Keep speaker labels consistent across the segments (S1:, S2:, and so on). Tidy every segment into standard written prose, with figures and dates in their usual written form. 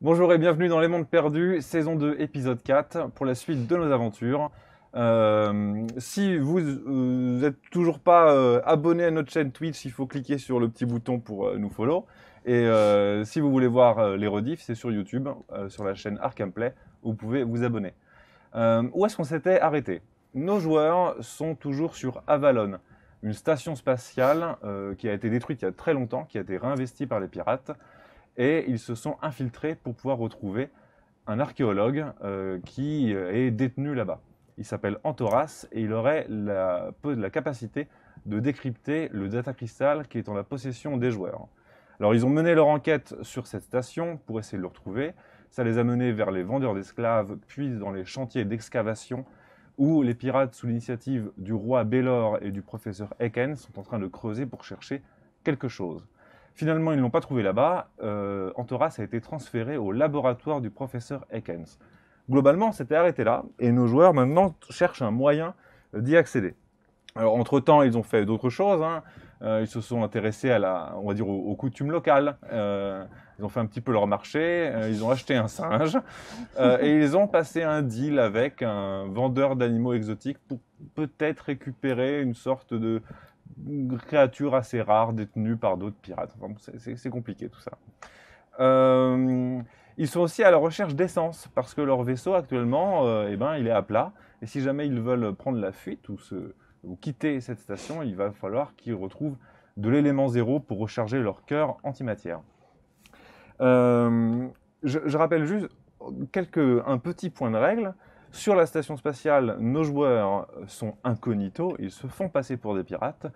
S1: Bonjour et bienvenue dans Les Mondes Perdus, saison 2, épisode 4, pour la suite de nos aventures. Si vous n'êtes toujours pas abonné à notre chaîne Twitch, il faut cliquer sur le petit bouton pour nous follow. Et si vous voulez voir les rediffs, c'est sur YouTube, sur la chaîne Arkham Play, où vous pouvez vous abonner. Où est-ce qu'on s'était arrêté? Nos joueurs sont toujours sur Avalon, une station spatiale qui a été détruite il y a très longtemps, qui a été réinvestie par les pirates. Et ils se sont infiltrés pour pouvoir retrouver un archéologue qui est détenu là-bas. Il s'appelle Antoras et il aurait la capacité de décrypter le data crystal qui est en la possession des joueurs. Alors ils ont mené leur enquête sur cette station pour essayer de le retrouver. Ça les a menés vers les vendeurs d'esclaves, puis dans les chantiers d'excavation où les pirates, sous l'initiative du roi Bélor et du professeur Ekens, sont en train de creuser pour chercher quelque chose. Finalement, ils ne l'ont pas trouvé là-bas. Antoras a été transféré au laboratoire du professeur Ekens. Globalement, c'était arrêté là, et nos joueurs maintenant cherchent un moyen d'y accéder. Alors, entre-temps, ils ont fait d'autres choses. Ils se sont intéressés on va dire, aux coutumes locales. Ils ont fait un petit peu leur marché. Ils ont acheté un singe et ils ont passé un deal avec un vendeur d'animaux exotiques pour peut-être récupérer une sorte de créature assez rare détenue par d'autres pirates. Enfin, c'est compliqué tout ça. Ils sont aussi à la recherche d'essence parce que leur vaisseau actuellement, il est à plat. Et si jamais ils veulent prendre la fuite ou quitter cette station, il va falloir qu'ils retrouvent de l'élément zéro pour recharger leur cœur antimatière. Je rappelle juste un petit point de règle. Sur la station spatiale, nos joueurs sont incognito, ils se font passer pour des pirates,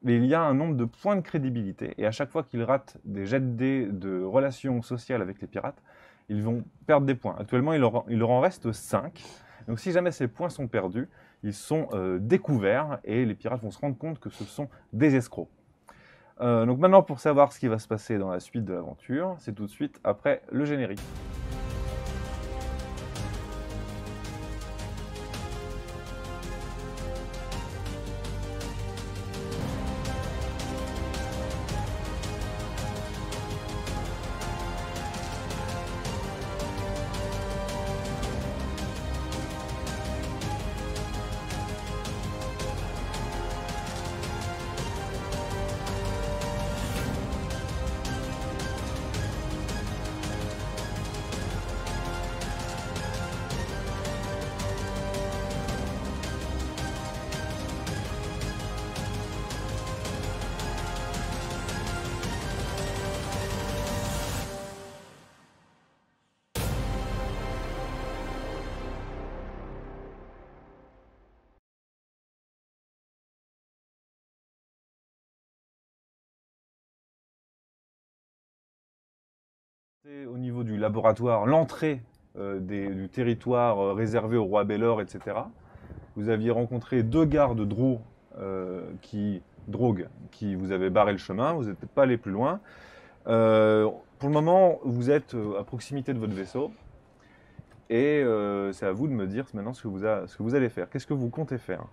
S1: mais il y a un nombre de points de crédibilité, et à chaque fois qu'ils ratent des jets de dés de relations sociales avec les pirates, ils vont perdre des points. Actuellement, il leur en reste 5. Donc si jamais ces points sont perdus, ils sont découverts, et les pirates vont se rendre compte que ce sont des escrocs. Donc maintenant, pour savoir ce qui va se passer dans la suite de l'aventure, c'est tout de suite après le générique. Au niveau du laboratoire, l'entrée du territoire réservé au roi Bélor, etc. Vous aviez rencontré 2 gardes drogues qui vous avaient barré le chemin, vous n'êtes pas allé plus loin. Pour le moment, vous êtes à proximité de votre vaisseau et c'est à vous de me dire maintenant ce que vous allez faire. Qu'est-ce que vous comptez faire?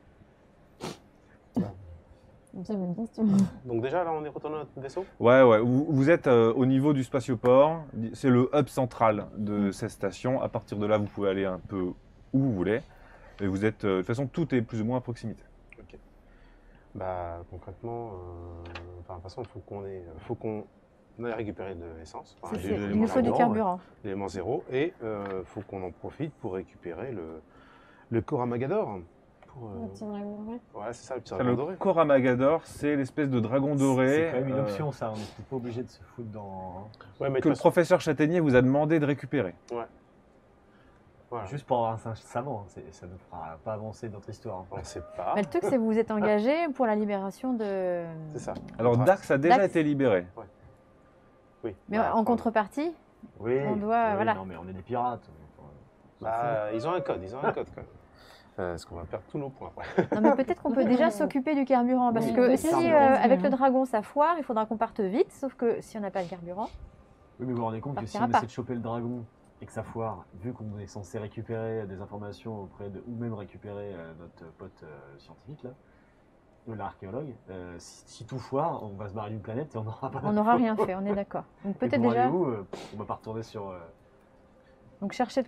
S2: J'avais une question.
S3: Donc déjà, là, on est retourné à notre vaisseau?
S1: Ouais. Vous êtes au niveau du spatioport. C'est le hub central de cette station. À partir de là, vous pouvez aller un peu où vous voulez. Et vous êtes, de toute façon, tout est plus ou moins à proximité.
S3: Ok. Bah, concrètement, de toute façon, faut qu'on aille récupérer de l'essence. Enfin,
S2: Il nous faut du carburant.
S3: L'élément zéro. Et faut qu'on en profite pour récupérer le Coramagador. Ouais, c'est ça, le petit dragon doré.
S1: Le Coramagador, c'est l'espèce de dragon doré.
S4: C'est quand même une option, ça. On n'est pas obligé de se foutre dans.
S3: Ouais, mais
S1: que le professeur Châtaignier vous a demandé de récupérer.
S3: Ouais. Voilà.
S4: Juste pour avoir un singe savant, ça ne fera pas avancer notre histoire.
S3: On ne sait pas.
S2: Mais le truc, c'est que vous vous êtes engagé pour la libération de.
S3: C'est ça.
S1: Alors Dax a déjà été libéré.
S3: Ouais. Oui.
S2: Mais en contrepartie,
S4: Oui,
S2: on doit.
S4: oui,
S2: Voilà.
S4: non, mais on est des pirates.
S3: Bah, ils ont un code quand même. Parce qu'on va perdre tous nos points.
S2: Non, mais peut-être qu'on peut déjà s'occuper du carburant. Parce que si avec le dragon ça foire, il faudra qu'on parte vite. Sauf que si on n'a pas le carburant.
S4: Oui, mais vous vous rendez compte que si on essaie de choper le dragon et que ça foire, vu qu'on est censé récupérer des informations auprès de, ou même récupérer notre pote scientifique là, l'archéologue, si tout foire, on va se barrer d'une planète et on n'aura pas.
S2: On n'aura rien fait, on est d'accord. Donc peut-être
S4: pour
S2: déjà.
S4: aller où on va pas retourner sur
S2: Donc chercher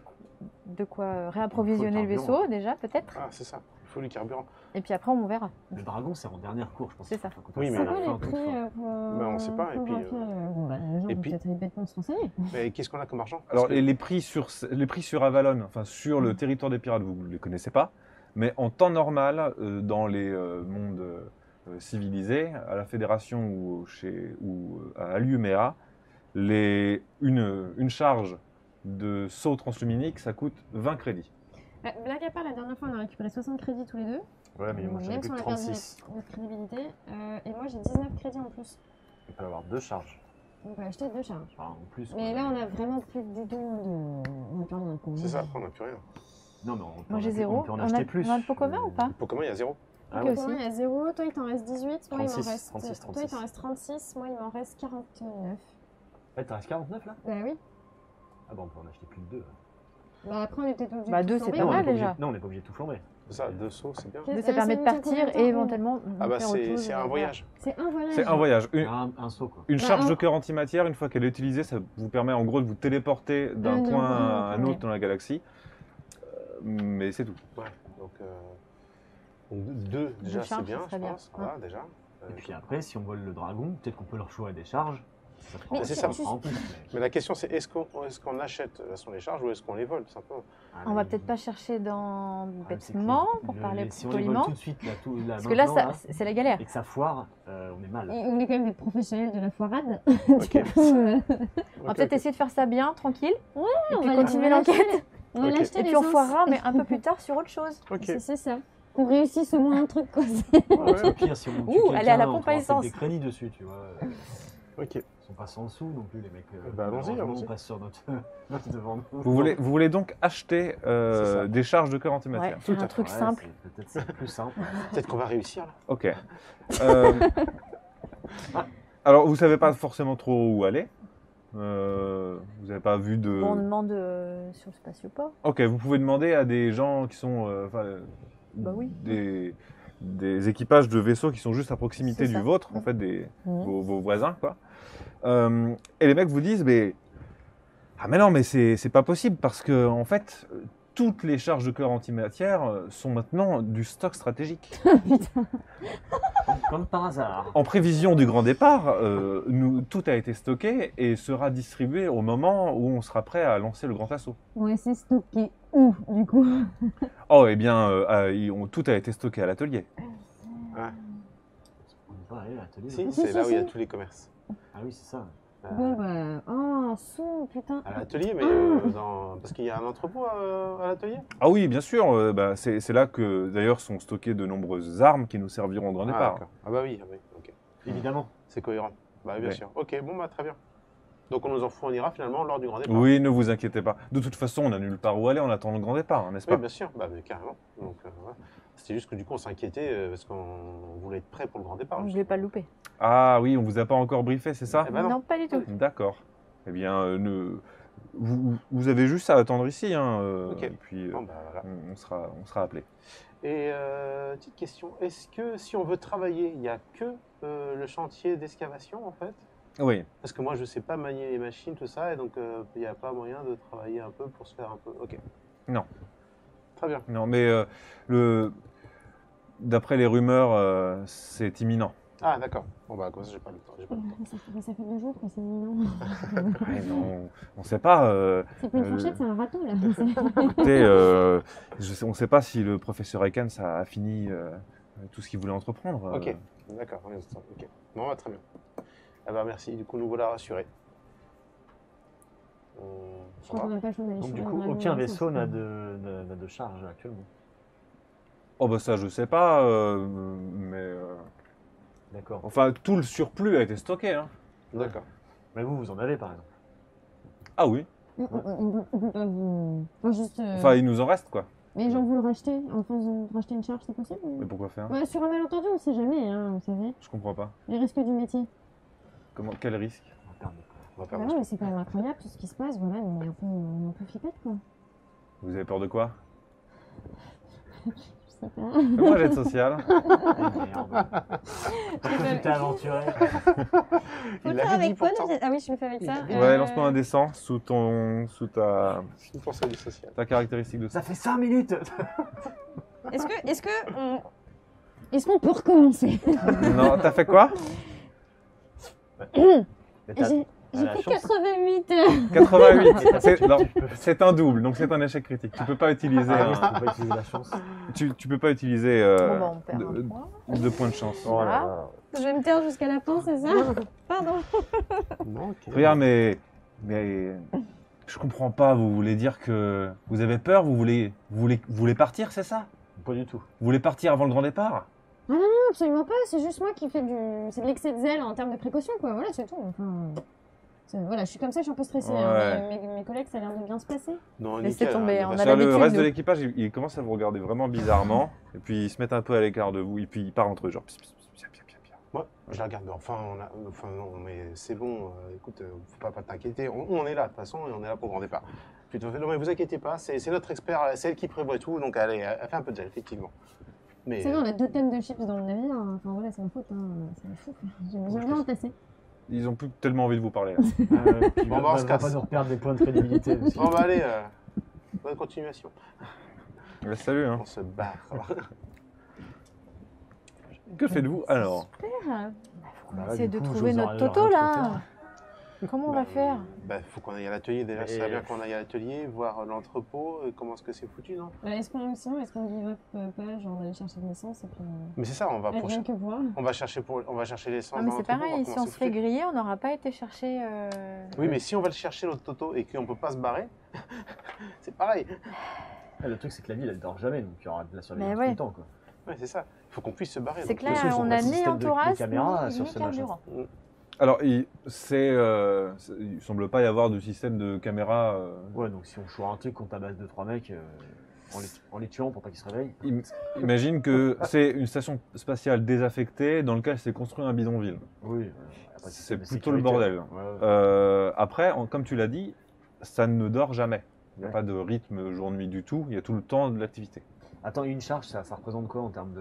S2: de quoi réapprovisionner le vaisseau déjà peut-être.
S3: Ah c'est ça, il faut du carburant.
S2: Et puis après on verra.
S4: Le dragon c'est en dernière course, je pense.
S2: C'est ça.
S3: Oui, mais
S5: C'est quoi les prix
S3: on ne sait pas. Et puis,
S5: les gens vont peut-être aller bêtement se renseigner.
S3: mais qu'est-ce qu'on a comme argent?
S1: Alors, les prix sur Avalon, enfin sur le territoire des pirates, vous ne les connaissez pas, mais en temps normal, dans les mondes civilisés, à la Fédération ou à l'UMEA, une charge de saut transluminique, ça coûte 20 crédits.
S5: Blague à part, la dernière fois on a récupéré 60 crédits tous les deux.
S4: Ouais, mais moi j'en ai
S5: Même
S4: plus
S5: si
S4: que
S5: on a perdu
S4: 36.
S5: notre crédibilité. Et moi j'ai 19 crédits en plus.
S4: On peut avoir 2 charges.
S5: Donc on peut acheter 2 charges.
S4: Enfin, en plus.
S5: Mais là on a vraiment plus du tout de. On a plus rien.
S3: C'est ça, après on n'a plus rien.
S4: Non, mais
S2: Moi j'ai 0.
S4: on peut en acheter plus.
S2: On a le pot commun ou pas?
S3: Pour comment il y a 0?
S4: Ah
S2: Ok
S4: ouais.
S2: aussi.
S5: Toi il y a 0, toi il t'en reste 18, moi il m'en
S4: 36,
S5: reste.
S4: 36,
S5: Toi il t'en reste 36, moi il m'en reste 49.
S4: Ouais, t'en restes 49 là?
S5: Bah oui.
S4: Ah bah on peut en acheter plus de 2.
S5: Bah après on est peut-être obligé
S2: Bah,
S5: de
S2: deux,
S5: tout
S2: c'est
S5: flamber.
S2: pas mal, déjà.
S4: Non, on n'est pas obligé de tout flamber.
S3: C'est ça, 2 sauts, c'est bien.
S5: Ok.
S2: Ça permet de
S5: ça nous tient
S2: partir
S5: combien de temps
S2: et éventuellement
S3: Ah bah
S2: faire autre chose,
S3: c'est un voyage.
S5: C'est un voyage.
S1: C'est un voyage.
S4: Un saut quoi.
S1: Une
S5: Bah,
S1: charge
S5: un-
S1: de cœur antimatière, une fois qu'elle est utilisée, ça vous permet en gros de vous téléporter d'un
S5: D'un
S1: point
S5: point à
S1: à
S5: un
S1: un
S5: point,
S1: autre dans la galaxie. Mais c'est tout.
S3: Ouais, donc 2 déjà c'est
S2: charges,
S3: bien,
S2: ça
S3: je
S2: serait bien.
S3: pense. Voilà, déjà.
S4: Et puis après, si on vole le dragon, peut-être qu'on peut leur choisir des charges. Ça
S5: Mais
S3: c'est
S4: ça
S3: ça.
S4: prend en plus.
S3: Mais la question c'est est-ce qu'on achète les charges ou est-ce qu'on les vole tout simplement?
S2: On va peut-être pas chercher dans
S4: Ah, c'est que
S2: bêtement pour parler
S4: si on les vole
S2: poliment.
S4: tout de suite, là,
S2: Parce que là, c'est la galère.
S4: et que ça foire, on est mal.
S5: Et on est quand même des professionnels de la foirade.
S3: Ok.
S5: Du coup,
S2: On va peut-être essayer de faire ça bien, tranquille. Et
S5: on
S2: puis
S5: va
S2: continuer
S5: l'acheter.
S2: l'enquête.
S5: On va
S3: Ok.
S5: l'acheter
S2: Et puis on
S5: l'essence.
S2: foirera, mais un peu plus tard sur autre chose.
S3: Ok.
S5: C'est ça. Qu'on réussisse au moins un truc quoi.
S4: Ouais, au pire, si on tue
S2: Ouh, elle est à la
S4: quelqu'un, on
S2: pompe à
S4: pourra
S2: essence.
S4: mettre des crédits dessus, tu vois.
S3: Ok.
S4: Ils sont pas sans sous non plus, les mecs.
S3: Bah, allons-y,
S4: Malheureusement,
S3: allons-y.
S4: on passe sur notre devant nous.
S1: Vous voulez donc acheter
S3: C'est ça.
S1: des charges de cœur
S2: Ouais,
S1: antimatière.
S2: faire un
S3: à
S2: truc
S4: Ouais,
S2: simple.
S4: c'est peut-être ça, plus simple.
S3: Peut-être qu'on va réussir là.
S1: Ok. Alors, vous savez pas forcément trop où aller. Vous n'avez pas vu de.
S2: Bon, on demande sur le spatioport.
S1: Ok, vous pouvez demander à des gens qui sont.
S2: Bah oui.
S1: Des équipages de vaisseaux qui sont juste à proximité
S2: C'est
S1: du
S2: ça.
S1: vôtre, en fait,
S2: Mhm.
S1: vos voisins, quoi. Et les mecs vous disent, mais. Ah, mais non, mais c'est pas possible parce que, en fait, toutes les charges de cœur antimatière sont maintenant du stock stratégique.
S4: Comme par hasard.
S1: En prévision du grand départ, tout a été stocké et sera distribué au moment où on sera prêt à lancer le grand assaut.
S5: On va essayer de stocker où du coup?
S1: Oh, eh bien, tout a été stocké à l'atelier.
S4: On est pas allé à l'atelier.
S3: Si,
S5: Si,
S3: c'est
S5: si,
S3: là où il y a
S5: si.
S3: tous les commerces.
S4: Ah oui, c'est ça.
S5: Bon bah. Oh, sous, putain.
S3: À l'atelier, mais parce qu'il y a un entrepôt à l'atelier.
S1: Ah oui, bien sûr, c'est là que d'ailleurs sont stockées de nombreuses armes qui nous serviront au grand départ.
S3: d'accord. Ah bah oui, ok.
S4: Évidemment.
S3: C'est cohérent. Bah bien
S1: Ouais.
S3: sûr. Ok, bon bah très bien. Donc on nous en fournira finalement lors du grand départ.
S1: Oui, ne vous inquiétez pas. De toute façon, on n'a nulle part où aller, on attend le grand départ, hein, n'est-ce
S3: Oui,
S1: pas?
S3: bien sûr, bah, mais carrément. Donc, voilà. C'était juste que du coup on s'inquiétait parce qu'on voulait être prêt pour le grand départ.
S2: On ne
S3: juste.
S2: voulait pas le louper.
S1: Ah oui, on vous a pas encore briefé, c'est ça?
S3: Eh ben non.
S2: pas du tout.
S1: D'accord. Eh bien, vous avez juste à attendre ici, hein,
S3: Ok.
S1: et puis
S3: Bon, bah, voilà.
S1: on sera appelé.
S3: Et petite question, est-ce que si on veut travailler, il n'y a que le chantier d'excavation en fait?
S1: Oui.
S3: Parce que moi je sais pas manier les machines, tout ça, et donc il n'y a pas moyen de travailler un peu pour se faire un peu. Ok.
S1: Non.
S3: Très bien.
S1: Non, mais d'après les rumeurs, c'est imminent.
S3: Ah d'accord. Bon bah comme ça j'ai pas le temps. J'ai pas le temps.
S5: Ça fait 2 jours que c'est imminent.
S1: Ouais, non, on ne sait pas.
S5: C'est plus une fourchette, c'est un râteau là.
S1: Écoutez, on ne sait pas si le professeur Ekans a fini tout ce qu'il voulait entreprendre.
S3: Ok. D'accord. Ok. Bon bah très bien. Ah bah merci. Du coup nous voilà rassurés.
S5: Je crois qu'on n'a pas le choix d'aller
S4: Donc du
S5: sur
S4: coup,
S5: le dragon,
S4: aucun
S5: ça,
S4: vaisseau
S5: c'est
S4: n'a
S5: pas-
S4: de charge actuellement.
S1: Oh bah ça je sais pas, mais
S4: D'accord.
S1: enfin tout le surplus a été stocké. Hein.
S3: D'accord.
S4: Mais vous en avez par exemple.
S1: Ah oui.
S5: On peut pas vous. Enfin, juste.
S1: Enfin il nous en reste quoi.
S5: Mais genre, vous le rachetez en face de racheter une charge, c'est possible ou-
S1: Mais pourquoi faire?
S5: Ouais, sur un malentendu, on sait jamais, hein, vous savez.
S1: Je comprends pas.
S5: Les risques du métier.
S1: Quel risque?
S4: On va perdre notre-
S3: On va
S5: Bah
S3: perdre
S5: non, mais c'est quand même incroyable tout ce qui se passe, voilà, on est un peu flippette quoi.
S1: Vous avez peur de quoi?
S5: Je Super.
S1: Fais-moi jet de social.
S4: Tu t'es aventuré.
S5: Faut le faire avec quoi le jet? Ah oui, je le fais avec ça.
S1: Ouais, lance-moi un dessin sous ta
S3: C'est pour ça du social.
S1: caractéristique de ça.
S4: Ça fait 5 minutes.
S5: Est-ce qu'on peut recommencer?
S1: Non, t'as fait quoi?
S5: J'ai
S4: la
S5: fait
S4: chance.
S5: 88.
S1: 88. Non, c'est un double, donc c'est un échec critique. Tu peux pas utiliser.
S4: Ah, oui, tu peux pas utiliser la chance.
S1: Tu peux pas utiliser
S2: Bon, bah, on perd un point.
S1: 2 points de chance.
S3: Oh là là.
S5: Je vais me taire jusqu'à la fin, c'est ça? Pardon.
S3: Non, ok.
S1: Regarde, mais je comprends pas. Vous voulez dire que vous avez peur? Vous voulez partir, c'est ça?
S4: Pas du tout.
S1: Vous voulez partir avant le grand départ?
S5: Non, absolument pas. C'est juste moi qui fais c'est de l'excès de zèle en termes de précaution, quoi. Voilà, c'est tout. Enfin, voilà, je suis comme ça, je suis un peu stressée.
S1: Ouais.
S5: Hein, mais mes collègues, ça a l'air de bien se passer.
S3: Non,
S2: Laissez
S3: nickel,
S2: tomber,
S3: hein,
S2: on
S3: il
S2: a
S3: va-
S1: Le
S2: l'habitude,
S1: reste de
S2: nous.
S1: l'équipage, il commence à vous regarder vraiment bizarrement, et puis ils se mettent un peu à l'écart de vous, et puis ils partent entre eux, genre. Pss, pss, pss, pss, pss, pss, pss.
S3: Ouais, je la regarde. Enfin, non, mais c'est bon. Écoute, faut pas t'inquiéter. On est là, de toute façon, et on est là pour le grand départ. Puis, non, mais vous inquiétez pas, c'est notre expert, c'est elle qui prévoit tout, donc elle fait un peu de gel, effectivement. Mais
S5: C'est vrai, on a 2 tonnes de chips dans le navire. Hein. Enfin, voilà, c'est ma faute. Hein. C'est fou. J'ai bien entassé.
S1: Ils ont plus tellement envie de vous parler. Là.
S3: Bon, bah, on se
S4: va pas
S3: casse.
S4: nous perdre des points de crédibilité. aussi.
S3: on va aller. Bonne continuation.
S1: Ouais, salut, hein.
S3: On se barre.
S1: Que faites-vous alors?
S2: Bah, faut qu'on essaie de
S4: du coup,
S2: trouver
S4: j'ose
S2: notre
S4: rien
S2: Toto
S4: trop
S2: là.
S4: faire.
S2: Comment on va faire?
S3: Faut qu'on aille à l'atelier déjà.
S4: Et-
S3: Ça serait bien qu'on aille à l'atelier, voir l'entrepôt, comment est-ce que c'est foutu, non?
S5: Bah, sinon, est-ce qu'on give up pas, genre d'aller chercher de l'essence et puis.
S3: Mais c'est ça, on va
S5: Rien que voir.
S3: on va chercher l'essence.
S2: Non, mais
S3: dans
S2: c'est
S3: l'entrepôt,
S2: pareil,
S3: voir
S2: si
S3: comment
S2: on
S3: c'est
S2: se fait
S3: foutu.
S2: griller, on n'aura pas été chercher.
S3: Oui, mais si on va le chercher l'autre Toto et qu'on peut pas se barrer, c'est pareil.
S4: Ah, le truc, c'est que la ville, elle dort jamais, donc il y aura de la surveillance
S2: Mais ouais.
S4: tout le temps. Quoi.
S3: Ouais, c'est ça. Il faut qu'on puisse se barrer.
S2: C'est
S3: donc.
S2: clair,
S4: Monsieur, ils ont
S2: on
S4: pas
S2: a
S4: de
S2: ni
S4: système de
S2: entourage
S4: caméra
S2: ni
S4: sur ce machin.
S2: carburant.
S1: Alors, il semble pas y avoir de système de caméra.
S4: Ouais, donc si on choisit un truc contre à base de 3 mecs, en les tuant pour pas qu'ils se réveillent.
S1: Imagine que c'est une station spatiale désaffectée dans laquelle s'est construit un bidonville.
S4: Oui. Après,
S1: C'est
S4: système de
S1: plutôt le
S4: sécurité.
S1: bordel.
S4: Ouais.
S1: Après, comme tu l'as dit, ça ne dort jamais. Il n'y a
S4: Ouais.
S1: pas de rythme jour-nuit du tout. Il y a tout le temps de l'activité.
S4: Attends, une charge, ça représente quoi en termes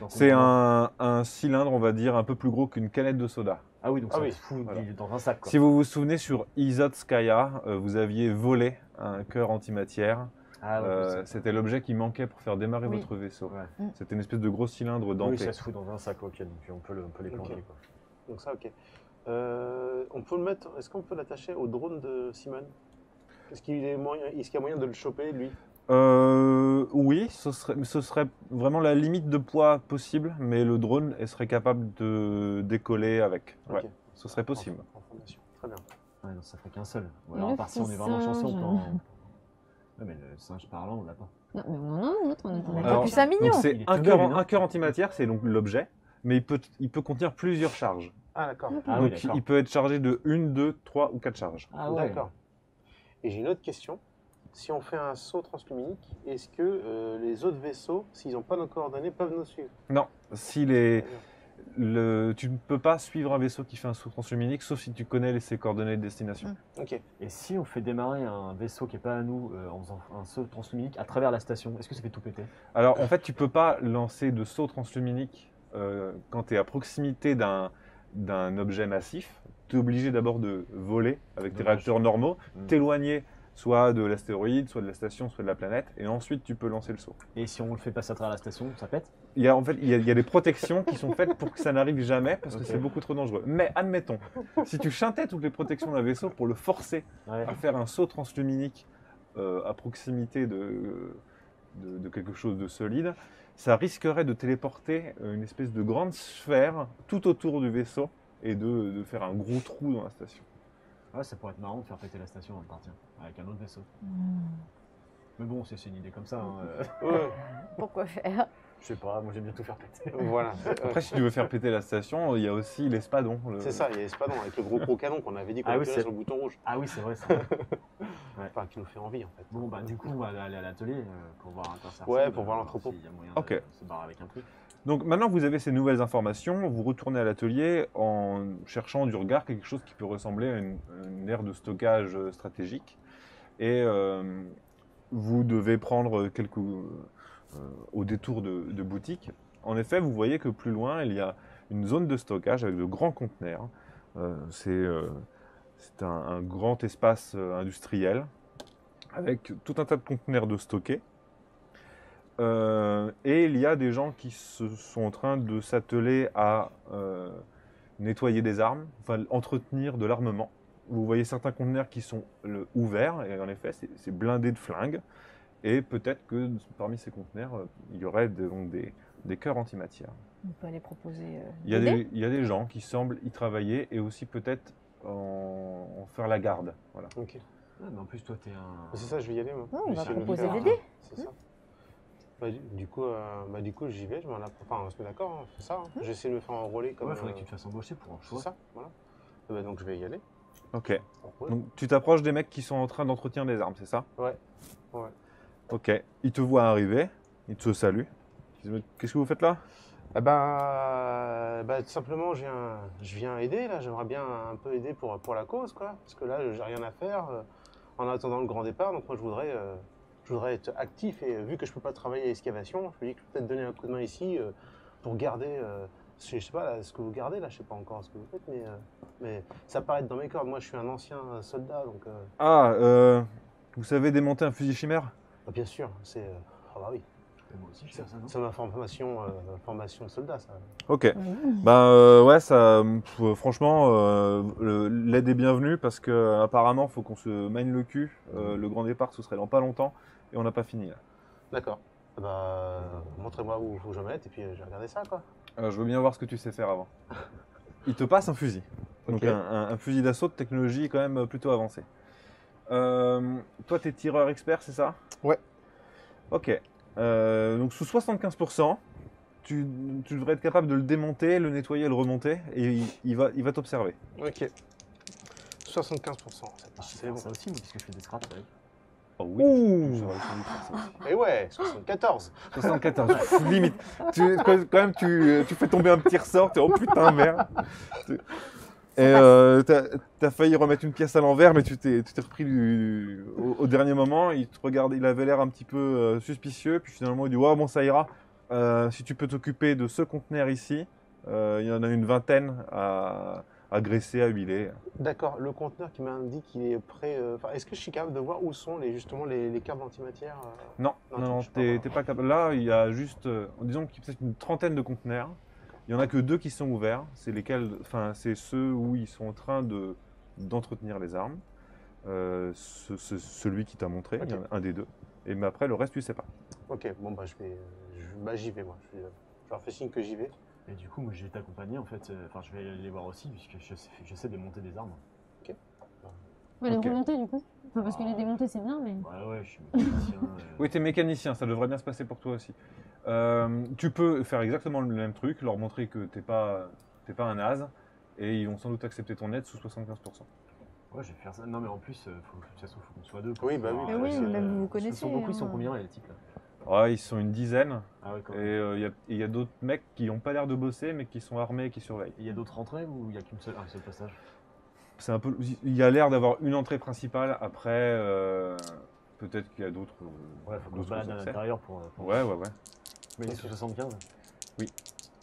S1: C'est
S4: d'encombrement
S1: un cylindre, on va dire, un peu plus gros qu'une canette de soda.
S4: Ah oui, donc ça
S3: oui,
S4: se fout
S1: voilà.
S4: dans un sac. Quoi.
S1: Si vous vous souvenez, sur Izotskaya, vous aviez volé un cœur antimatière.
S4: Ah, ouais, c'est-
S1: C'était l'objet qui manquait pour faire démarrer
S2: Oui.
S1: votre vaisseau.
S4: Ouais.
S1: C'était une espèce de gros cylindre
S4: Oui,
S1: denté.
S4: ça se fout dans un sac, ok, donc on peut les planquer.
S3: Ok.
S4: Quoi.
S3: Donc ça, ok. On peut le mettre. Est-ce qu'on peut l'attacher au drone de Simon? Est-ce qu'il y a moyen de le choper, lui?
S1: Oui, ce serait vraiment la limite de poids possible, mais le drone serait capable de décoller avec. Ouais,
S3: Ok.
S1: ce serait possible.
S3: Information. Très bien.
S4: Ouais, non, ça ferait qu'un seul. Ou
S5: Mais
S4: alors,
S5: le
S4: à part si on est
S5: petit
S4: vraiment chanceux, on
S5: singe.
S4: peut en... Ouais, mais le singe parlant, on l'a pas.
S5: Non, mais on en a un autre, on attend.
S2: Alors, plus ça mignon.
S1: Donc
S4: Il
S1: c'est
S4: est
S1: un
S4: tout
S1: cœur
S4: belle, non
S1: un cœur antimatière, c'est donc l'objet, mais il peut contenir plusieurs charges.
S3: Ah, d'accord.
S4: Ah oui,
S1: Donc
S4: d'accord.
S1: il peut être chargé de 1, 2, 3 ou 4 charges.
S4: Ah ouais.
S3: D'accord. Et j'ai une autre question. Si on fait un saut transluminique, est-ce que les autres vaisseaux, s'ils n'ont pas nos coordonnées, peuvent nous suivre?
S1: Non, tu ne peux pas suivre un vaisseau qui fait un saut transluminique, sauf si tu connais ses coordonnées de destination.
S3: Ok.
S4: Et si on fait démarrer un vaisseau qui n'est pas à nous en faisant un saut transluminique à travers la station, est-ce que ça fait tout péter?
S1: Alors en fait, tu peux pas lancer de saut transluminique quand tu es à proximité d'un objet massif. Tu es obligé d'abord de voler avec tes
S4: Dommage.
S1: réacteurs normaux,
S4: Mm.
S1: t'éloigner soit de l'astéroïde, soit de la station, soit de la planète, et ensuite tu peux lancer le saut.
S4: Et si on le fait passer à travers la station, ça pète?
S1: Il y a des protections qui sont faites pour que ça n'arrive jamais, parce que
S4: Ok.
S1: c'est beaucoup trop dangereux. Mais admettons, si tu chantais toutes les protections d'un vaisseau pour le forcer
S4: Ouais.
S1: à faire un saut transluminique à proximité de quelque chose de solide, ça risquerait de téléporter une espèce de grande sphère tout autour du vaisseau et de faire un gros trou dans la station.
S4: Ouais, ça pourrait être marrant de faire péter la station avant de partir, avec un autre vaisseau.
S2: Hmm.
S4: Mais bon, c'est une idée comme ça. Hein.
S3: Ouais.
S2: Pourquoi faire?
S4: Je sais pas, moi j'aime bien tout faire péter.
S3: Voilà.
S1: Après, si tu veux faire péter la station, il y a aussi l'espadon.
S3: C'est ça, il y a Espadon avec le gros canon qu'on avait dit qu'on
S4: Ah oui,
S3: appuyait
S4: c'est-
S3: sur le bouton rouge.
S4: Ah oui, c'est vrai, c'est vrai.
S3: Enfin, qui nous fait envie en fait.
S4: Bon, bah du coup, on va aller à l'atelier pour voir à quoi ça
S3: Ouais,
S4: ressemble,
S3: pour voir l'entrepôt.
S4: S'il y a moyen
S1: Ok.
S4: de se barrer avec un truc.
S1: Donc maintenant que vous avez ces nouvelles informations, vous retournez à l'atelier en cherchant du regard quelque chose qui peut ressembler à une aire de stockage stratégique. Et vous devez prendre au détour de boutiques. En effet, vous voyez que plus loin, il y a une zone de stockage avec de grands conteneurs. C'est un grand espace industriel avec tout un tas de conteneurs de stockés. Et il y a des gens qui sont en train de s'atteler à nettoyer des armes, enfin entretenir de l'armement. Vous voyez certains conteneurs qui sont ouverts, et en effet, c'est blindé de flingues. Et peut-être que parmi ces conteneurs, il y aurait donc des cœurs antimatière.
S2: On peut aller proposer.
S1: Il y a des gens qui semblent y travailler et aussi peut-être en faire la garde. Voilà.
S3: Ok.
S4: Ah, mais en plus, toi, t'es un.
S3: C'est ça, je vais y aller, moi.
S2: Oh, on va
S3: J'essaie de le
S2: proposer
S3: faire.
S2: d'aider.
S3: C'est ça. Du coup, j'y vais, je m'en Enfin, on se met d'accord, hein, c'est ça. Hein. J'essaie de me faire enrôler comme.
S4: Ouais, faudrait que tu te fasses embaucher pour un
S3: C'est
S4: choix.
S3: ça, voilà. Donc je vais y aller.
S1: Ok.
S3: Ouais.
S1: Donc tu t'approches des mecs qui sont en train d'entretenir des armes, c'est ça?
S3: Ouais.
S1: Ok. Ils te voient arriver, ils te saluent. Ils disent, qu'est-ce que vous faites là?
S3: Tout simplement, je viens aider, là. J'aimerais bien un peu aider pour la cause, quoi. Parce que là, j'ai rien à faire en attendant le grand départ. Donc moi, je voudrais être actif. Et vu que je peux pas travailler à l'excavation, je me dis que je peux peut-être donner un coup de main ici pour garder, je sais pas là, ce que vous gardez, là. Je sais pas encore ce que vous faites, mais ça paraît être dans mes cordes. Moi, je suis un ancien soldat, donc...
S1: Vous savez démonter un fusil chimère?
S3: Bien sûr, c'est... Ah bah oui,
S4: Et moi aussi, je fais ça, non?
S3: c'est ma formation de soldat, ça.
S1: Ok. Ouais, ça, franchement, l'aide est bienvenue parce que apparemment, faut qu'on se mène le cul. Le grand départ, ce serait dans pas longtemps et on n'a pas fini là.
S3: D'accord. Montrez-moi où faut que je me mette et puis je vais regarder ça, quoi.
S1: Je veux bien voir ce que tu sais faire avant. Il te passe un fusil. Donc
S3: Ok.
S1: un fusil d'assaut de technologie quand même plutôt avancée. Toi, t'es tireur expert, c'est ça?
S3: Ouais.
S1: Ok. Donc sous 75%, tu devrais être capable de le démonter, le nettoyer, le remonter, et il va t'observer.
S3: Ok. 75%,
S4: Je sais
S3: c'est
S4: faire
S3: bon.
S4: ça aussi, moi, puisque je fais des scraps avec.
S1: Oh oui.
S3: Ouh.
S1: Tu saurais sans doute faire ça aussi.
S3: Et ouais, 74.
S1: 74, limite. Quand même, tu fais tomber un petit ressort, tu es oh putain, merde. Et t'as failli remettre une pièce à l'envers, mais tu t'es repris au dernier moment. Il te regarde, il avait l'air un petit peu suspicieux, puis finalement il dit ouais, bon, ça ira. Si tu peux t'occuper de ce conteneur ici, il y en a une vingtaine à graisser, à huiler.
S3: D'accord, le conteneur qui m'indique qu'il est prêt. Est-ce que je suis capable de voir où sont justement les câbles antimatière
S1: Non,
S3: je sais pas
S1: t'es
S3: voir.
S1: pas capable. Là, il y a juste, disons qu'il y a peut-être une trentaine de conteneurs. Il n'y en a que 2 qui sont ouverts. C'est lesquels, enfin, c'est ceux où ils sont en train d'entretenir les armes. Celui qui t'a montré, il y en a un des 2. Mais après, le reste, tu sais pas.
S3: Ok, bon j'y vais moi. Je leur fais signe que j'y vais.
S4: Et du coup, moi, je vais t'accompagner, en fait. Enfin, je vais aller les voir aussi, puisque je sais démonter des armes.
S5: Ouais, les
S1: Ok.
S5: remonter du coup. Enfin, parce que les démonter c'est bien, mais.
S4: Ouais, je suis mécanicien.
S1: Oui, t'es mécanicien, ça devrait bien se passer pour toi aussi. Tu peux faire exactement le même truc, leur montrer que t'es pas un naze, et ils vont sans doute accepter ton aide sous 75%.
S4: Ouais, je vais faire ça. Non, mais en plus, de toute façon, faut qu'on soit deux. pour
S3: Oui, bah
S4: pouvoir,
S3: oui.
S2: Mais oui,
S3: c'est-
S2: même vous vous
S4: Ils
S2: connaissez.
S4: sont beaucoup, ils sont
S2: hein.
S4: combien, les types là?
S1: Ouais, ils sont une dizaine,
S4: Ah ouais, quand
S1: et
S4: même.
S1: il y a d'autres mecs qui n'ont pas l'air de bosser, mais qui sont armés et qui surveillent.
S4: Il y a d'autres entrées ou il y a un seul passage?
S1: C'est un peu, il y a l'air d'avoir une entrée principale, après, peut-être qu'il y a d'autres.
S4: Ouais, faut qu'on se
S1: d'autres
S4: balade à
S1: accès.
S4: l'intérieur pour.
S1: Ouais.
S4: Mais il est sous 75?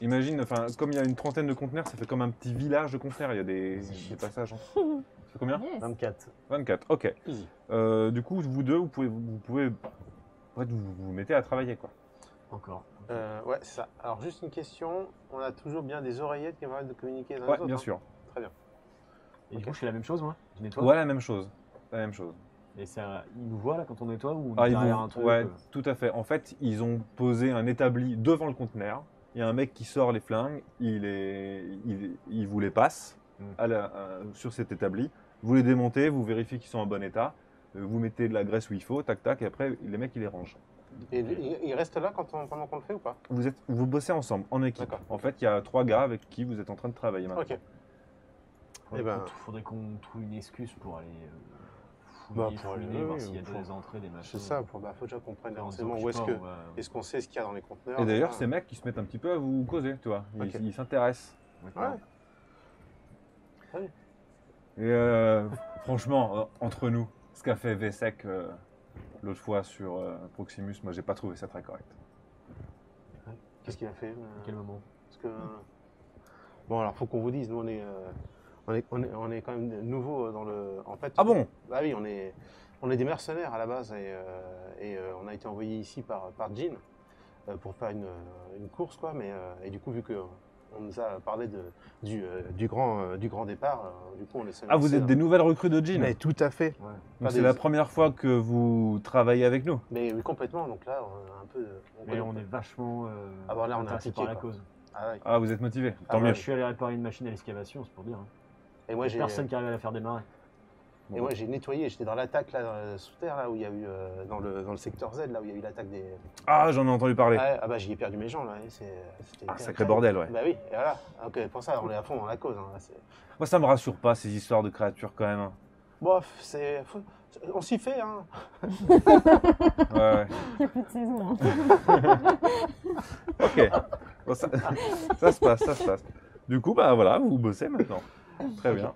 S1: Imagine, enfin, comme il y a une trentaine de conteneurs, ça fait comme un petit village de conteneurs, il y a des passages. C'est combien?
S5: Yes.
S4: 24.
S1: 24, ok.
S3: Easy.
S1: Du coup, vous deux, vous pouvez en fait, vous mettez à travailler, quoi.
S4: Encore.
S3: Ouais, c'est ça. Alors juste une question, on a toujours bien des oreillettes qui permettent de communiquer les uns
S1: Ouais,
S3: les autres,
S1: bien
S3: hein.
S1: sûr.
S3: Très bien.
S4: Et du
S3: Ok.
S4: coup, je fais la même chose, moi? Je nettoie?
S1: Ouais, la même chose. La même chose.
S4: Et ça, ils nous voient là quand on nettoie ou on
S1: Ah,
S4: est
S1: ils
S4: derrière
S1: vont-
S4: un truc?
S1: ouais, tout à fait. En fait, ils ont posé un établi devant le conteneur. Il y a un mec qui sort les flingues, il vous les passe sur cet établi. Vous les démontez, vous vérifiez qu'ils sont en bon état. Vous mettez de la graisse où il faut, tac tac, et après les mecs ils les rangent.
S3: Et il reste là pendant qu'on le fait ou pas?
S1: Vous bossez ensemble, en équipe.
S3: D'accord.
S1: En fait, il y a 3 gars avec qui vous êtes en train de travailler maintenant.
S3: Ok.
S4: Faudrait,
S3: Eh ben-
S4: faudrait qu'on trouve une excuse pour aller
S3: Bah,
S4: fouiller,
S3: pour aller-
S4: fouiner,
S3: oui,
S4: voir
S3: oui,
S4: s'il y a
S3: pour-
S4: des entrées, des machins.
S3: C'est ça, faut déjà qu'on prenne les
S4: En disant
S3: renseignements.
S4: que
S3: Où
S4: je sais
S3: est-ce
S4: pas,
S3: que
S4: on va-
S3: est-ce qu'on sait ce qu'il y a dans les conteneurs?
S1: Et d'ailleurs,
S3: voilà.
S1: ces mecs qui se mettent un petit peu à vous causer, tu vois.
S3: Ok.
S1: Ils s'intéressent.
S4: D'accord.
S3: Ouais.
S1: Et franchement, entre nous, ce qu'a fait VSEC l'autre fois sur Proximus, moi j'ai pas trouvé ça très correct.
S3: Qu'est-ce qu'il a fait
S4: À quel moment?
S3: Parce que... Bon, alors, faut qu'on vous dise, nous, on est quand même nouveau dans le... En fait,
S1: Ah bon?
S3: Bah oui, on est des mercenaires à la base et on a été envoyé ici par Jean pour faire une course, quoi. Mais, et du coup, vu qu'on nous a parlé du grand départ, du coup, on est...
S1: Ah, vous êtes des nouvelles recrues de Jean?
S3: Mais tout à fait.
S4: Ouais.
S1: Donc c'est la première fois que vous travaillez avec nous?
S3: Mais oui, complètement. Donc là, on est un peu...
S4: Mais on est vachement
S3: Ah bon, là, on est
S4: intéressé
S3: impliqué,
S4: par la
S3: quoi.
S4: cause.
S3: Ah, ouais.
S1: Ah, vous êtes motivé, tant
S3: ouais,
S1: mieux.
S4: Je suis allé réparer une machine à l'excavation, c'est pour dire. Hein.
S3: Et moi, j'ai...
S4: Personne qui arrive à la faire démarrer.
S3: Et moi j'ai nettoyé, j'étais dans l'attaque là sous terre là où il y a eu dans le secteur Z là où il y a eu l'attaque des.
S1: Ah, j'en ai entendu parler.
S3: Ouais, ah bah j'y ai perdu mes jambes là. C'était
S1: Ah, sacré bordel, ouais.
S3: Bah oui, et voilà. Donc pour ça on est à fond dans la cause. Hein, là,
S1: Moi, ça me rassure pas, ces histoires de créatures, quand même.
S3: Bof, on s'y fait hein.
S1: Ouais.
S5: Il n'y a plus de saison. Hein.
S1: Ok. Bon, ça se passe, ça se passe. Du coup, bah voilà, vous bossez maintenant. Très bien.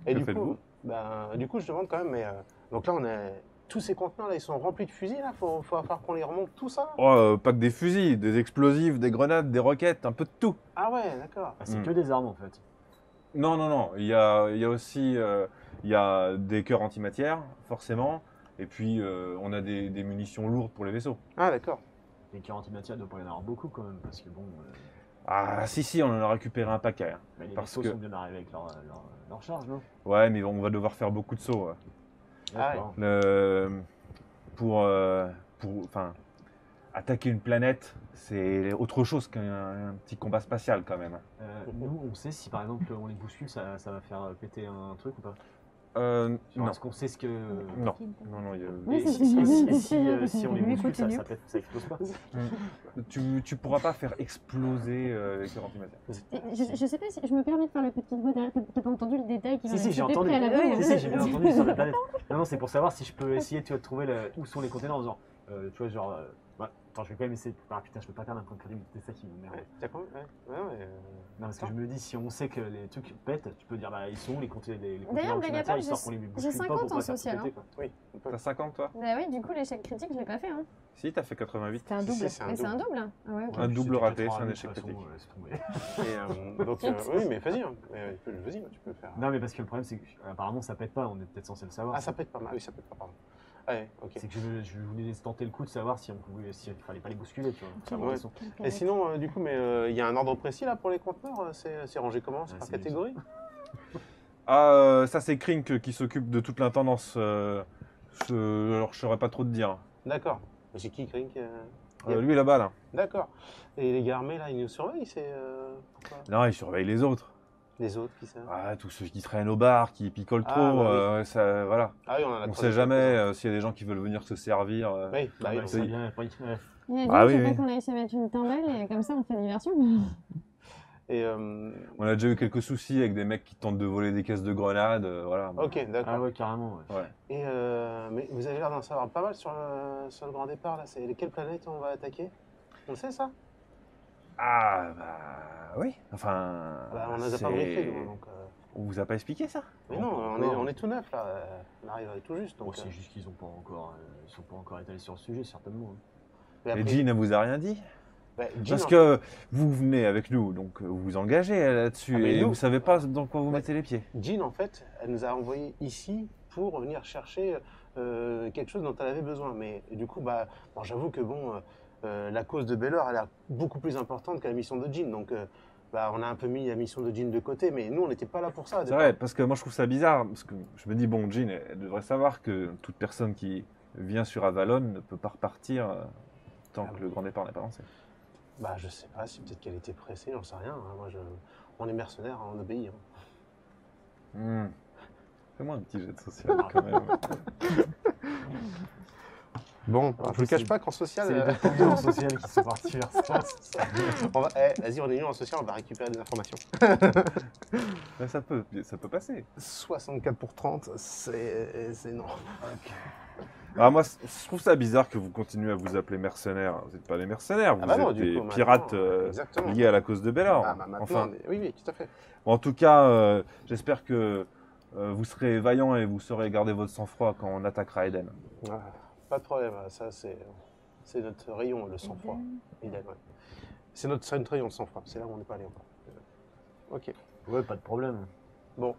S3: Et
S1: Que
S3: du
S1: faites-vous
S3: coup, je demande quand même, mais donc là, tous ces conteneurs là, ils sont remplis de fusils là. Faut falloir qu'on les remonte tout ça.
S1: Oh, pas que des fusils, des explosifs, des grenades, des roquettes, un peu de tout.
S3: Ah ouais, d'accord.
S4: Ah, c'est
S1: Mm.
S4: que des armes en fait.
S1: Non, non, non. Il y a aussi il y a des cœurs antimatière, forcément. Et puis, on a des munitions lourdes pour les vaisseaux.
S3: Ah d'accord.
S4: Les cœurs antimatière doivent pas y en avoir beaucoup quand même, parce que bon,
S1: Ah, si, on en a récupéré un paquet. Hein.
S4: bah, les
S1: Parce
S4: vaisseaux
S1: que-
S4: sont bien arrivés avec leur charge, non?
S1: Ouais, mais on va devoir faire beaucoup de sauts.
S3: Ah
S4: D'accord.
S1: Enfin, attaquer une planète, c'est autre chose qu'un petit combat spatial, quand même.
S4: Nous, on sait si par exemple on les bouscule, ça va faire péter un truc ou pas?
S1: Non.
S4: Est-ce qu'on sait ce que.
S1: Non. Non,
S5: Oui,
S4: Et
S5: c'est
S4: si, si on les
S2: Lui
S4: bouscule,
S2: continue.
S4: ça explose pas?
S1: tu pourras pas faire exploser les cœurs antimatière.
S5: Je sais pas si je me permets de faire la petite voix derrière. T'as pas entendu le détail qui m'a
S4: Si, j'ai
S5: sauté
S4: entendu.
S5: préalablement.
S4: Si, j'ai bien entendu sur la planète. Non, c'est pour savoir si je peux essayer tu vois, de trouver où sont les containers en disant. Tu vois, genre. Attends, je vais quand même essayer. Ah putain, je peux pas perdre un point de crédit, c'est ça qui m'énerve.
S3: Ouais, t'as combien? Ouais.
S4: Non, parce que je me dis, si on sait que les trucs pètent, tu peux dire, bah ils sont où les containers
S5: D'ailleurs, blague à part,
S4: histoire qu'on les bouscule
S5: j'ai
S4: pas
S5: 50
S4: pour pas
S5: en
S4: faire
S5: social,
S4: péter, quoi.
S3: Oui. On peut.
S1: T'as 50, toi?
S5: Bah oui, du coup, l'échec critique, je l'ai pas fait. Hein.
S1: Si, t'as fait 88.
S2: C'est un double.
S3: Si, c'est
S5: Mais c'est un double. Ah ouais, ok.
S1: Un double
S4: C'était
S1: raté,
S4: déjà
S1: c'est un
S4: trop
S1: échec
S4: rapide, de toute
S1: critique.
S4: façon, laisse tomber.
S3: Et donc oui, mais vas-y. Hein. Vas-y, tu peux le faire.
S4: Non, mais parce que le problème, c'est qu'apparemment ça pète pas, on est peut-être censé le savoir.
S3: Ah, ça pète pas mal. Oui, ça pète pas, pardon. Ah, ouais, ok.
S4: C'est que je voulais tenter le coup de savoir si on pouvait, s'il fallait pas les bousculer, tu vois. savoir
S3: Ouais.
S4: où ils sont.
S3: Et sinon, du coup, il y a un ordre précis là pour les conteneurs. C'est rangé comment? C'est
S4: Ah,
S3: par
S4: c'est
S3: catégorie?
S1: Ah, ça, c'est Krink qui s'occupe de toute l'intendance. Alors, je saurais pas trop te dire.
S3: D'accord. Mais c'est qui, Krink?
S1: Lui, là-bas, là.
S3: D'accord. Et les gars armés là, ils nous surveillent? C'est pourquoi?
S1: Non, il surveille les autres.
S3: Les autres, qui ça?
S1: Ah, tous ceux qui traînent au bar, qui picolent
S3: Ah,
S1: trop,
S3: bah
S1: ça, voilà.
S3: Ah oui, on en a
S1: On
S3: croisé
S1: sait jamais
S3: quelques-uns.
S1: s'il y a des gens qui veulent venir se servir.
S3: Oui, bah oui.
S4: Bah, c'est bien, après, ouais.
S5: Il y a
S1: Ah
S5: dit
S1: oui,
S5: qu'il
S1: oui.
S5: qu'on allait se mettre une timbale et comme ça on fait diversion.
S3: Et
S1: On a déjà eu quelques soucis avec des mecs qui tentent de voler des caisses de grenades, voilà.
S3: ok, d'accord.
S4: Ah ouais, carrément. Ouais.
S1: Ouais.
S3: Et mais vous avez l'air d'en savoir pas mal sur le grand départ là. C'est quelle planète on va attaquer? On le sait ça?
S1: Ah, bah oui. Enfin.
S3: Bah, on n'a
S1: c'est-
S3: pas briefé nous, donc.
S1: On vous a pas expliqué ça?
S3: Mais
S4: Pas
S3: non,
S4: encore.
S3: on est tout neuf là. On arrive tout juste.
S4: Bon,
S3: Donc,
S4: c'est juste qu'ils ont pas encore, ils sont pas encore étalés sur le sujet, certainement.
S3: mais
S1: Et
S3: après-
S1: Jean ne vous a rien dit?
S3: bah, Jean,
S1: Parce que vous venez avec nous, donc vous vous engagez là-dessus,
S3: Ah, mais
S1: et
S3: nous-
S1: vous savez pas dans quoi vous mettez les pieds.
S3: Jean, en fait, elle nous a envoyés ici pour venir chercher quelque chose dont elle avait besoin. Mais du coup, bah, bon, j'avoue que bon, la cause de Baylor a l'air beaucoup plus importante que la mission de Jean. Donc, bah, on a un peu mis la mission de Jean de côté, mais nous, on n'était pas là pour ça. au
S1: C'est
S3: départ.
S1: vrai, parce que moi je trouve ça bizarre, parce que je me dis, bon, Jean, elle devrait savoir que toute personne qui vient sur Avalon ne peut pas repartir tant que le grand départ n'est pas lancé.
S3: Bah, je sais pas, si peut-être qu'elle était pressée, j'en sais rien. Hein. Moi, on est mercenaires, hein, on obéit. Hein.
S1: Fais-moi un petit jet de social quand même.
S3: Bon,
S4: En
S3: je
S4: plus,
S3: vous cache
S4: c'est-
S3: pas qu'en social,
S4: C'est les deux premiers en social qui sont partis vers ça.
S3: vas-y, on est mieux en social, on va récupérer des informations.
S1: Mais ça peut passer.
S3: 64 pour 30, c'est non.
S1: Ah, moi, je trouve ça bizarre que vous continuez à vous appeler mercenaires. Vous n'êtes pas des mercenaires, vous
S3: Ah bah non,
S1: êtes
S3: du
S1: des
S3: coup,
S1: pirates
S3: maintenant, exactement.
S1: liés à la cause de Baylor.
S3: Ah, bah, maintenant,
S1: Enfin,
S3: oui, tout à fait.
S1: en tout cas, j'espère que vous serez vaillants et vous saurez garder votre sang-froid quand on attaquera Eden.
S3: Ah, pas de problème, ça c'est notre rayon, le sang-froid. Idem, ouais. C'est notre century, on s'en fera. C'est là où on n'est pas allé encore. Ok.
S4: Ouais, pas de problème.
S3: Bon.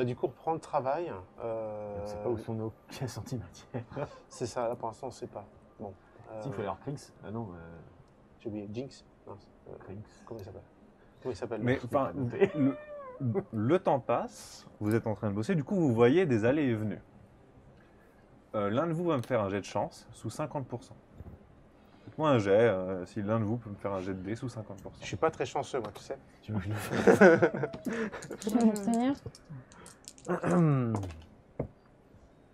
S3: Du coup, reprendre le travail.
S4: On sait pas où sont nos pièces antimatières.
S3: C'est ça, là pour l'instant, on ne sait pas. Bon.
S4: Si, il faut aller voir Krings. Ah non,
S3: j'ai oublié. Jinx. Non,
S4: Krings.
S3: comment il s'appelle? Comment il s'appelle?
S1: Mais enfin, le temps passe, vous êtes en train de bosser, du coup vous voyez des allées et venues. L'un de vous va me faire un jet de chance sous 50%. Faites-moi un jet, si l'un de vous peut me faire un jet de dé sous 50%.
S3: Je suis pas très chanceux, moi, tu sais.
S4: Tu veux que je le fasse?
S5: Je vais m'abstenir.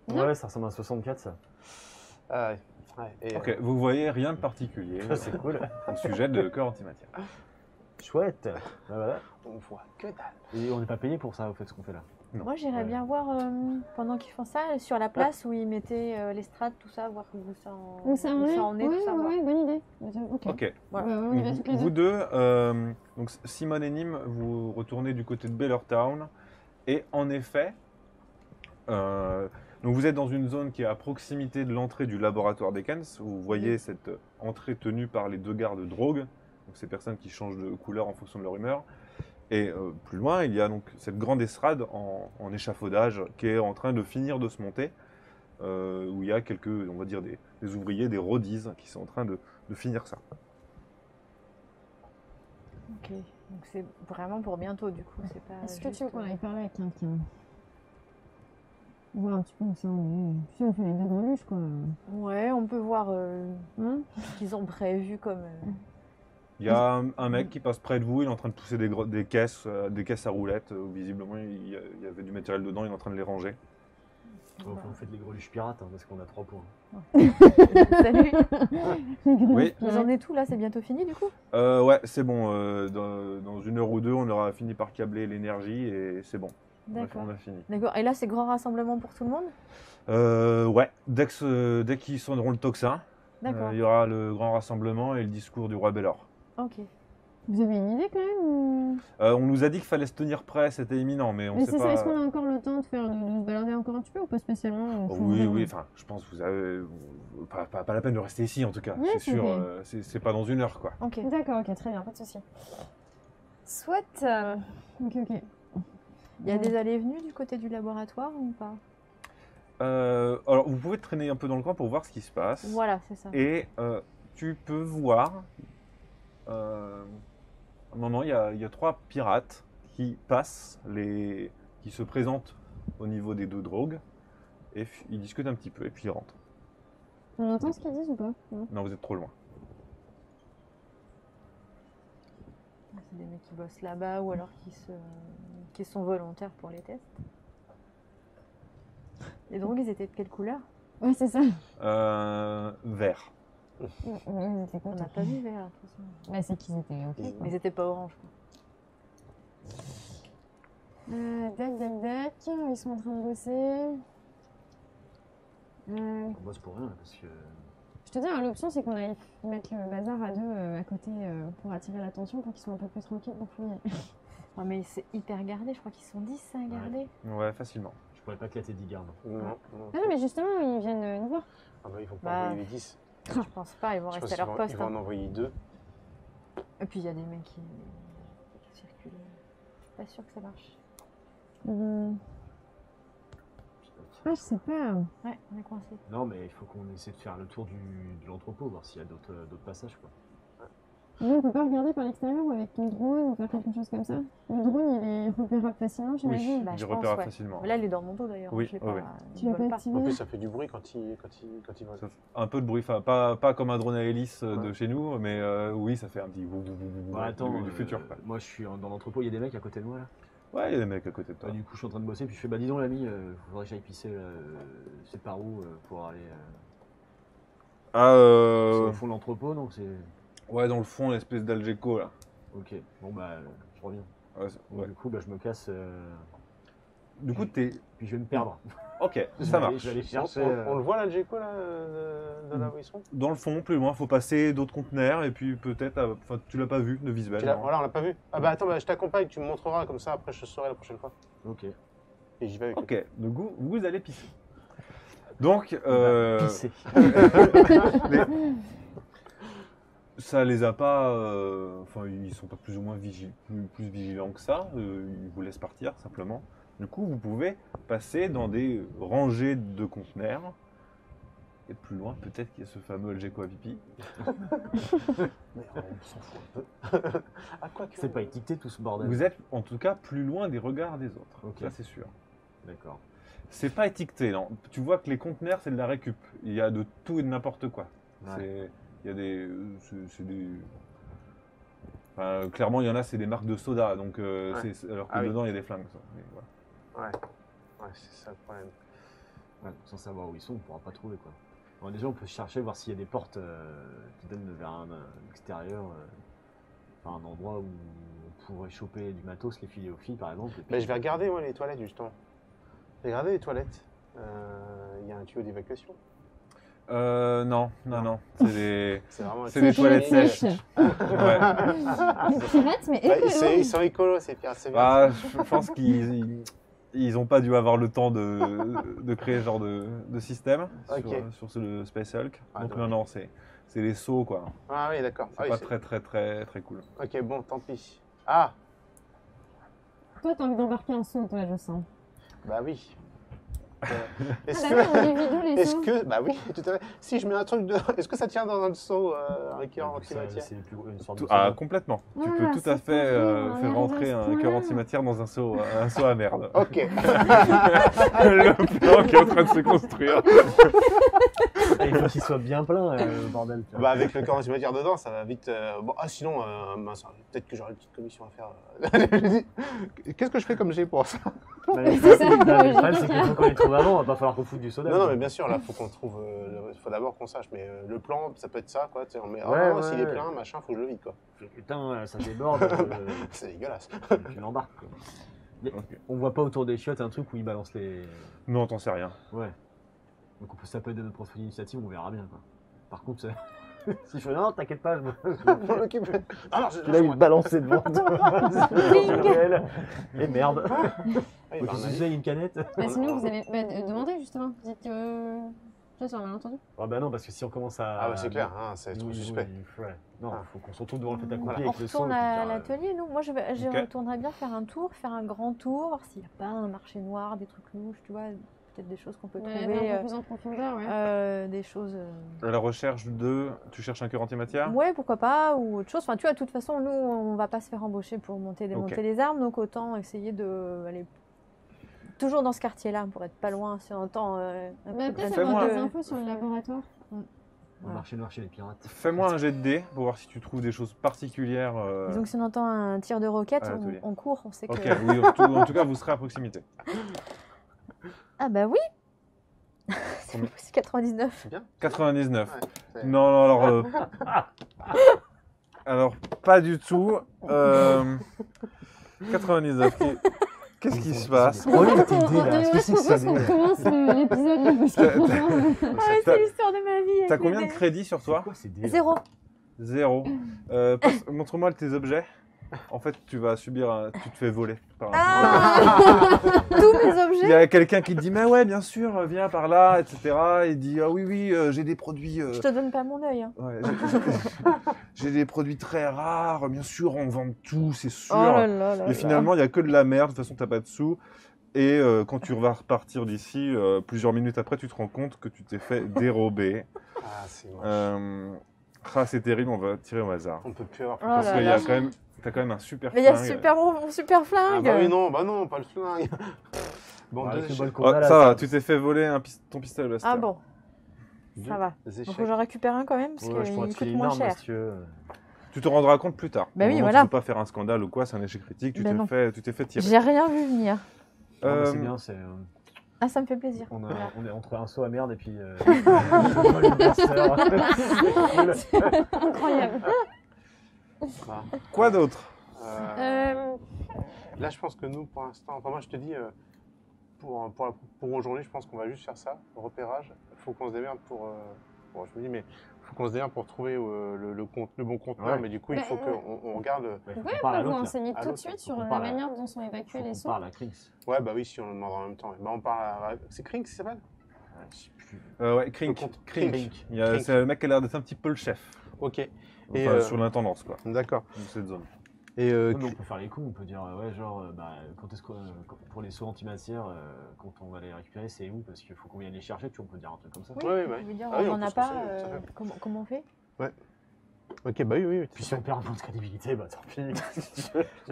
S4: Ouais, ça ressemble à 64 ça.
S3: Ah ouais. Ouais, et,
S1: Ok, vous voyez rien de particulier
S4: C'est cool.
S1: au sujet de cœur antimatière.
S4: Chouette. Voilà.
S3: on voit que dalle.
S4: Et on n'est pas payé pour ça, au fait, ce qu'on fait là.
S1: Non.
S2: Moi, j'irais
S4: Ouais.
S2: bien voir, pendant qu'ils font ça, sur la place où ils mettaient l'estrade, tout ça, voir où ça en,
S5: Donc ça en est.
S2: tout
S5: Ouais,
S2: ça. voir.
S5: ouais, bonne idée. Ok.
S1: Ok.
S2: Voilà.
S5: Ouais, on y va toutes les
S1: Vous
S5: deux.
S1: deux, donc Simone et Nîmes, vous retournez du côté de Bellertown. Et en effet, donc vous êtes dans une zone qui est à proximité de l'entrée du laboratoire Dekens. Vous voyez cette entrée tenue par les deux gardes drogues, donc ces personnes qui changent de couleur en fonction de leur humeur. Et plus loin, il y a donc cette grande estrade en échafaudage qui est en train de finir de se monter, où il y a quelques, on va dire, des ouvriers, des rodis qui sont en train de finir ça.
S2: Ok, donc c'est vraiment pour bientôt, du coup. C'est pas
S5: Est-ce que
S2: juste,
S5: tu veux qu'on aille parler avec quelqu'un? Voir un petit peu où ça en est. Si on fait les deux greluches, quoi.
S2: Ouais, on peut voir
S5: Hein?
S2: ce qu'ils ont prévu comme...
S1: Il y a un mec qui passe près de vous, il est en train de pousser des caisses à roulettes. Visiblement, il y avait du matériel dedans, il est en train de les ranger.
S4: On fait les greluches pirates, hein, parce qu'on a 3 points.
S2: Salut.
S1: Oui.
S2: Vous en êtes où là? C'est bientôt fini, du coup?
S1: Ouais, c'est bon. Dans 1 heure ou 2, on aura fini par câbler l'énergie et c'est bon.
S2: D'accord.
S1: On a fini.
S2: D'accord. Et là, c'est grand rassemblement pour tout le monde?
S1: Ouais, dès qu'ils sonneront le tocsin,
S2: D'accord.
S1: il y aura le grand rassemblement et le discours du roi Bellor.
S2: Ok.
S5: Vous avez une idée quand même ou...
S1: On nous a dit qu'il fallait se tenir prêt, c'était imminent, mais on
S5: Mais
S1: sait
S5: c'est ça,
S1: pas.
S5: est-ce qu'on a encore le temps de se balader encore un petit peu ou pas spécialement?
S1: Oh, oui, enfin, je pense que vous avez. Pas la peine de rester ici en tout cas,
S5: Oui,
S1: c'est sûr.
S5: ok.
S1: C'est pas dans 1 heure quoi.
S2: Ok.
S5: D'accord, ok, très bien, pas de souci. Soit. Ok, ok.
S2: Il y a des allées et venues du côté du laboratoire ou pas?
S1: Alors, vous pouvez traîner un peu dans le coin pour voir ce qui se passe.
S2: Voilà, c'est ça.
S1: Et tu peux voir. Non, il y a 3 pirates qui passent, qui se présentent au niveau des 2 drogues. Et ils discutent un petit peu et puis ils rentrent.
S5: On entend ce qu'ils disent ou pas? Non.
S1: Non, vous êtes trop loin.
S2: C'est des mecs qui bossent là-bas ou alors qui sont volontaires pour les tests. Les drogues, ils étaient de quelle couleur?
S5: Ouais, c'est ça.
S1: Vert.
S5: Ouais, c'est
S2: On
S5: content.
S2: n'a pas vu vert, de toute façon.
S5: Bah, c'est qu'ils étaient ok.
S2: Mais ils étaient pas orange.
S5: Dac, ils sont en train de bosser.
S4: On bosse pour rien, parce que...
S5: Je te dis, hein, l'option c'est qu'on aille mettre le bazar à deux à côté pour attirer l'attention pour qu'ils soient un peu plus tranquilles pour fouiller.
S2: Non, mais c'est hyper gardé, je crois qu'ils sont 10 à garder.
S1: Ouais, facilement.
S4: Je pourrais pas éclater 10 gardes.
S3: Non, non.
S5: Ah non, mais justement, ils viennent nous voir.
S3: Ah bah, ils vont pas
S2: Bah,
S3: envoyer les 10.
S2: Je pense pas, ils vont
S3: Je pense
S2: rester à
S3: qu'ils
S2: leur
S3: vont-
S2: poste.
S3: Ils vont
S2: hein.
S3: en envoyer 2.
S2: Et puis il y a des mecs qui circulent. Je suis pas sûre que ça marche.
S5: Ah, je sais pas.
S2: Ouais, on est coincé.
S4: Non, mais il faut qu'on essaie de faire le tour de l'entrepôt, voir s'il y a d'autres passages, quoi.
S5: Nous, on peut pas regarder par l'extérieur ou avec ton drone ou faire quelque chose comme ça. Le drone, il est repérable facilement, j'imagine.
S2: Bah,
S1: il
S2: je
S1: repérera
S2: pense, ouais.
S1: facilement.
S2: Là, il est dans mon dos d'ailleurs.
S1: Oui,
S2: Je l'ai
S1: oui,
S2: pas,
S1: oui.
S2: il
S5: Tu l'as
S2: vole
S5: pas activé?
S3: En plus, ça fait du bruit quand il vole.
S1: Ça fait un peu de bruit, enfin, pas comme un drone à hélice de
S3: Ouais.
S1: chez nous, mais oui, ça fait un petit
S4: Bah, attends,
S1: du futur. Quoi.
S4: moi je suis dans l'entrepôt, il y a des mecs à côté de moi là.
S1: Ouais, il y a des mecs à côté de toi.
S4: Du coup, je suis en train de bosser, puis je fais bah dis donc l'ami, faudrait que j'aille pisser, c'est par où pour aller.
S1: Ah,
S4: C'est au fond de l'entrepôt, donc c'est.
S1: ouais, dans le fond, l'espèce d'Algeco là.
S4: Ok, bon bah je reviens.
S1: Ouais, ouais.
S4: Du coup, bah, je me casse,
S1: Du coup, t'es.
S4: puis je vais me perdre.
S1: Ok,
S4: Je
S1: ça
S4: vais aller-
S1: marche.
S4: Je vais aller chercher.
S3: On le voit là, le Djeco, là, de là où ils sont?
S1: Dans le fond, plus loin, faut passer d'autres conteneurs et puis peut-être. Enfin, tu l'as pas vu de visuel. non.
S3: Voilà, on l'a pas vu. Ah bah attends, bah, je t'accompagne, tu me montreras, comme ça après je saurai la prochaine fois.
S4: Ok.
S3: Et j'y vais avec eux.
S1: Ok, donc vous allez pisser. Donc,
S4: Pisser.
S1: Ça les a pas. Enfin, ils sont pas plus ou moins plus vigilants que ça. Ils vous laissent partir simplement. Du coup, vous pouvez passer dans des rangées de conteneurs. Et plus loin, peut-être qu'il y a ce fameux Algeco à pipi.
S3: Mais on s'en fout un peu. Ah, quoi que...
S4: C'est pas étiqueté tout ce bordel.
S1: Vous êtes en tout cas plus loin des regards des autres.
S4: Ok.
S1: Ça, c'est sûr.
S4: D'accord.
S1: C'est pas étiqueté, non. Tu vois que les conteneurs, c'est de la récup. Il y a de tout et de n'importe quoi.
S4: Ouais.
S1: Il y a des. C'est des. Enfin, clairement, il y en a, c'est des marques de soda. Donc, alors que dedans, il y a des flingues. Ça. Mais voilà.
S3: Ouais, c'est ça le problème.
S4: Ouais, sans savoir où ils sont, on pourra pas trouver quoi. Bon, déjà, on peut chercher, voir s'il y a des portes qui donnent vers un extérieur, enfin, un endroit où on pourrait choper du matos, les filer aux filles par exemple. Et puis...
S3: Je vais regarder moi, les toilettes justement. Je vais regarder les toilettes. Il y a un tuyau d'évacuation.
S1: Non.
S3: C'est vraiment
S1: C'est des toilettes sèches. Ouais.
S5: Pirates, mais écolo.
S3: Ils sont écolos, ces pirates. C'est bien.
S1: Ah, je pense qu'ils n'ont pas dû avoir le temps de créer ce genre de système sur le Space Hulk.
S3: Ah,
S1: donc
S3: dommage.
S1: non, c'est les sauts quoi.
S3: Ah oui, d'accord.
S1: C'est pas très cool.
S3: Ok, bon, tant pis. Ah,
S5: Toi, t'as envie d'embarquer un saut, toi, je sens.
S3: bah oui.
S5: Est-ce que...
S3: Bah oui, tout à fait. Si je mets un truc dedans, est-ce que ça tient dans un seau un cœur antimatière?
S4: C'est une sorte de
S1: Ah,
S4: soda.
S1: complètement. Tu
S5: Ah,
S1: peux tout à
S5: c'est
S1: fait
S5: trop bien,
S1: faire rentrer un cœur antimatière dans un seau à merde.
S3: Ok.
S1: Le plan qui est en train de se construire.
S4: Il faut qu'il soit bien plein, le bordel. Tu vois.
S3: Bah avec le cœur antimatière dedans, ça va vite. Bon, sinon, mince, peut-être que j'aurai une petite commission à faire. Qu'est-ce que je fais comme jet pour ça?
S4: Mais
S5: C'est ça,
S4: le problème, c'est qu'il faut qu'on les trouve avant, il va pas falloir qu'on foute du soda.
S3: Non, mais bien sûr, là, faut qu'on trouve. Il faut d'abord qu'on sache, mais le plan, ça peut être ça, quoi. Tu sais, on met, s'il est plein, machin, faut que je le vide, quoi.
S4: Putain, ça déborde,
S3: C'est dégueulasse.
S4: tu l'embarques. Quoi. Mais
S1: Ok.
S4: on voit pas autour des chiottes un truc où ils balancent les.
S1: Non, t'en sais rien.
S4: Ouais. Donc ça peut être de notre propre initiative, on verra bien. Quoi. Par contre, si je fais non, t'inquiète pas, je
S3: Faut l'occuper. Ah non,
S4: Tu l'as eu balancé devant toi. Et merde.
S3: il va en
S4: Tu
S3: aller.
S4: sais, une canette.
S5: Bah, sinon, vous avez demandé justement. Vous dites ça sur un malentendu.
S4: Ah bah non, parce que si on commence à.
S3: Ah bah c'est clair, hein, c'est trop suspect.
S4: Ouais. Non,
S3: Ah.
S4: faut qu'on se retrouve devant le fait accompli
S3: Voilà.
S2: On
S4: avec le son.
S2: retourne
S4: et puis
S2: à
S4: dire,
S2: l'atelier, nous. Moi, je
S1: Ok.
S2: retournerais bien faire un tour, faire un grand tour, voir s'il n'y a pas un marché noir, des trucs louches, tu vois, peut-être des choses qu'on peut
S5: Un
S2: trouver,
S5: peu plus en profondeur, ouais.
S2: des choses.
S1: À la recherche tu cherches un cœur antimatière?
S2: Ouais, pourquoi pas, ou autre chose. Enfin, tu vois, de toute façon, nous, on va pas se faire embaucher pour monter, démonter
S1: Ok.
S2: les armes, donc autant essayer de aller toujours dans ce quartier-là pour être pas loin si on entend.
S5: Mais après, ça
S1: Fais-moi
S5: avoir
S1: un-
S5: des infos sur le laboratoire.
S4: On va marcher noir chez les pirates.
S1: Fais-moi un jet de dés pour voir si tu trouves des choses particulières.
S2: Donc si on entend un tir de roquette,
S1: à l'atelier.
S2: on court, on sait que.
S1: Ok, oui, en tout cas, vous serez à proximité.
S2: Ah bah oui.
S1: Combien
S2: C'est 99.
S3: C'est bien.
S1: 99.
S3: Ouais, c'est-
S1: Non, alors. Alors, pas du tout. 99. Qu'est-ce qui se passe?
S4: Oh, il était dé là. Qu'est-ce que c'est que ça
S5: On commence l'épisode là parce que
S2: Ah,
S1: T'as-
S2: c'est l'histoire de ma vie.
S1: T'as
S2: avec
S1: combien
S2: les
S1: de
S2: dés.
S1: crédits sur toi?
S4: Quoi, c'est dé là
S2: 0.
S1: 0. Montre-moi tes objets. En fait, tu vas subir tu te fais voler. Par un-
S2: Ah Tous mes
S1: Il y
S2: objets.
S1: a quelqu'un qui te dit, mais ouais, bien sûr, viens par là, etc. Il dit, ah oui, j'ai des produits.
S2: Je te donne pas mon œil. Hein.
S1: Ouais, j'ai des produits très rares, bien sûr, on vend tout, c'est sûr.
S2: Oh là là là
S1: Mais
S2: là.
S1: finalement, il n'y a que de la merde, de toute façon, t'as pas de sous. Et quand tu vas repartir d'ici, plusieurs minutes après, tu te rends compte que tu t'es fait dérober.
S3: Ah, c'est moche.
S1: C'est terrible, on va tirer au hasard.
S3: On peut plus avoir.
S2: Oh
S1: Parce
S2: là
S1: qu'il y
S2: là.
S1: t'as quand même un super
S2: Mais il y a
S1: flingue.
S2: super
S3: Ah
S2: flingue.
S3: bah oui, non, pas le flingue. Bon,
S4: Avec
S3: deux
S4: le
S3: échecs.
S4: balcon
S1: Oh,
S4: là,
S1: ça va, tu t'es fait voler ton pistolet Blaster.
S2: Ah bon, ça va.
S3: Deux
S2: Donc
S3: échecs.
S2: faut que j'en récupère un quand même parce
S4: Ouais, je pourrais
S2: qu'il
S4: te
S2: coûte
S4: filer
S2: moins
S4: une arme,
S2: cher.
S4: monsieur.
S1: Tu te rendras compte plus tard.
S2: Bah
S1: Au
S2: oui,
S1: moment où
S2: voilà.
S1: Tu peux pas faire un scandale ou quoi, c'est un échec critique, tu
S2: Ben non.
S1: t'es fait tirer.
S2: J'ai rien vu venir.
S4: Non, mais c'est
S1: Euh,
S4: bien, c'est.
S2: Ah, ça me fait plaisir.
S4: On
S2: Voilà.
S4: est entre un saut à merde et puis. le blaster.
S5: incroyable.
S3: Bah,
S1: Quoi d'autre?
S3: Là, je pense que nous, pour l'instant, enfin, moi, je te dis, pour aujourd'hui, je pense qu'on va juste faire ça, repérage. Il faut qu'on se démerde pour. Bon, je me dis, mais il faut qu'on se démerde pour trouver le bon conteneur,
S4: Ouais.
S3: mais du coup, il
S5: Bah,
S3: faut qu'on regarde.
S4: Ouais, faut
S5: Ouais,
S4: qu'on parle à
S5: vous
S4: l'autre, là.
S5: renseigner
S3: À
S5: tout de
S3: l'autre,
S5: suite
S3: faut
S5: sur
S4: qu'on
S5: la
S4: parle à-
S5: manière dont sont
S4: Faut
S5: évacués les
S4: qu'on
S5: sauts.
S4: parle à Krings.
S3: Ouais, bah oui, si on le demande en même temps. Bah, on parle. C'est Krink, ça s'appelle?
S1: Ouais, Krink.
S3: Le compte-
S1: Krink.
S3: Krink.
S1: C'est le mec qui a l'air d'être un petit peu le chef.
S3: Ok.
S1: Enfin, sur l'intendance, quoi,
S3: D'accord.
S1: de cette zone.
S3: Et
S4: On peut faire les cons, on peut dire, ouais, genre, quand est-ce que, pour les sauts antimatière, quand on va les récupérer, c'est où? Parce qu'il faut qu'on vienne les chercher, tu vois, on peut dire un truc comme ça.
S2: Oui,
S3: Ouais,
S2: vous pouvez dire,
S3: Ah oui,
S2: on
S3: on
S2: n'en
S3: peut
S2: a
S3: se
S2: pas,
S3: renseigner, tout à fait.
S2: comment on fait?
S3: ok, bah oui.
S4: Puis si on perd un peu de crédibilité, bah tant pis.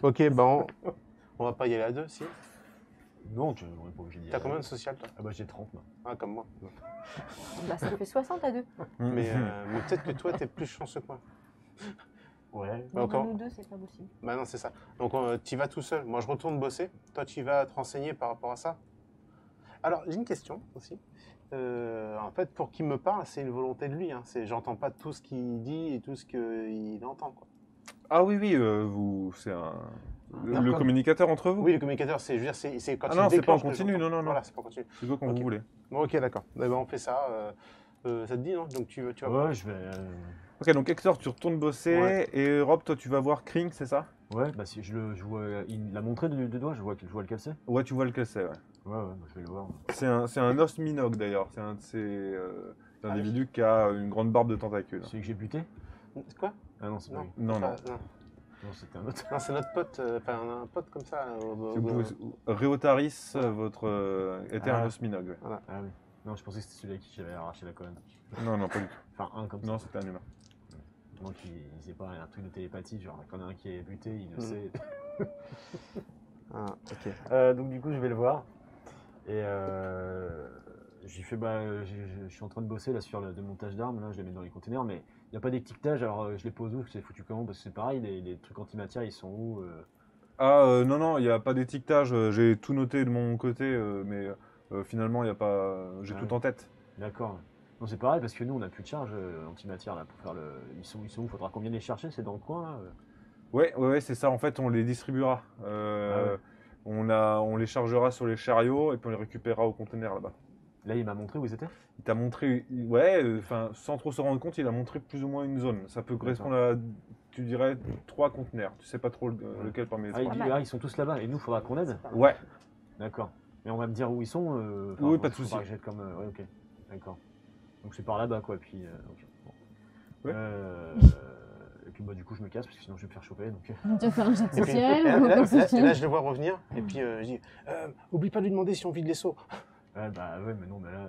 S3: Ok, bah on va pas y aller à deux, si.
S4: Non, on n'est pas obligé d'y
S3: T'as
S4: aller.
S3: combien de social, toi?
S4: Ah bah j'ai 30, moi.
S3: Ah, comme moi.
S2: Bah, ça fait 60 à 2.
S3: Mais peut-être que toi, t'es plus chanceux que moi.
S4: Ouais.
S2: Non,
S3: Encore.
S2: nous deux, c'est pas possible.
S3: Bah non, c'est ça. Donc tu vas tout seul. Moi, je retourne bosser. Toi, tu vas te renseigner par rapport à ça. Alors, j'ai une question aussi. En fait, pour qu'il me parle, c'est une volonté de lui. Hein. J'entends pas tout ce qu'il dit et tout ce qu'il entend. Quoi.
S1: Ah oui, c'est le communicateur entre vous.
S3: Oui, le communicateur, c'est quand
S1: Ah
S3: tu
S1: non,
S3: le
S1: c'est pas en
S3: déclenches que
S1: continu,
S3: j'entends.
S1: non.
S3: Voilà, c'est pas en continu.
S1: C'est quoi quand
S3: Ok.
S1: vous voulez.
S3: Bon, ok, d'accord. Eh ben, on fait ça. Ça te dit, non? Donc tu vas.
S4: Ouais, je vais.
S1: Ok, donc Hector, tu retournes bosser,
S3: Ouais.
S1: et Rob, toi, tu vas voir Kring, c'est ça?
S4: Ouais, bah si je vois. Il l'a montré de doigt, je vois lequel c'est.
S1: Ouais, tu vois lequel c'est, ouais.
S4: Ouais, bah, je vais le voir.
S1: C'est un os minogue, d'ailleurs. C'est un de ces individus qui a une grande barbe de tentacules.
S4: Celui que j'ai buté?
S3: C'est quoi?
S4: Ah non, c'est pas
S3: Non.
S4: lui.
S1: Non.
S4: Non, c'était un autre.
S3: Non, c'est notre pote. Enfin, on a un pote comme ça.
S1: Réotaris,
S3: Voilà.
S1: votre était un
S4: Ah.
S1: os minogue. Ouais.
S4: Ah oui. Non, je pensais que c'était celui à qui j'avais arraché la colonne.
S1: Non, pas du tout.
S4: Enfin, un comme ça.
S1: Non, c'était un humain.
S4: Donc il sait pas un truc de télépathie, genre quand il y en a un qui est buté, il le sait.
S3: Ah, ok.
S4: Donc du coup, je vais le voir. Et j'ai fait, je suis en train de bosser là sur le démontage d'armes, là, je les mets dans les containers, mais il n'y a pas d'étiquetage, alors je les pose où? C'est foutu comment? Parce que c'est pareil, les trucs antimatière, ils sont où?
S1: Non, il n'y a pas d'étiquetage. J'ai tout noté de mon côté, mais finalement, il y a pas. J'ai
S4: Ah
S1: tout
S4: oui.
S1: en tête.
S4: D'accord. Non, c'est pareil, parce que nous, on n'a plus de charge antimatière là, pour faire le... Ils sont où? Faudra qu'on vienne les chercher, c'est dans le coin là?
S1: Ouais, c'est ça. En fait, on les distribuera.
S4: Ah ouais.
S1: On les chargera sur les chariots et puis on les récupérera au conteneur là-bas.
S4: Là, il m'a montré où ils étaient?
S1: Il t'a montré, ouais, sans trop se rendre compte, il a montré plus ou moins une zone. Ça peut correspondre à, tu dirais, 3 conteneurs. Tu sais pas trop lequel parmi les
S4: Ah, il
S1: 3.
S4: dit, ils sont tous là-bas, et nous, faudra qu'on aide?
S1: Ouais.
S4: D'accord. Mais on va me dire où ils sont?
S1: Oui, pas de souci.
S4: Faudra que j'aide comme... ouais, ok. D'accord. Donc c'est par là-bas, quoi, puis... ok. Bon.
S1: Ouais.
S4: Et puis du coup, je me casse, parce que sinon, je vais me faire choper, donc...
S5: Tu vas faire un jet de
S3: Et puis,
S5: social
S3: là,
S5: ou
S3: là,
S5: quoi que ce
S3: là,
S5: soit.
S3: là, je le vois revenir. Et puis, je dis oublie pas de lui demander si on vide les seaux.
S4: Ouais, bah ouais, mais non, mais là...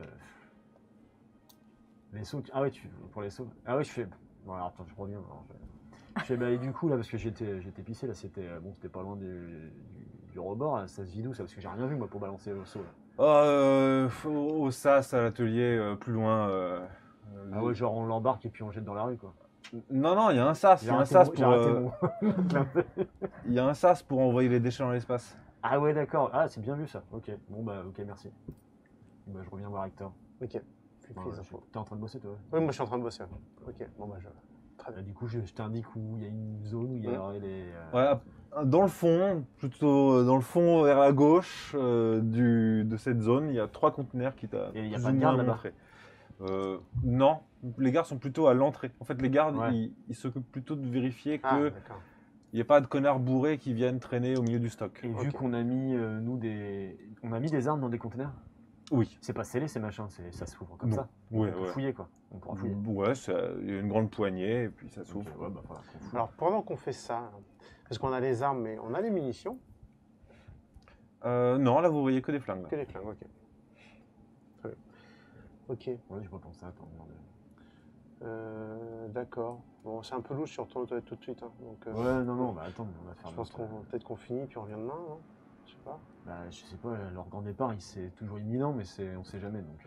S4: Les sauts... Ah ouais, pour les sauts... Ah ouais, je fais... Bon, alors, attends, je reviens. Alors, je fais, et du coup, là, parce que j'étais pissé, là, c'était pas loin du rebord, là, ça se vide où, ça? Parce que j'ai rien vu, moi, pour balancer le saut, là.
S1: Au SAS, à l'atelier, plus loin.
S4: Ah ouais, genre, on l'embarque et puis on jette dans la rue, quoi.
S1: Non, il y a un SAS. Il y a un SAS pour. Il y a un SAS pour envoyer les déchets dans l'espace.
S4: Ah ouais, d'accord. Ah, c'est bien vu, ça. Ok. Bon, bah, ok, merci. Bah, je reviens voir Hector.
S3: Ok.
S4: T'es en train de bosser, toi?
S3: Oui, moi, je suis en train de bosser. Ok, bon, bah, très bien.
S4: Du coup, je t'indique où il y a une zone où il y a les...
S1: Voilà, dans le fond, plutôt dans le fond vers la gauche de cette zone, il y a 3 conteneurs qui t'a
S4: Et il y a
S1: plus
S4: pas
S1: ou
S4: de
S1: moins
S4: garde là-bas?
S1: montré. Non, les gardes sont plutôt à l'entrée. En fait, les gardes,
S4: Ouais.
S1: ils s'occupent plutôt de vérifier
S3: Ah,
S1: qu'il
S3: d'accord.
S1: n'y ait pas de connards bourrés qui viennent traîner au milieu du stock.
S4: Et vu qu'on a mis, on a mis des armes dans des conteneurs,
S1: Oui.
S4: c'est pas scellé ces machins, ça s'ouvre comme
S1: Non.
S4: ça.
S1: Ouais,
S4: On peut
S1: ouais.
S4: fouiller, quoi. On pourra fouiller.
S1: Ouais, il y a une grande poignée et puis ça
S4: Ok,
S1: s'ouvre.
S4: ouais, bah, voilà, qu'on fouille.
S3: Alors, pendant qu'on fait ça, parce qu'on a les armes, mais on a les munitions,
S1: Non, là vous voyez que des flingues. là.
S3: que les flingues, ok. Très bien. Ok,
S4: Ouais, j'ai pas pensé à attends, merde.
S3: d'accord. Bon, c'est un peu louche, je retourne aux toilettes tout de suite. Hein, donc,
S4: Ouais, non, bah attends, on va faire
S3: je pense peut-être qu'on finit, puis on revient demain, non? Je sais pas.
S4: Bah, je sais pas, leur grand départ, c'est toujours imminent, mais on sait jamais, donc...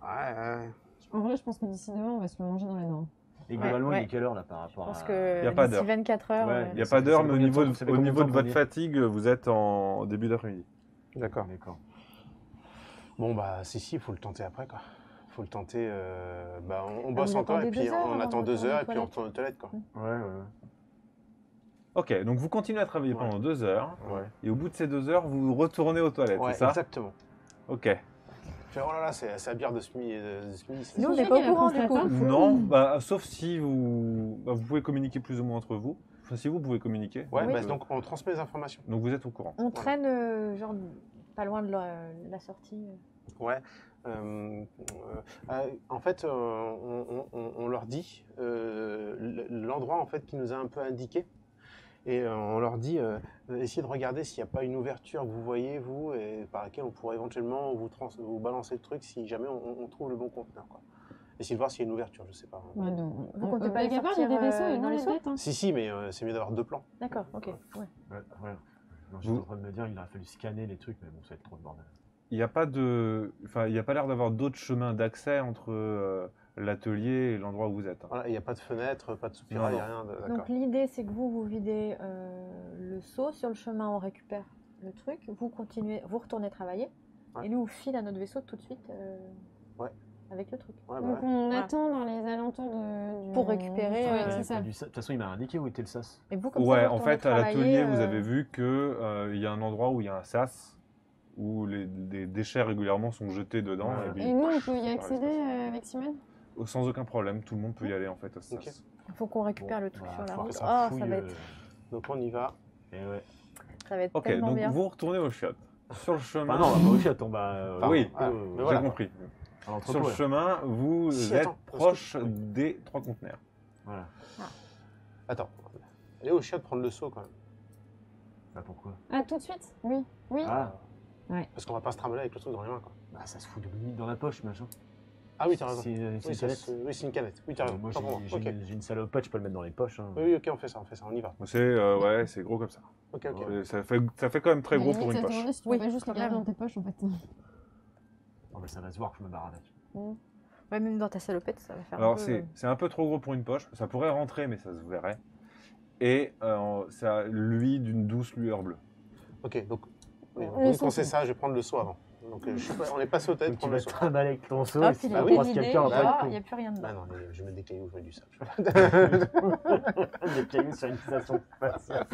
S3: Ouais.
S5: En vrai, je pense que d'ici demain, on va se le manger dans les dents.
S4: Et globalement,
S2: Ouais.
S4: il est quelle heure, là, par
S2: Je
S4: rapport
S2: pense
S4: à...
S2: que
S1: Y a pas
S2: d'ici
S1: d'heure.
S2: 24 heures,
S4: Ouais,
S1: Il n'y a
S4: Ça
S1: pas
S4: fait
S1: d'heure, mais
S4: combien de temps- ça fait combien de temps
S1: de
S4: qu'on
S1: votre
S4: y est
S1: fatigue, vous êtes en début d'après-midi.
S3: D'accord.
S4: D'accord.
S3: Bon, bah, si, il faut le tenter après, quoi. Faut le tenter. On bosse
S2: vous
S3: encore et
S2: attendez
S3: puis
S2: 2 heures
S3: on
S2: avant
S3: attend
S2: de
S3: 2
S2: retourner
S3: heures
S2: aux
S3: et puis on
S2: toilettes.
S3: retourne aux toilettes, quoi.
S4: Ouais.
S1: Ok, donc vous continuez à travailler
S3: Ouais.
S1: pendant 2 heures.
S3: Ouais.
S1: Et au bout de ces 2 heures, vous retournez aux toilettes,
S3: Ouais,
S1: c'est ça?
S3: exactement.
S1: Ok.
S3: Je fais, oh là là, c'est la bière de ce midi. c'est-
S2: Nous, on
S5: C'est
S2: n'est pas au
S5: génial,
S2: courant du coup.
S5: Constantin.
S1: Non, sauf si vous pouvez communiquer plus ou moins entre vous. Enfin, si vous pouvez communiquer.
S3: Ouais,
S2: Oui.
S3: donc on transmet les informations.
S1: Donc vous êtes au courant.
S2: On traîne, genre, pas loin de la sortie.
S3: Ouais. En fait, on leur dit l'endroit en fait qui nous a un peu indiqué. Et on leur dit, essayez de regarder s'il n'y a pas une ouverture que vous voyez, vous, et par laquelle on pourrait éventuellement vous balancer le truc si jamais on trouve le bon conteneur, quoi. Essayez de voir s'il y a une ouverture, je sais pas.
S5: Ouais, non.
S2: Vous comptez pas
S5: les
S2: les
S5: gabards, il y a
S2: sortir,
S5: des vaisseaux et
S2: dans
S5: non
S2: les
S5: les
S2: seaux
S5: bêtes. Hein.
S3: Si, mais c'est mieux d'avoir 2 plans.
S2: D'accord, ok. Ouais.
S4: Ouais. Non, j'étais en train de me dire, il aurait fallu scanner les trucs, mais bon, ça va être trop de bordel.
S1: Il n'y a pas de, enfin, il n'y a pas l'air d'avoir d'autres chemins d'accès entre l'atelier et l'endroit où vous êtes.
S3: Voilà, il n'y a pas de fenêtre, pas de soupirail,
S1: Non, non.
S3: rien. D'accord.
S2: Donc l'idée, c'est que vous videz le seau. Sur le chemin, on récupère le truc. Vous continuez, vous retournez travailler.
S3: Ouais.
S2: Et nous, on file à notre vaisseau tout de suite
S3: Ouais.
S2: avec le truc.
S3: Ouais,
S5: Donc
S3: ouais.
S5: on
S2: Voilà.
S5: attend dans les alentours du...
S2: Pour récupérer,
S5: Ouais,
S2: euh,
S5: c'est ça.
S4: De toute façon, il m'a indiqué où était le sas.
S2: Et vous, comme ça,
S1: Ouais,
S2: vous
S1: en
S2: retournez
S1: fait, à l'atelier,
S2: travailler,
S1: vous avez vu que il y a un endroit où il y a un sas où des déchets régulièrement sont jetés dedans.
S4: Ouais.
S1: puis,
S5: Et nous, on peut y
S1: ça
S5: accéder
S1: reste
S5: avec Simone
S1: sans aucun problème, tout le monde peut y aller en fait au sas.
S3: Ok.
S2: Il faut qu'on récupère
S4: Bon,
S2: le truc
S4: voilà,
S2: sur la
S4: faut
S2: route.
S4: qu'on
S2: Oh, ça
S4: fouille,
S2: va être,
S3: Donc on y va.
S4: Et ouais.
S2: ça va être
S1: Ok,
S2: tellement
S1: donc
S2: bien.
S1: vous retournez au chiottes. Sur le chemin,
S4: Enfin, non, on va pas au chiottes, on va.
S3: Ah,
S1: oui,
S3: ouais, mais
S1: j'ai
S3: voilà.
S1: compris.
S4: à
S1: Sur
S4: l'entrepôt.
S1: le
S4: là.
S1: chemin, vous
S3: Si,
S1: êtes
S3: attends, parce
S1: proche
S3: que-
S1: des 3 conteneurs.
S4: Voilà.
S3: Attends. Allez au chiottes prendre le seau quand même.
S4: Bah pourquoi
S5: Ah, tout de suite Oui. Oui.
S4: Ah,
S3: Parce qu'on va pas se trimballer avec le truc dans les mains, quoi.
S4: bah ça se fout de limite dans la poche, machin.
S3: Ah oui, t'as raison.
S4: C'est une
S3: Oui,
S4: canette.
S3: oui, c'est une canette. Oui, t'as raison.
S4: Moi,
S3: Pardon, ok.
S4: j'ai une salopette, je peux le mettre dans les poches. Hein.
S3: Oui, oui, ok, on fait ça, on y va.
S1: Ouais, c'est gros comme ça.
S3: Ok, ok.
S1: Et ça fait quand même très
S5: À la
S1: gros
S5: limite,
S1: pour une
S5: ça te
S1: poche.
S5: demandait si tu
S2: Oui,
S5: pouvais juste
S2: quand
S5: le garder
S2: même.
S5: dans tes poches, en fait.
S4: Oh, bah, ça va se voir que je me barre avec.
S2: Ouais, même dans ta salopette, ça va faire
S1: Alors
S2: un peu...
S1: c'est un peu trop gros pour une poche. Ça pourrait rentrer, mais ça se verrait. Et ça luit d'une douce lueur bleue.
S3: Ok, donc, oui,
S5: Le
S3: donc
S5: seau,
S3: on sait
S5: c'est-
S3: ça, je vais prendre le seau avant. Donc on est passé au tête
S4: Donc tu
S3: prendre
S4: vas
S3: le
S4: te
S3: seau.
S4: trimballer avec ton seau,
S2: Ah,
S4: et si
S2: puis
S4: tu
S2: il
S3: oui.
S4: croises quelqu'un en
S3: Bah
S4: train
S2: il
S4: de
S2: n'y a plus rien dedans.
S3: Ah non, je mets des cailloux, je mets du sable.
S4: des cailloux sur une station spatiale.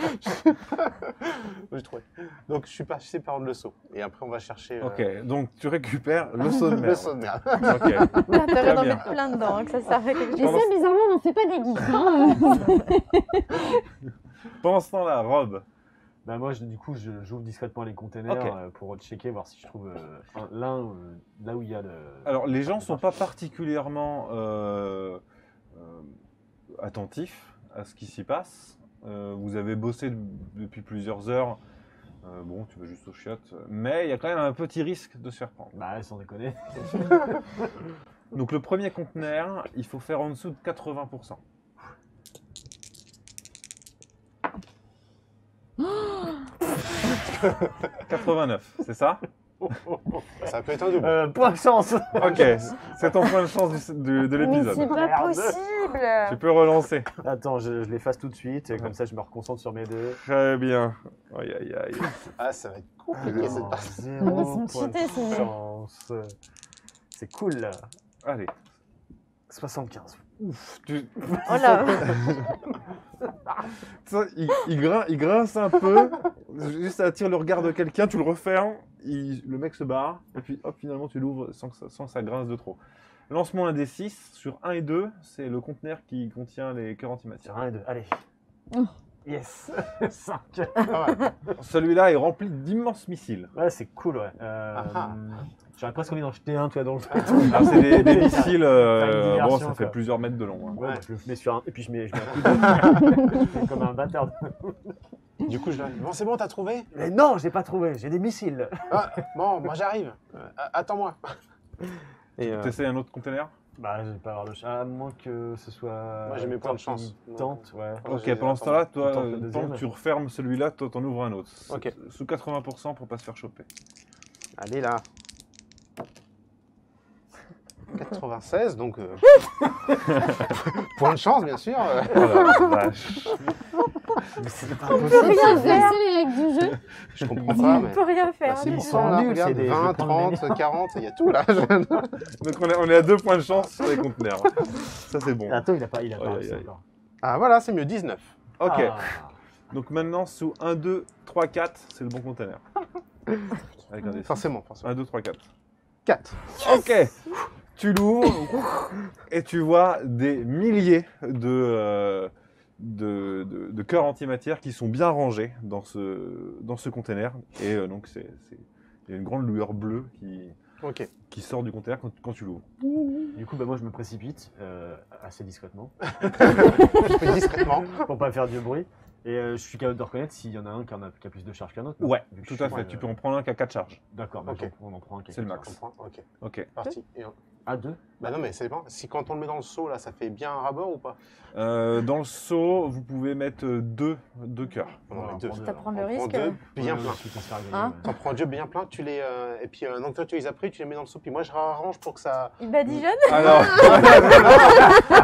S3: J'ai trouvé. Donc je suis passé par le seau. Et après on va chercher
S1: Ok, donc tu récupères le seau de
S3: le
S1: merde.
S3: seau de merde.
S1: Ok.
S2: T'as intérêt d'en
S1: bien.
S2: mettre plein dedans, hein, que ça serve à quelque
S5: Et
S2: chose.
S5: ça, bizarrement, on n'en fait pas des gifs. Hein.
S1: Pendant ce temps, la robe.
S4: Bah moi, du coup, j'ouvre discrètement les containers
S1: Ok.
S4: pour checker, voir si je trouve l'un là où il y a le...
S1: Alors, les gens sont pas particulièrement attentifs à ce qui s'y passe. Vous avez bossé depuis plusieurs heures. Bon, tu vas juste aux chiottes. Mais il y a quand même un petit risque de se faire prendre.
S4: Bah, sans déconner.
S1: Donc, le premier conteneur, il faut faire en dessous de 80%. « 89, c'est ça?
S3: Ça peut être un double.
S4: Point de chance.
S1: Ok, c'est ton point de chance de
S2: Mais
S1: l'épisode.
S2: c'est pas
S4: Merde.
S2: possible.
S1: Tu peux relancer.
S4: Attends, je l'efface tout de suite, et comme ça je me reconcentre sur mes deux.
S1: Très bien. Aïe, aïe, aïe.
S3: Ah, ça va être compliqué cette
S4: Non,
S3: partie.
S5: Mais ils
S4: zéro
S5: sont
S4: point de
S5: cheatés, ces mecs.
S4: chance. C'est cool là.
S1: Allez.
S4: 75.
S1: Tu...
S2: Oh là.
S1: Ça, il grince un peu, juste ça attire le regard de quelqu'un, tu le refermes, le mec se barre, et puis hop, finalement tu l'ouvres sans que ça grince de trop. Lance-moi un D6, sur 1 et 2, c'est le conteneur qui contient les cœurs antimatière.
S4: Tiens, 1 et 2, allez.
S5: Oh.
S4: Yes. 5.
S3: Pas mal.
S1: Celui-là est rempli d'immenses missiles.
S4: Ouais, c'est cool, ouais.
S3: Ah.
S4: J'aurais presque envie d'en jeter un, tu vois, dans le
S1: Alors c'est des missiles,
S4: une diversion,
S1: bon ça fait
S4: quoi.
S1: plusieurs mètres de long. Hein.
S4: Ouais, je le mets sur un, et puis je mets un coup de... je fais comme un bâtard.
S3: Du coup, je leur dis, bon, c'est bon, t'as trouvé?
S4: Mais non, j'ai pas trouvé, j'ai des missiles.
S3: Ah, bon, moi j'arrive. Attends-moi. Et
S1: T'essayes un autre conteneur?
S4: Bah, je vais pas avoir de chat, à moins que ce soit...
S3: Moi, j'ai mes points de chance.
S4: Tente, ouais.
S3: Ouais,
S1: Ok,
S3: j'ai-
S1: pendant ce temps-là,
S4: Tu
S1: toi,
S4: tentes le
S1: tant
S4: deuxième.
S1: que tu refermes celui-là, toi t'en ouvres un autre.
S3: Ok.
S1: Sous 80% pour pas se faire choper.
S3: allez là. 96, donc point de chance bien sûr.
S1: Oh la vache.
S4: Mais c'est pas
S2: peut
S4: possible.
S2: rien
S5: Inverser
S2: faire.
S5: les règles du jeu.
S3: Je comprends pas,
S2: On
S3: mais
S2: peut rien faire.
S3: c'est
S2: du
S3: ils
S2: tout.
S3: sont là,
S4: nuls,
S3: regarde,
S4: c'est des- je
S3: 20,
S4: vais prendre les
S3: 30, 40, il y a tout là.
S1: Donc on est à 2 points de chance sur les conteneurs. Ça c'est bon.
S4: Attends, il a pas
S1: Aïe,
S4: réussi
S1: aïe, aïe.
S4: encore.
S3: Ah voilà, c'est mieux, 19.
S1: Ok,
S4: Ah.
S1: donc maintenant sous 1, 2, 3, 4, c'est le bon conteneur. Avec un D6.
S3: Forcément.
S1: 1, 2, 3, 4.
S3: 4.
S1: Ok, tu l'ouvres et tu vois des milliers de cœurs antimatière qui sont bien rangés dans ce conteneur. Et donc il y a une grande lueur bleue
S3: Ok.
S1: qui sort du container quand tu l'ouvres.
S4: Du coup, bah, moi je me précipite assez discrètement
S3: Discrètement.
S4: pour pas faire du bruit. Et je suis capable de reconnaître s'il y en a un qui a plus de charge qu'un autre. non
S1: Ouais,
S4: Vu que
S1: tout
S4: je
S1: à
S4: suis,
S1: fait. Tu peux en prendre un qui a 4 charges.
S4: D'accord, bah,
S3: Ok.
S4: on en prend un qui a
S1: C'est le
S4: quatre
S1: max.
S4: charges.
S3: Ok.
S1: Ok.
S3: Parti. Et
S4: Ah, 2
S3: Bah non, mais c'est bon. Si quand on le met dans le seau, là, ça fait bien un rabord ou pas?
S1: Dans le seau, vous pouvez mettre deux cœurs.
S3: On en met deux.
S2: Quitte à prendre le
S3: On prend
S2: risque.
S3: deux bien plein.
S2: Hein
S3: T'en prends deux bien plein, tu les et puis donc toi tu les as pris, tu les mets dans le seau. Puis moi je réarrange pour que ça.
S2: Il badigeonne.
S1: Alors,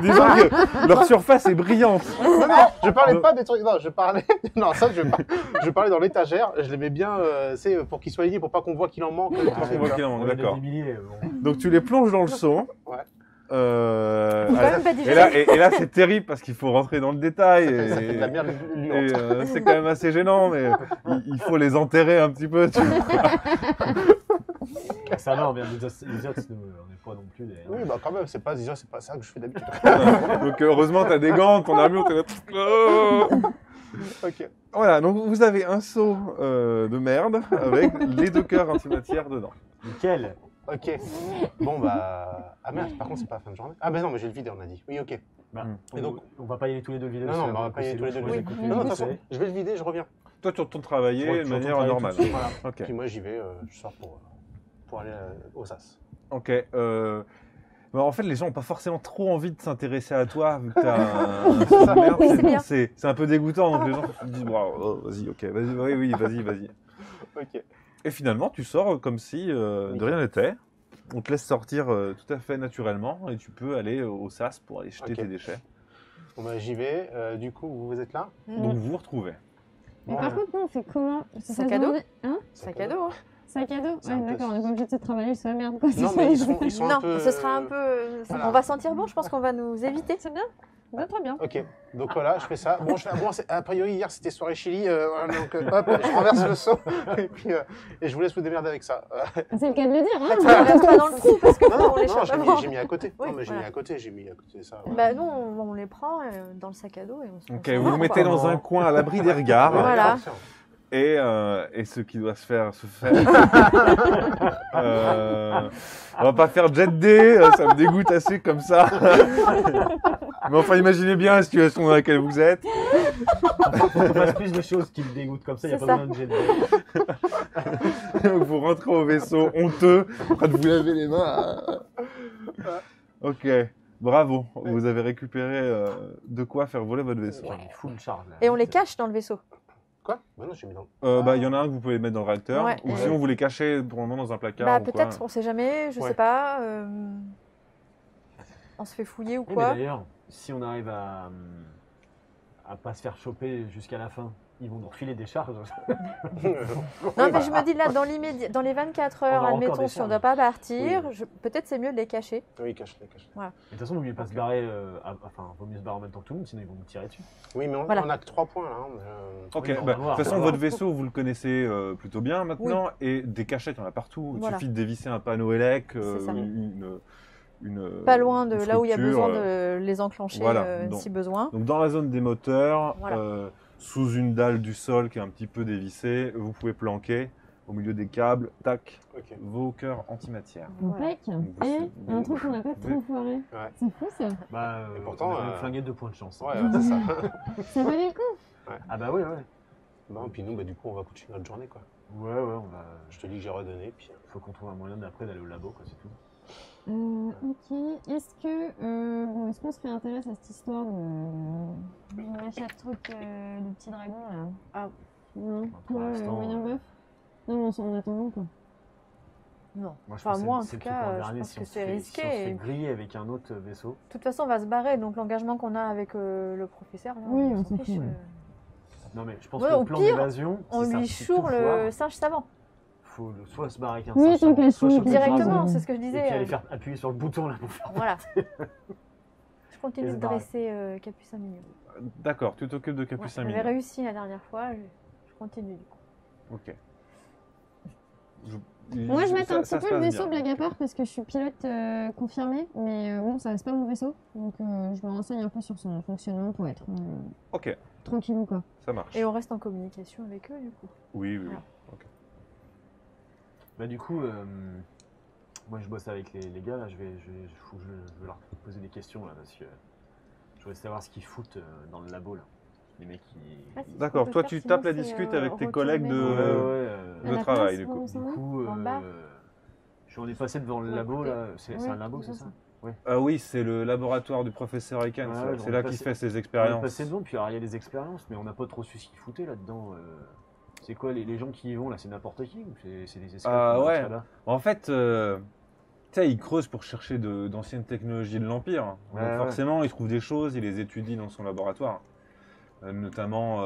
S1: disons que leur surface est brillante.
S3: Non, je parlais pas des trucs. Non, je parlais. Non, ça je parlais dans l'étagère. Je les mets bien, c'est pour qu'ils soient alignés, pour pas qu'on voit qu'il en manque.
S1: Pour qu'on voit qu'il en manque, d'accord.
S4: Des milliers, bon.
S1: Donc tu les plonges dans le seau.
S3: Ouais.
S2: Faut quand même badigeonner.
S1: Et là c'est terrible parce qu'il faut rentrer dans le détail.
S3: Ça fait de la merde
S1: Et,
S3: luante.
S1: c'est quand même assez gênant, mais il faut les enterrer un petit peu. Tu vois.
S4: Ça va, les autres, on n'est pas non plus des...
S3: Oui, bah quand même, c'est pas ça que je fais d'habitude.
S1: Donc heureusement t'as des gants, ton armure, t'es là. Oh.
S3: Ok.
S1: Voilà, donc vous avez un seau de merde avec les 2 cœurs antimatière dedans.
S4: Nickel.
S3: Ok. Bon bah ah merde. Par contre c'est pas la fin de journée. Ah bah non, mais je vais le vider. On a dit. Oui, ok.
S4: Bah,
S3: Et donc-
S4: on va pas y aller tous les deux le vider.
S3: Non,
S4: parce
S3: non,
S4: que
S3: bah, on va pas y aller tous les deux le
S4: c'est
S3: vider.
S4: lourd,
S3: Non, non, de toute
S4: vous
S3: façon,
S4: savez.
S3: je vais le vider, je reviens.
S1: Toi tu retournes travailler
S4: Ouais,
S1: de
S4: tu
S1: manière
S4: retournes
S1: normale.
S4: travailler tout de
S3: Voilà.
S1: Ok.
S3: Puis moi j'y vais, je sors pour aller au SAS.
S1: Ok. Bah, en fait, les gens n'ont pas forcément trop envie de s'intéresser à toi vu que t'as un seau de merde.
S2: Oui, c'est bien.
S1: C'est un peu dégoûtant, donc les gens se disent bravo, vas-y, ok, vas-y, oui, vas-y.
S3: Ok.
S1: Et finalement, tu sors comme si de rien n'était. On te laisse sortir tout à fait naturellement et tu peux aller au SAS pour aller jeter
S3: Ok.
S1: tes déchets.
S3: Bon bah j'y vais. Du coup, vous êtes là?
S1: Donc vous vous retrouvez.
S5: Mais par contre, nous, on fait comment?
S2: Sac à dos.
S5: Hein?
S2: Sac à dos. Hein.
S5: Sac à dos?
S3: C'est un
S5: Ouais,
S3: peu-
S5: d'accord, on n'est pas obligé de travailler sur la merde, quoi.
S3: Non, mais ils sont un
S2: Non,
S3: peu.
S2: ce sera un peu.
S3: Voilà.
S2: On va sentir bon. Je pense qu'on va nous éviter.
S5: C'est bien? Ouais, très bien.
S3: Ok, donc voilà, je fais ça. Bon, a priori, hier c'était soirée Chili, donc hop, je renverse le seau et puis et je vous laisse vous démerder avec ça.
S5: C'est le cas de le dire,
S2: Bah, tu
S5: hein?
S2: ne restes pas dans le trou parce que
S3: Non, non,
S2: on les
S3: non,
S2: chope
S3: j'ai
S2: avant.
S3: mis à côté.
S2: Oui,
S3: Non, mais j'ai
S2: voilà.
S3: mis à côté, ça. ouais.
S2: Bah nous, on les prend dans le sac à dos et on se.
S1: Ok,
S2: on s'en
S1: vous
S2: va,
S1: vous mettez
S2: quoi.
S1: dans un coin à l'abri des regards.
S2: Voilà.
S1: Et ce qui doit se faire. On va pas faire jet day, ça me dégoûte assez comme ça. Mais enfin, imaginez bien la situation dans laquelle vous êtes.
S4: On fasse plus de choses qui me dégoûtent comme ça, il n'y a
S2: C'est
S4: pas
S2: ça.
S4: besoin de jet de
S1: Vous rentrez au vaisseau honteux, en train de vous laver les mains. Ok, bravo, vous avez récupéré de quoi faire voler votre vaisseau.
S4: full charge. Là.
S2: Et on les cache dans le vaisseau.
S3: Quoi? Bah non, j'ai mis dans.
S1: Bah, il y en a un que vous pouvez mettre dans le réacteur,
S2: Ouais,
S1: ou sinon vous les cachez pour le moment dans un placard.
S2: Bah
S1: ou quoi.
S2: peut-être, on sait jamais, je
S3: Ouais.
S2: sais pas. On se fait fouiller ou
S4: Oui, mais
S2: quoi.
S4: d'ailleurs, si on arrive à pas se faire choper jusqu'à la fin, ils vont nous refiler des charges.
S2: Non mais je me dis là, dans l'immédiat, dans les 24 heures,
S4: On aura encore
S2: admettons,
S4: des
S2: si on ne
S4: charges.
S2: doit pas partir,
S3: Oui.
S2: peut-être c'est mieux de les cacher.
S3: Oui, cache-les.
S4: De toute façon, n'oubliez pas de se barrer. Enfin, vaut mieux se barrer en même temps que tout le monde, sinon ils vont nous tirer dessus.
S3: Oui, mais on
S2: Voilà.
S3: a que 3 points là.
S1: Ok,
S4: Oui, on
S1: bah,
S4: va voir,
S1: de toute façon,
S4: on va
S1: votre vaisseau, vous le connaissez plutôt bien maintenant, et des cachettes, il y en a partout. Il
S2: Voilà.
S1: suffit de dévisser un panneau élec,
S2: C'est ça.
S1: une
S2: Pas loin de
S1: une
S2: là où il y a
S1: structure,
S2: besoin de les enclencher
S1: voilà, donc-
S2: si besoin.
S1: Donc dans la zone des moteurs,
S2: Voilà.
S1: sous une dalle du sol qui est un petit peu dévissée, vous pouvez planquer au milieu des câbles, tac,
S3: Ok.
S1: vos cœurs antimatière.
S5: Impec. Et un truc qu'on n'a pas trop foiré.
S3: Ouais.
S5: C'est fou, ça.
S4: Bah,
S3: Et pourtant,
S4: on a flingué 2 points de chance.
S3: Ouais, c'est ça.
S5: Ça valait le coup.
S4: Ah bah oui, ouais.
S3: Bon, puis nous, bah, du coup, on va continuer notre journée, quoi.
S4: Ouais, on va.
S3: Je te dis que j'ai redonné, puis.
S4: Faut qu'on trouve un moyen d'après d'aller au labo, quoi, c'est tout.
S5: Ok. Est-ce qu'on se réintéresse à cette histoire de machin de truc de petit dragon là?
S2: Ah.
S5: Non.
S4: Pour
S5: Toi,
S4: l'instant,
S5: moyen bœuf? Non, en attendant quoi.
S2: Non.
S4: Moi, je
S2: Enfin
S4: pensais
S2: moi en
S4: c'est
S2: tout
S4: le truc l'an
S2: cas, je
S4: dernier,
S2: pense
S4: si
S2: que
S4: on se
S2: c'est
S4: fait-
S2: risqué.
S4: Si on se
S2: Et
S4: fait
S2: de
S4: griller avec un autre vaisseau.
S2: toute façon, on va se barrer, donc l'engagement qu'on a avec le professeur, là,
S5: Oui, on
S2: s'en
S5: s'en
S2: fiche.
S5: fout, ouais.
S4: Non, mais je pense
S2: Ouais,
S4: que
S2: au
S4: le plan
S2: pire,
S4: d'évasion,
S2: On
S4: si ça-
S2: lui
S4: si
S2: choure
S4: tout
S2: le
S4: foire,
S2: singe savant.
S4: faut soit se barrer avec un
S5: Oui,
S4: singe
S5: tant qu'elle
S4: soit
S5: choue
S4: choper le
S2: Directement,
S4: dragon,
S2: c'est ce que je
S4: Et
S2: disais.
S4: puis aller faire appuyer sur le bouton là pour faire.
S2: Voilà. Je continue
S4: Et
S2: de
S4: se barrer.
S2: dresser Capucin Mignon.
S1: D'accord, tu t'occupes de
S2: Ouais,
S1: Capucin
S2: J'avais
S1: Mignon.
S2: réussi la dernière fois, je continue du coup.
S1: Ok.
S5: Moi, je mets un
S1: Ça
S5: petit
S1: se
S5: peu le
S1: passe
S5: vaisseau,
S1: bien.
S5: blague à part, parce que je suis pilote confirmé, mais bon, ça reste pas mon vaisseau, donc je me renseigne un peu sur son fonctionnement pour être
S1: Ok,
S5: tranquillou, quoi.
S1: ça marche.
S2: Et on reste en communication avec eux du coup.
S1: Oui.
S2: Voilà.
S1: Ok.
S4: Bah, du coup, Moi, je bosse avec les gars, là, je vais leur poser des questions, là, parce que je voudrais savoir ce qu'ils foutent dans le labo, là. Les mecs qui...
S1: D'accord, toi tu tapes la discute avec tes collègues de travail, du coup.
S4: Du coup, on est passé devant le labo, là. C'est un labo, c'est ça?
S1: Oui, c'est le laboratoire du professeur Ekens. C'est là qu'il fait ses expériences.
S4: On est passé devant, puis alors, il y a des expériences, mais on n'a pas trop su ce qu'ils foutaient là-dedans. C'est quoi, les gens qui y vont, là, c'est n'importe qui ou c'est des esclaves
S1: ouais. En fait, tu sais, ils creusent pour chercher d'anciennes technologies de l'Empire. Donc forcément, ils trouvent des choses, ils les étudient dans son laboratoire. Notamment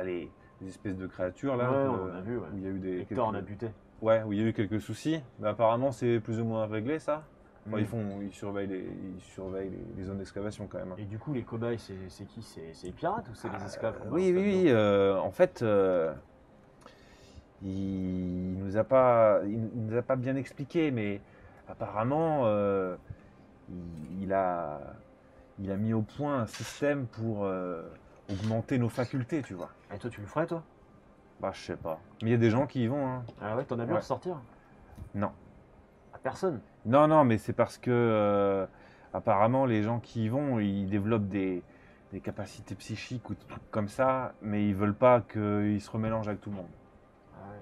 S1: les espèces de créatures là,
S4: on a vu,
S1: où il y a eu des
S4: Hector en a buté.
S1: Ouais, où il y a eu quelques soucis. Mais apparemment, c'est plus ou moins réglé ça. Enfin, ils surveillent les zones d'excavation quand même.
S4: Et du coup, les cobayes, c'est qui? C'est les pirates ou c'est les esclaves?
S1: Oui. En fait, il nous a pas bien expliqué, mais apparemment, il a mis au point un système pour augmenter nos facultés, tu vois.
S4: Et toi, tu le ferais, toi?
S1: Bah, je sais pas. Mais il y a des gens qui y vont. Hein.
S4: Ah ouais, t'en as vu ressortir?
S1: Non.
S4: À personne?
S1: Non, mais c'est parce que apparemment, les gens qui y vont, ils développent des capacités psychiques ou des trucs comme ça, mais ils veulent pas qu'ils se remélangent avec tout le monde.
S4: Ah ouais.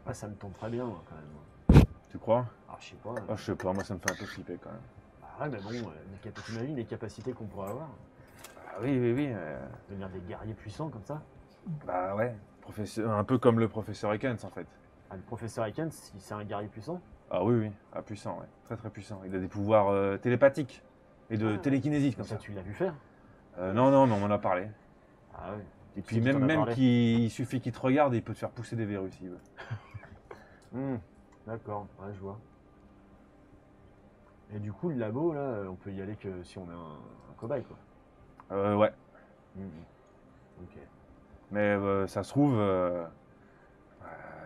S4: Ah, ça me tombe très bien, moi, quand même.
S1: Tu crois?
S4: Ah, je sais pas.
S1: Je sais pas, moi ça me fait un peu flipper quand même.
S4: Ah ouais, mais bon, t'imagines les capacités qu'on pourrait avoir?
S1: Oui.
S4: Devenir des guerriers puissants comme ça?
S1: Bah ouais, un peu comme le professeur Ekens en fait.
S4: Ah, le professeur Ekens, c'est un guerrier puissant?
S1: Ah oui, puissant, ouais. Très très puissant. Il a des pouvoirs télépathiques et de télékinésie comme ça.
S4: Tu l'as vu faire?
S1: Non, mais on m'en a parlé.
S4: Ah ouais.
S1: Et puis même qu'il suffit qu'il te regarde, il peut te faire pousser des verrues s'il veut.
S4: D'accord, ouais, je vois. Et du coup, le labo, là, on peut y aller que si on a un cobaye, quoi.
S1: Ouais.
S4: Ok.
S1: Mais ça se trouve,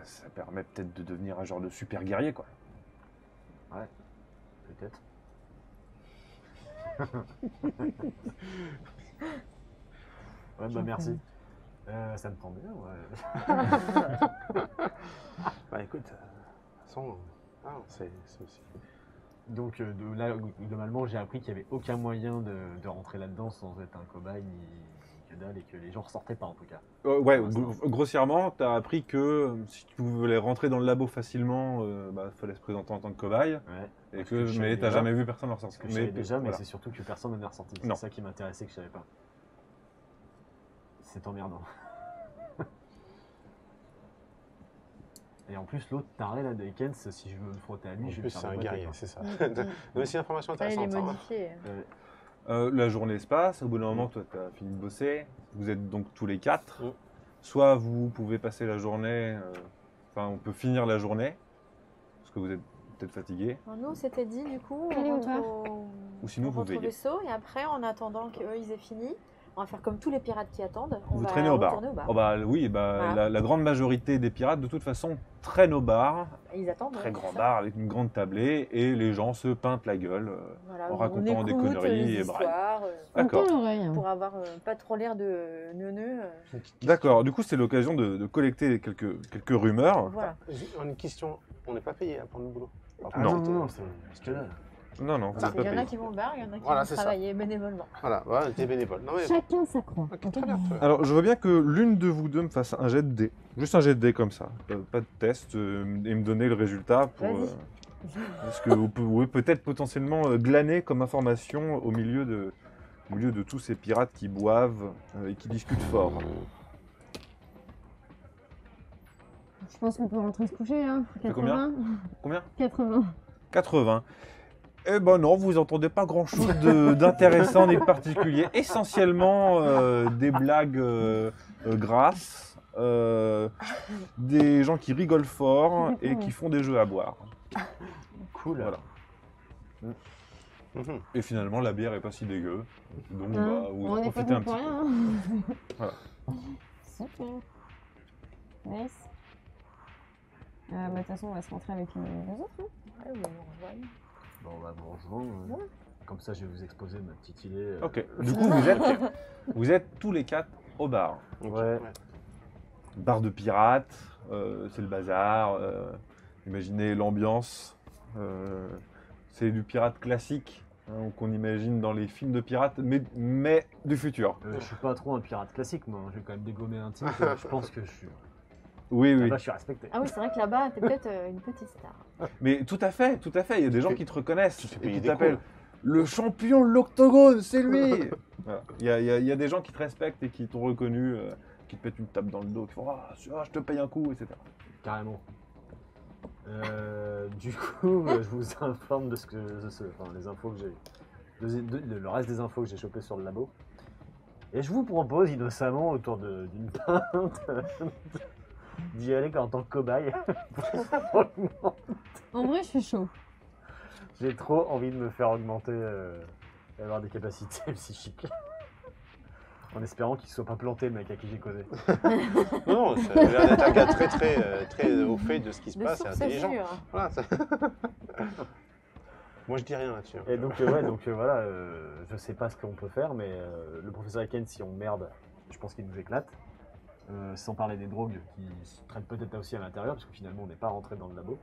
S1: ça permet peut-être de devenir un genre de super guerrier, quoi.
S4: Ouais, peut-être. Ouais, bah merci. Ça me tend bien, ouais.
S3: Bah écoute, de toute façon, c'est aussi...
S4: Donc là, globalement, j'ai appris qu'il n'y avait aucun moyen de rentrer là-dedans sans être un cobaye ni que dalle et que les gens ressortaient pas en tout cas.
S1: Ouais, grossièrement, tu as appris que si tu voulais rentrer dans le labo facilement, il fallait se présenter en tant que cobaye.
S4: Ouais.
S1: Mais tu n'as jamais vu personne en ressortir.
S4: Je savais déjà, mais c'est surtout que personne n'en est ressorti. C'est ça qui m'intéressait que je savais pas. C'est emmerdant. Et en plus, l'autre taré là de Ekens, si je veux me frotter à lui, je vais me faire
S3: c'est un guerrier, c'est ça. Mais aussi information
S2: Il
S3: intéressante.
S2: est modifié.
S1: La journée se passe, au bout d'un moment, toi, tu as fini de bosser. Vous êtes donc tous les quatre. Soit vous pouvez passer la journée, on peut finir la journée, parce que vous êtes peut-être fatigué.
S2: Nous, c'était dit, du coup,
S5: Allez,
S2: on rentre
S1: Ou sinon, vous
S2: au
S1: veillez.
S2: vaisseau, et après, en attendant qu'eux, ils aient fini, on va faire comme tous les pirates qui attendent. On
S1: Vous
S2: va
S1: traînez au bar.
S2: retourner au bar.
S1: Oh oui,
S2: Voilà.
S1: la grande majorité des pirates, de toute façon, traînent au bar.
S2: Ils attendent.
S1: Très grand bar avec une grande tablée et les gens se peintent la gueule en racontant des conneries et bref.
S2: D'accord.
S5: L'oreille.
S2: Pour avoir pas trop l'air de neuneux.
S1: D'accord. Du coup, c'est l'occasion de collecter quelques rumeurs.
S2: Voilà.
S3: Une question, on n'est pas payé pour le boulot.
S4: Non, c'est que là.
S1: Non, vous n'êtes pas
S2: Il y en a
S1: payé.
S2: qui vont au bar, il y en a qui
S3: Voilà,
S2: vont
S3: c'est ça.
S2: travailler bénévolement.
S3: Voilà, t'es bénévole. Non, mais...
S5: Chacun sa croix.
S3: Ok, très bien.
S1: Alors, je veux bien que l'une de vous deux me fasse un jet de dés. Juste un jet de dés comme ça. Pas de test. Et me donner le résultat pour... parce que vous pouvez peut-être potentiellement glaner comme information au milieu de tous ces pirates qui boivent et qui discutent fort.
S5: Je pense qu'on peut rentrer se coucher, hein.
S1: C'est
S5: 80.
S1: Combien
S5: 80.
S1: 80. Eh ben non, vous entendez pas grand-chose d'intéressant ni de particulier. Essentiellement des blagues grasses, des gens qui rigolent fort et qui font des jeux à boire.
S4: Cool.
S1: Voilà. Et finalement, la bière est pas si dégueu. Donc, vous
S5: On
S1: en
S5: n'est pas
S1: profitez un
S5: venu pour
S1: petit peu.
S5: rien. Hein.
S1: Voilà.
S5: Super. Nice. De toute façon, on va se rentrer avec les deux autres. Hein.
S4: Bon, on va vous rejoindre. Comme ça, je vais vous exposer ma petite idée.
S1: Ok. Du coup, vous êtes tous les quatre au bar.
S4: Ouais.
S1: Bar de pirates, c'est le bazar. Imaginez l'ambiance C'est du pirate classique qu'on imagine dans les films de pirates, mais du futur.
S4: Je suis pas trop un pirate classique, moi. Je vais quand même dégommer un titre. Je pense que je suis.
S1: Oui, oui.
S4: Là, je suis respecté.
S2: Ah oui, c'est vrai que là-bas, t'es peut-être une petite star.
S1: Mais tout à fait, tout à fait. Il y a des gens qui te reconnaissent
S3: Tu te fais
S1: et
S3: payer
S1: qui
S3: des
S1: t'appellent
S3: coups.
S1: le champion de l'octogone, c'est lui. Voilà. Il y a des gens qui te respectent et qui t'ont reconnu, qui te mettent une tape dans le dos, qui font ah, je te paye un coup, etc.
S4: Carrément. Du coup, je vous informe de ce que les infos que j'ai. Le reste des infos que j'ai chopées sur le labo. Et je vous propose innocemment autour d'une pinte d'y aller en tant que cobaye.
S5: En vrai, je suis chaud.
S4: J'ai trop envie de me faire augmenter et avoir des capacités psychiques. En espérant qu'il ne soit pas planté le mec à qui j'ai causé.
S3: Non, ça a l'air d'être un gars très au fait de ce qui se passe, c'est intelligent. Voilà, moi je dis rien là-dessus.
S4: Et donc, voilà, je sais pas ce qu'on peut faire, mais le professeur Eken, si on merde, je pense qu'il nous éclate. Sans parler des drogues qui se traitent peut-être aussi à l'intérieur, parce que finalement on n'est pas rentré dans le labo.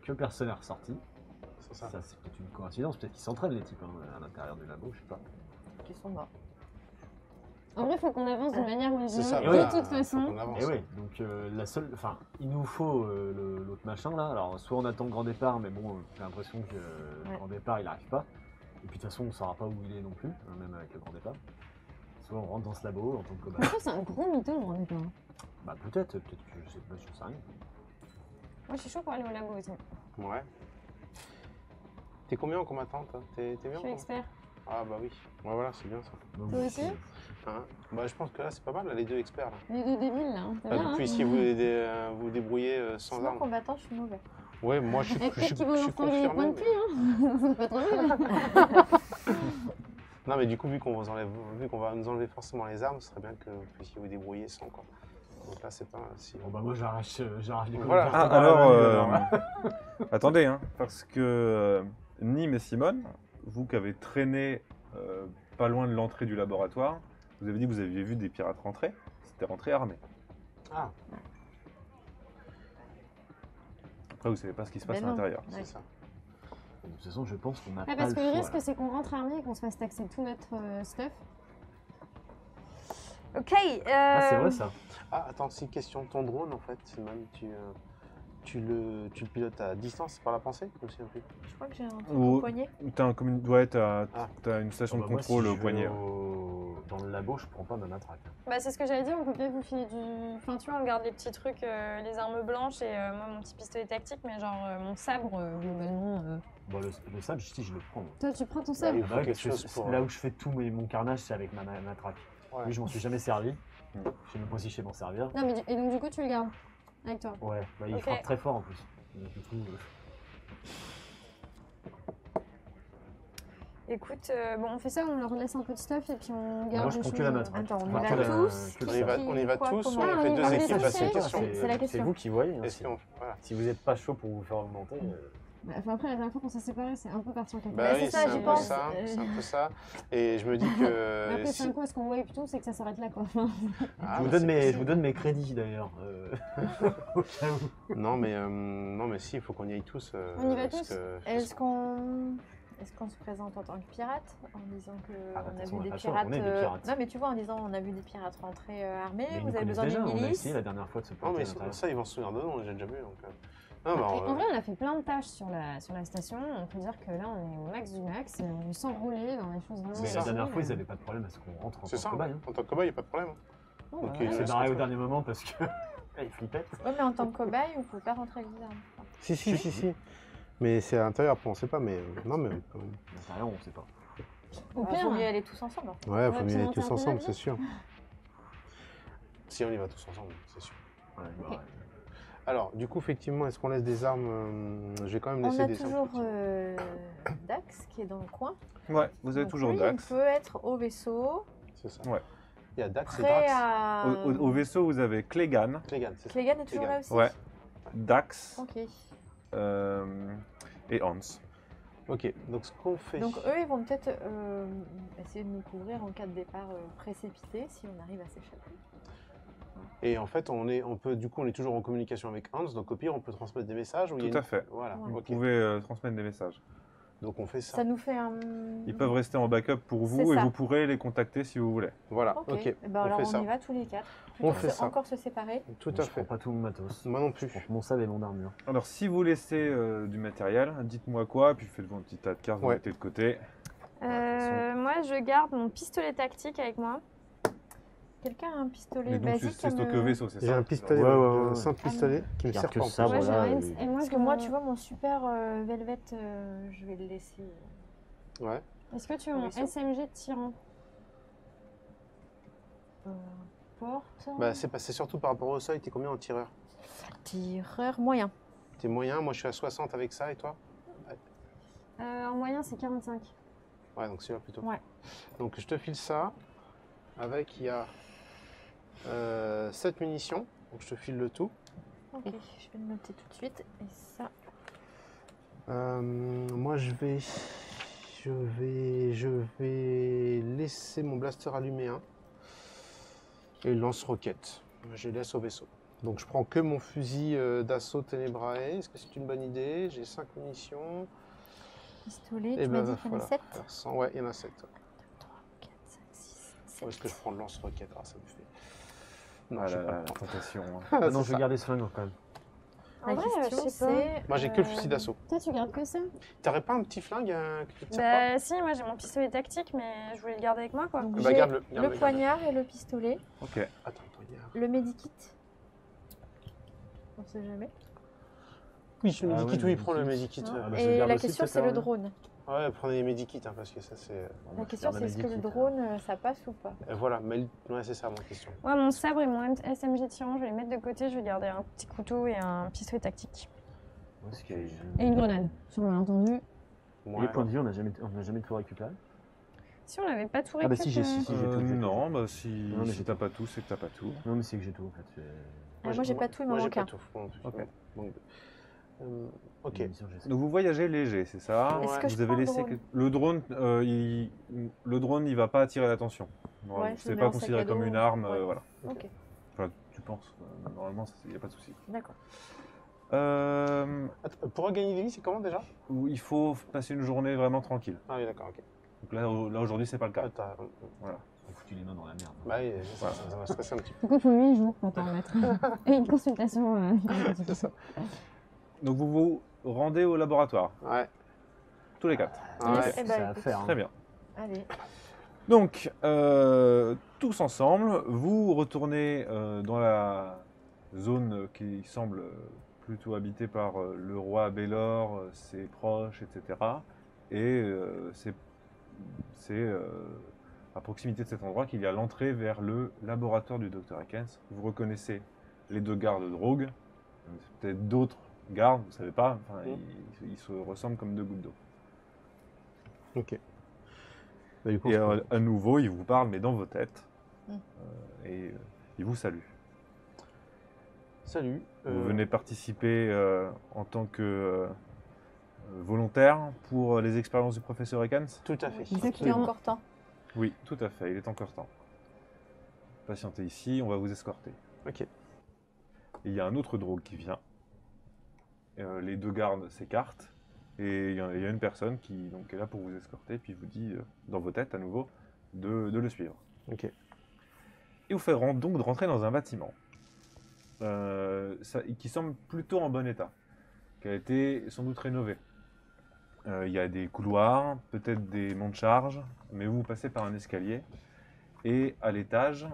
S4: Que personne n'est ressorti. Ça c'est peut-être une coïncidence, peut-être qu'ils s'entraînent les types à l'intérieur du labo, je sais pas.
S2: Qui sont morts.
S5: En vrai, il faut qu'on avance d'une manière ou d'une
S3: C'est ça,
S5: autre.
S3: voilà,
S5: De toute façon.
S3: faut qu'on avance.
S4: Et oui, donc il nous faut l'autre machin là. Alors soit on attend le grand départ, mais bon, j'ai l'impression que le grand départ il arrive pas. Et puis de toute façon on saura pas où il est non plus, même avec le grand départ. Soit on rentre dans ce labo en tant que cobaye.
S5: Je trouve que c'est un gros mytho, le grand départ.
S4: Bah peut-être que je sais pas, je sais rien.
S5: Moi, je suis chaud pour aller au labo aussi.
S3: Ouais. T'es combien en combattant toi? T'es bien?
S5: Je suis
S3: toi
S5: expert.
S3: Ah bah oui. Ouais voilà, c'est bien ça.
S4: Donc,
S5: Toi aussi
S3: Hein, bah je pense que là c'est pas mal, là, les deux experts là.
S5: Les deux débiles, là. T'as bien,
S3: Puis
S5: hein
S3: si vous vous débrouillez sans
S2: Sinon,
S3: armes.
S2: combattant, je suis mauvais.
S3: Ouais, moi je suis,
S5: Et
S3: je suis,
S5: peut-être qu'ils vont
S3: je
S5: nous
S3: suis
S5: refourguer les points
S3: confirmé.
S5: de pluie, hein. C'est pas trop mal.
S3: Non mais du coup vu qu'on va nous enlever forcément les armes, ce serait bien que vous puissiez vous débrouiller sans quoi. Donc là c'est pas si.
S4: Bon bah moi j'arrache les
S3: Voilà.
S1: Ah, alors, attendez, hein, parce que Nîmes et Simone, vous qui avez traîné pas loin de l'entrée du laboratoire, vous avez dit que vous aviez vu des pirates rentrer. C'était rentré armé.
S3: Ah,
S1: Après, vous savez pas ce qui se passe
S2: Ben
S1: à
S2: non.
S1: l'intérieur.
S3: c'est
S2: Ouais.
S3: ça.
S4: De toute façon je pense qu'on n'a pas
S5: Parce
S4: le
S5: que le
S4: choix,
S5: risque,
S4: là.
S5: c'est qu'on rentre armé et qu'on se fasse taxer tout notre stuff.
S2: Ok.
S4: Ah c'est vrai ça.
S3: Ah attends, c'est une question. Ton drone en fait, Simone, tu le pilotes à distance par la pensée? Je me souviens plus.
S2: Je crois que j'ai un truc
S1: Ou-
S2: au poignet.
S1: Ouais, t'as
S3: Ah.
S1: une station
S4: Ah bah,
S1: de
S4: moi,
S1: contrôle
S4: si
S1: au
S4: je vais
S1: poignet.
S4: Dans le labo je prends pas ma matraque.
S5: Bah, c'est ce que j'allais dire, on peut peut-être vous filer du. Enfin, tu vois, on garde les petits trucs, les armes blanches et moi mon petit pistolet tactique, mais genre mon sabre, globalement.
S4: Bon le sable si je le prends. moi.
S5: Toi, tu prends ton
S3: Bah,
S5: sabre
S3: il faut
S4: Ouais,
S3: quelque
S4: parce que
S3: chose pour.
S4: là où je fais tout mon carnage c'est avec ma matraque.
S3: Ouais.
S4: Lui je m'en suis jamais servi.
S1: Mm.
S4: Je sais même pas si je sais m'en servir.
S5: Non, mais et donc, du coup, tu le gardes avec toi.
S4: Ouais, bah, il
S5: Ok.
S4: frappe très fort en plus. Donc, du coup,
S5: Écoute, bon, on fait ça, on leur laisse un peu de stuff et puis on garde.
S4: moi je
S5: les
S4: prends que
S5: choses,
S4: la matraque.
S2: Attends, on y
S4: Enfin,
S2: va
S4: que la-
S2: tous.
S4: que le
S3: On y va,
S4: sabre.
S3: on y va
S2: Quoi,
S3: tous ou
S2: comment
S3: on
S5: Ah,
S3: fait
S5: on y
S3: deux
S5: va
S3: équipes? Là, c'est une
S5: chercher.
S3: question.
S2: C'est la question.
S4: C'est vous qui voyez. hein,
S3: Est-ce
S4: si,
S3: qu'on. Voilà.
S4: si vous n'êtes pas chaud pour vous faire augmenter.
S5: Bah, enfin, après, la dernière fois qu'on s'est séparés, c'est un peu parti en cacahuète.
S3: Bah
S2: c'est
S3: oui,
S2: ça,
S3: c'est
S2: j'y
S3: un peu
S2: pense.
S3: ça. C'est un peu ça. Et je me dis que.
S5: Mais après,
S3: si-
S5: c'est un coup, est-ce qu'on voit et tout, c'est que ça s'arrête là, quoi. Enfin,
S3: Ah,
S4: je, vous
S3: bah,
S4: donne
S3: c'est
S4: mes,
S3: possible.
S4: je vous donne mes crédits d'ailleurs. Au cas où.
S3: Non mais si, il faut qu'on y aille tous.
S5: On y va
S3: parce
S5: tous
S3: que-
S2: Est-ce qu'on se présente en tant que pirate en disant que
S4: Ah, bah, de
S2: on
S4: toute
S2: a
S4: façon,
S2: vu
S4: on
S2: des
S4: a pas le choix,
S2: pirates,
S4: on est des pirates.
S2: Non mais tu vois en disant on a vu des pirates rentrer armés,
S4: Mais ils
S2: vous
S4: nous
S2: avez
S4: connaissent
S2: besoin
S4: déjà,
S2: d'une
S4: on a
S2: milice.
S4: essayé la dernière fois de se
S3: Non
S4: planter
S3: mais
S4: à l'intérieur.
S3: ça ils vont se souvenir de nous, on l'a déjà vu donc. Non, bah,
S5: et en vrai, on a fait plein de tâches sur la station. On peut dire que là, on est au max du max et on s'enrôler dans les choses vraiment.
S4: Mais
S3: ça.
S4: la dernière
S5: utiles.
S4: fois, ils n'avaient pas de problème à ce qu'on rentre en
S3: c'est
S4: tant
S3: ça.
S4: que cobaye. hein.
S3: En tant que cobaye, il n'y a pas de problème.
S5: Oh,
S3: Donc,
S5: ouais.
S3: il
S4: On s'est
S3: laisse
S4: barré au
S3: rentrer.
S4: dernier moment parce que ils flippaient.
S2: Ouais mais en tant que cobaye on peut pas rentrer avec des armes.
S3: Si. Mais c'est à l'intérieur, après on sait pas, mais non mais quand même.
S4: À l'intérieur, on ne sait pas.
S5: Au
S2: Il
S5: pire,
S2: vaut mieux aller tous ensemble.
S3: Ouais,
S5: On va
S3: faut mieux aller
S5: pimenter
S3: tous
S5: un peu
S3: ensemble,
S5: la
S3: c'est sûr. Si on y va tous ensemble, c'est sûr.
S4: Ouais,
S5: Ok.
S4: ouais.
S3: Alors, du coup, effectivement, est-ce qu'on laisse des armes Je vais quand même
S2: On
S3: laisser
S2: a
S3: des
S2: toujours
S3: armes.
S2: Dax qui est dans le coin.
S1: Ouais, vous avez
S2: Donc
S1: toujours
S2: lui,
S1: Dax.
S2: Il peut être au vaisseau,
S3: C'est ça.
S1: Ouais.
S3: Il y a Dax et
S2: prêt
S3: Drax.
S2: à.
S1: Au vaisseau, vous avez Clégan,
S3: Clégan, c'est ça.
S2: Clégan est toujours
S3: Clégan.
S2: là aussi.
S1: Ouais. Dax
S2: Ok.
S1: et Hans.
S3: Ok, donc ce qu'on fait.
S2: Donc eux, ils vont peut-être essayer de nous couvrir en cas de départ précipité, si on arrive à s'échapper.
S3: Et en fait, on peut on est toujours en communication avec Hans, donc au pire, on peut transmettre des messages.
S1: Tout à fait.
S3: Voilà.
S2: Ouais.
S1: Vous pouvez transmettre des messages.
S3: Donc on fait ça.
S2: Ça nous fait un...
S1: Ils peuvent rester en backup pour
S2: C'est
S1: vous et
S2: ça.
S1: vous pourrez les contacter si vous voulez.
S3: Voilà.
S2: Ok.
S3: Ok.
S2: Eh ben
S3: On
S2: alors
S3: fait
S2: on
S3: ça.
S2: y va tous les 4.
S3: On fait ça.
S2: Encore se séparer.
S3: Tout
S4: Je
S3: à
S4: prends
S3: fait.
S4: pas tout mon matos.
S3: Moi non plus.
S4: Je prends mon sabre et mon armure.
S1: Alors, si vous laissez du matériel, dites-moi quoi, puis faites-vous un petit tas de cartes, vous
S3: Ouais.
S1: mettez de côté.
S5: Moi, je garde mon pistolet tactique avec moi.
S2: Quelqu'un a un pistolet
S1: Mais donc,
S2: basique
S1: c'est stocké
S2: comme,
S1: au vaisseau, c'est
S3: J'ai
S1: ça
S3: un pistolet,
S4: Ouais.
S3: un simple pistolet qui me
S4: Garde
S3: sert
S4: que
S3: pas en
S4: ça,
S3: plus.
S5: Moi, j'ai
S4: voilà,
S5: un
S4: et-
S5: et moi,
S2: Parce que moi, tu vois, mon super Velvet, je vais le laisser.
S3: Ouais.
S5: Est-ce que tu as un
S2: Oui, ça.
S5: SMG de tyran?
S2: Porte.
S3: Bah, c'est surtout par rapport au seuil. T'es combien en tireur?
S2: Tireur moyen.
S3: T'es moyen. Moi, je suis à 60 avec ça. Et toi?
S5: En moyen, c'est 45.
S3: Ouais, donc celui-là plutôt.
S2: Ouais.
S3: Donc je te file ça. Avec, il y a 7 munitions. Donc je te file le tout.
S2: Ok, je vais le noter tout de suite. Et ça.
S3: Moi, je vais laisser mon blaster allumé un et le lance-roquette. Je les laisse au vaisseau. Donc je prends que mon fusil d'assaut Tenebrae. Est-ce que c'est une bonne idée? J'ai 5 munitions.
S2: Pistolet,
S3: Et
S2: tu m'as dit qu'il y en a 7.
S3: Ouais, il y en a 7.
S2: 3, 4, 5, 6, 7.
S3: Où est-ce que je prends le lance-roquette? Ah, ça me fait. Non,
S1: Ah
S3: j'ai
S1: là
S3: pas
S1: là,
S3: le
S1: la
S3: temps.
S1: tentation. hein.
S3: Ah,
S4: Ah non,
S3: c'est
S4: je vais
S3: ça.
S4: garder ce flingue quand même.
S2: La
S5: En vrai,
S2: question,
S5: je sais pas.
S2: c'est.
S3: Moi, j'ai que le fusil d'assaut.
S5: Toi, tu gardes que ça?
S3: T'aurais pas un petit flingue que tu te sers
S5: Bah, si, moi j'ai mon pistolet tactique, mais je voulais le garder avec moi, quoi.
S2: Donc,
S3: pas? Bah,
S2: j'ai
S3: garde-le.
S2: le
S3: garde-le,
S2: poignard et le pistolet.
S1: Ok.
S3: garde-le. Attends, poignard.
S2: Le medikit. On sait jamais.
S3: Oui, le
S4: Ah
S3: medikit,
S4: ouais,
S3: oui,
S4: le
S3: prends le
S4: medikit.
S3: medikit.
S4: Ah bah, je
S2: Et
S4: garde
S2: la
S4: aussi,
S2: question,
S4: peut-être,
S2: c'est le
S4: alors.
S2: drone.
S3: Ouais, prenez les medikits, parce que ça, c'est.
S2: La question, c'est est-ce que le drone, ça passe ou pas?
S3: Voilà, mais ouais, c'est ça, ma question.
S5: Ouais, mon sabre et mon SMG tyran, je vais les mettre de côté, je vais garder un petit couteau et un pistolet tactique. Et une grenade, sur malentendu.
S4: Et
S3: Ouais.
S4: les points de vie, on n'a jamais tout récupéré.
S5: Si on n'avait pas tout
S4: Ah bah
S5: récupéré.
S4: si, j'ai tout.
S1: Non, bah si,
S4: Non, mais
S1: si
S4: j'ai
S1: t'as pas tout, c'est que t'as pas tout.
S4: Non, mais c'est que j'ai tout en fait.
S2: Moi, j'ai pas tout, il m'en
S3: Moi, j'ai
S2: manque
S3: pas
S2: un.
S3: tout. Moi non plus.
S1: Ok.
S3: Donc, ok.
S4: Les missions, j'ai ça.
S1: Donc vous voyagez léger, c'est ça?
S2: Est-ce que
S1: Vous
S2: je
S1: avez
S2: prends le
S1: laissé
S2: drone
S1: le drone, le drone, il va pas attirer l'attention.
S2: Ouais, je
S1: C'est
S2: le mets
S1: pas
S2: en sac
S1: considéré
S2: à dos.
S1: comme une arme,
S2: Ouais.
S1: voilà.
S2: Ok,
S1: Enfin, tu penses, normalement, il n'y a pas de souci.
S2: d'accord.
S3: Attends, pour gagner des vies, c'est comment déjà?
S1: Il faut passer une journée vraiment tranquille.
S3: Ah oui, d'accord, ok.
S1: Donc là aujourd'hui, c'est pas le cas.
S3: Attends,
S4: On foutu les mains dans la merde.
S3: bah oui, ça m'a stressé un petit peu.
S5: Du coup, il faut 8 jours pour t'en remettre. Et une consultation.
S3: C'est ça.
S1: Donc vous vous rendez au laboratoire,
S3: Ouais.
S1: tous les quatre.
S3: Ouais.
S2: Yes. Eh ben,
S4: Ça à
S2: écoute.
S4: faire.
S1: Très bien.
S2: Allez.
S1: Donc, tous ensemble, vous retournez dans la zone qui semble plutôt habitée par le roi Bélor, ses proches, etc. Et c'est à proximité de cet endroit qu'il y a l'entrée vers le laboratoire du Dr. Ekens. Vous reconnaissez les deux gardes de Drogue, peut-être d'autres gardes, vous ne savez pas, enfin, ils se ressemblent comme deux gouttes d'eau.
S3: Ok. Bah, du coup,
S1: Et à nouveau, il vous parle, mais dans vos têtes.
S2: Mm.
S1: Et il vous salue.
S3: salut.
S1: Vous venez participer en tant que volontaire pour les expériences du professeur Ekans?
S3: Tout à fait.
S2: Il est
S5: Exactement.
S2: encore temps.
S1: Oui, tout à fait, il est encore temps. Patientez ici, on va vous escorter.
S3: Ok.
S1: Et il y a un autre drogue qui vient. Les deux gardes s'écartent. Et il y a une personne qui donc, est là pour vous escorter, puis vous dit, dans vos têtes à nouveau, de le suivre.
S3: Ok.
S1: Et vous fait donc de rentrer dans un bâtiment qui semble plutôt en bon état, qui a été sans doute rénové. Il y a des couloirs, peut-être des monts de charge, mais vous passez par un escalier. Et à l'étage,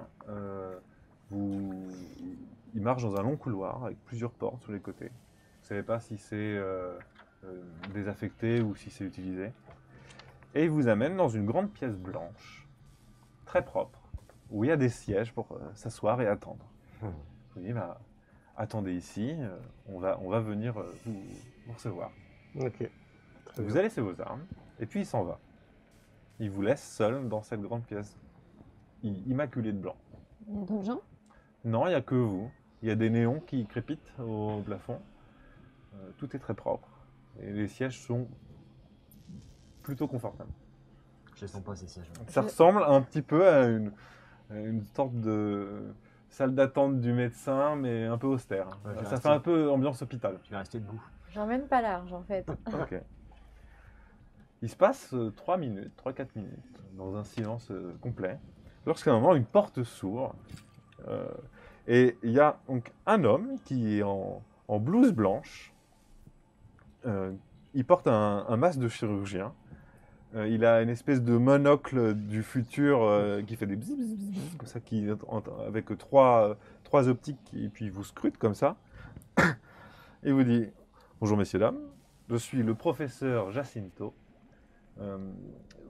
S1: il marche dans un long couloir avec plusieurs portes sur les côtés. Vous ne savez pas si c'est désaffecté ou si c'est utilisé. Et il vous amène dans une grande pièce blanche, très propre, où il y a des sièges pour s'asseoir et attendre. Vous dites, bah, attendez ici, on va venir vous recevoir.
S3: Ok. Très
S1: Vous
S3: bien.
S1: allez laisser vos armes, et puis il s'en va. Il vous laisse seul dans cette grande pièce, immaculée de blanc.
S5: Il y a d'autres gens?
S1: Non, il n'y a que vous. Il y a des néons qui crépitent au plafond. Tout est très propre. Et les sièges sont plutôt confortables.
S4: Je les sens pas ces sièges.
S1: Ça ressemble un petit peu à une sorte de salle d'attente du médecin, mais un peu austère.
S4: Ouais,
S1: Ça fait un peu ambiance hôpital.
S4: Je vais rester debout.
S2: J'emmène pas large en fait.
S1: Ok. Il se passe 3 minutes, 3-4 minutes, dans un silence complet, lorsqu'à un moment, une porte s'ouvre, et il y a donc un homme qui est en blouse blanche. Il porte un masque de chirurgien. Il a une espèce de monocle du futur qui fait des bzz, bzz, bzz, comme ça, avec trois optiques, et puis il vous scrute comme ça. Et vous dit « Bonjour messieurs, dames, je suis le professeur Jacinto.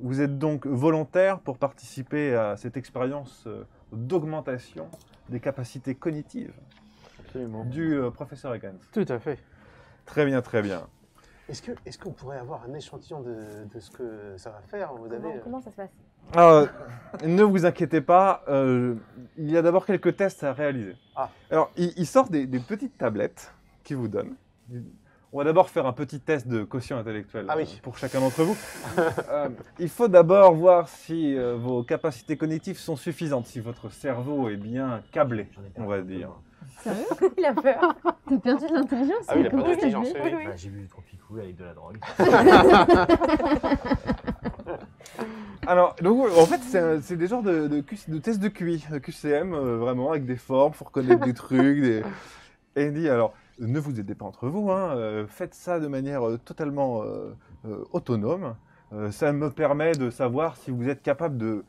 S1: Vous êtes donc volontaire pour participer à cette expérience d'augmentation des capacités cognitives du professeur Higgins. »
S3: Tout à fait.
S1: Très bien, très bien.
S3: Est-ce qu'on pourrait avoir un échantillon de ce que ça va faire? Vous avez...
S2: Comment ça se passe?
S1: Ne vous inquiétez pas, il y a d'abord quelques tests à réaliser.
S3: Ah.
S1: Alors, il sort des petites tablettes qu'il vous donne. On va d'abord faire un petit test de quotient intellectuel pour chacun d'entre vous. Il faut d'abord voir si vos capacités cognitives sont suffisantes, si votre cerveau est bien câblé, on va dire.
S5: Sérieux?
S2: Il a peur.
S5: T'as perdu de l'intelligence?
S3: Ah oui, il a pas d'intelligence.
S2: Oui, oui.
S4: Bah, j'ai bu trop picouille avec de la drogue.
S1: Alors, donc, en fait, c'est des genres de tests de QI, QCM, vraiment, avec des formes, il faut reconnaître des trucs. Et il dit, alors, ne vous aidez pas entre vous, hein, faites ça de manière totalement autonome. Ça me permet de savoir si vous êtes capable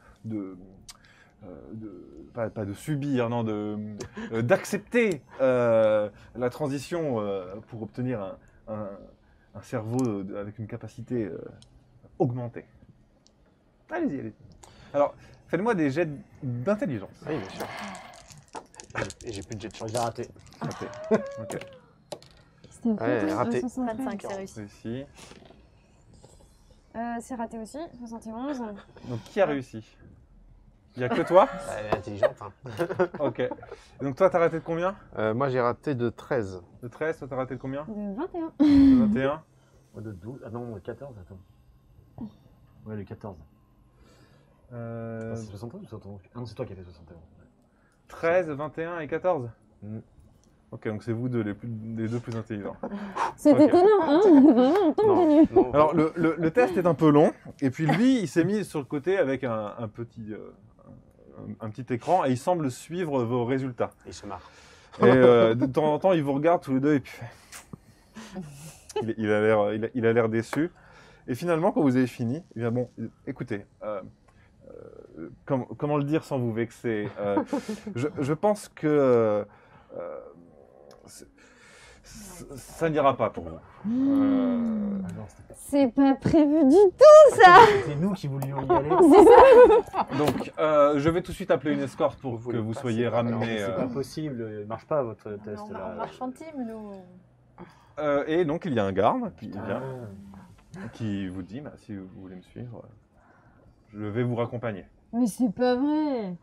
S1: pas de subir, non, d'accepter la transition pour obtenir un cerveau avec une capacité augmentée. Allez-y, allez-y. Alors, faites-moi des jets d'intelligence.
S3: Oui, bien sûr. Et j'ai plus de jet de chance.
S4: J'ai raté.
S1: Ok.
S5: C'était
S3: Ouais, raté.
S2: 25, c'est réussi.
S1: Réussi.
S5: C'est raté aussi, 71.
S1: Donc, qui a réussi? Il n'y a que toi?
S3: Elle est intelligente. Hein.
S1: Ok. Donc, toi, t'as raté de combien?
S3: Moi, j'ai raté de 13.
S1: De 13, toi, t'as raté de combien?
S5: De 21.
S1: De 21.
S4: Moi de 12. Ah non, 14, attends. Ouais, le 14. C'est 71 ou 71? Ah non, c'est toi qui as fait 71.
S1: 13, 21 et 14.
S4: Mm.
S1: Ok, donc c'est vous deux les deux plus intelligents.
S5: C'est
S1: Ok.
S5: étonnant, hein? Vraiment, on tombe de nu.
S3: Non,
S1: Alors, le test est un peu long, et puis lui, il s'est mis sur le côté avec un petit écran, et il semble suivre vos résultats.
S3: il se marre.
S1: Et de temps en temps, il vous regarde tous les deux, et puis il a l'air déçu. Et finalement, quand vous avez fini, il vient, bon, écoutez, comment le dire sans vous vexer, je pense que ça n'ira pas pour vous.
S4: Ah non, c'était pas.
S5: C'est pas prévu du tout, ça!
S4: C'est nous qui voulions y aller.
S1: Donc, je vais tout de suite appeler une escorte pour que vous soyez ramenés.
S4: C'est pas possible, il marche pas votre test
S2: On
S4: là.
S2: marche en team, nous.
S1: Et donc, il y a un garde qui
S4: Ah.
S1: vient, qui vous dit, bah, si vous voulez me suivre, je vais vous raccompagner.
S5: Mais c'est pas vrai!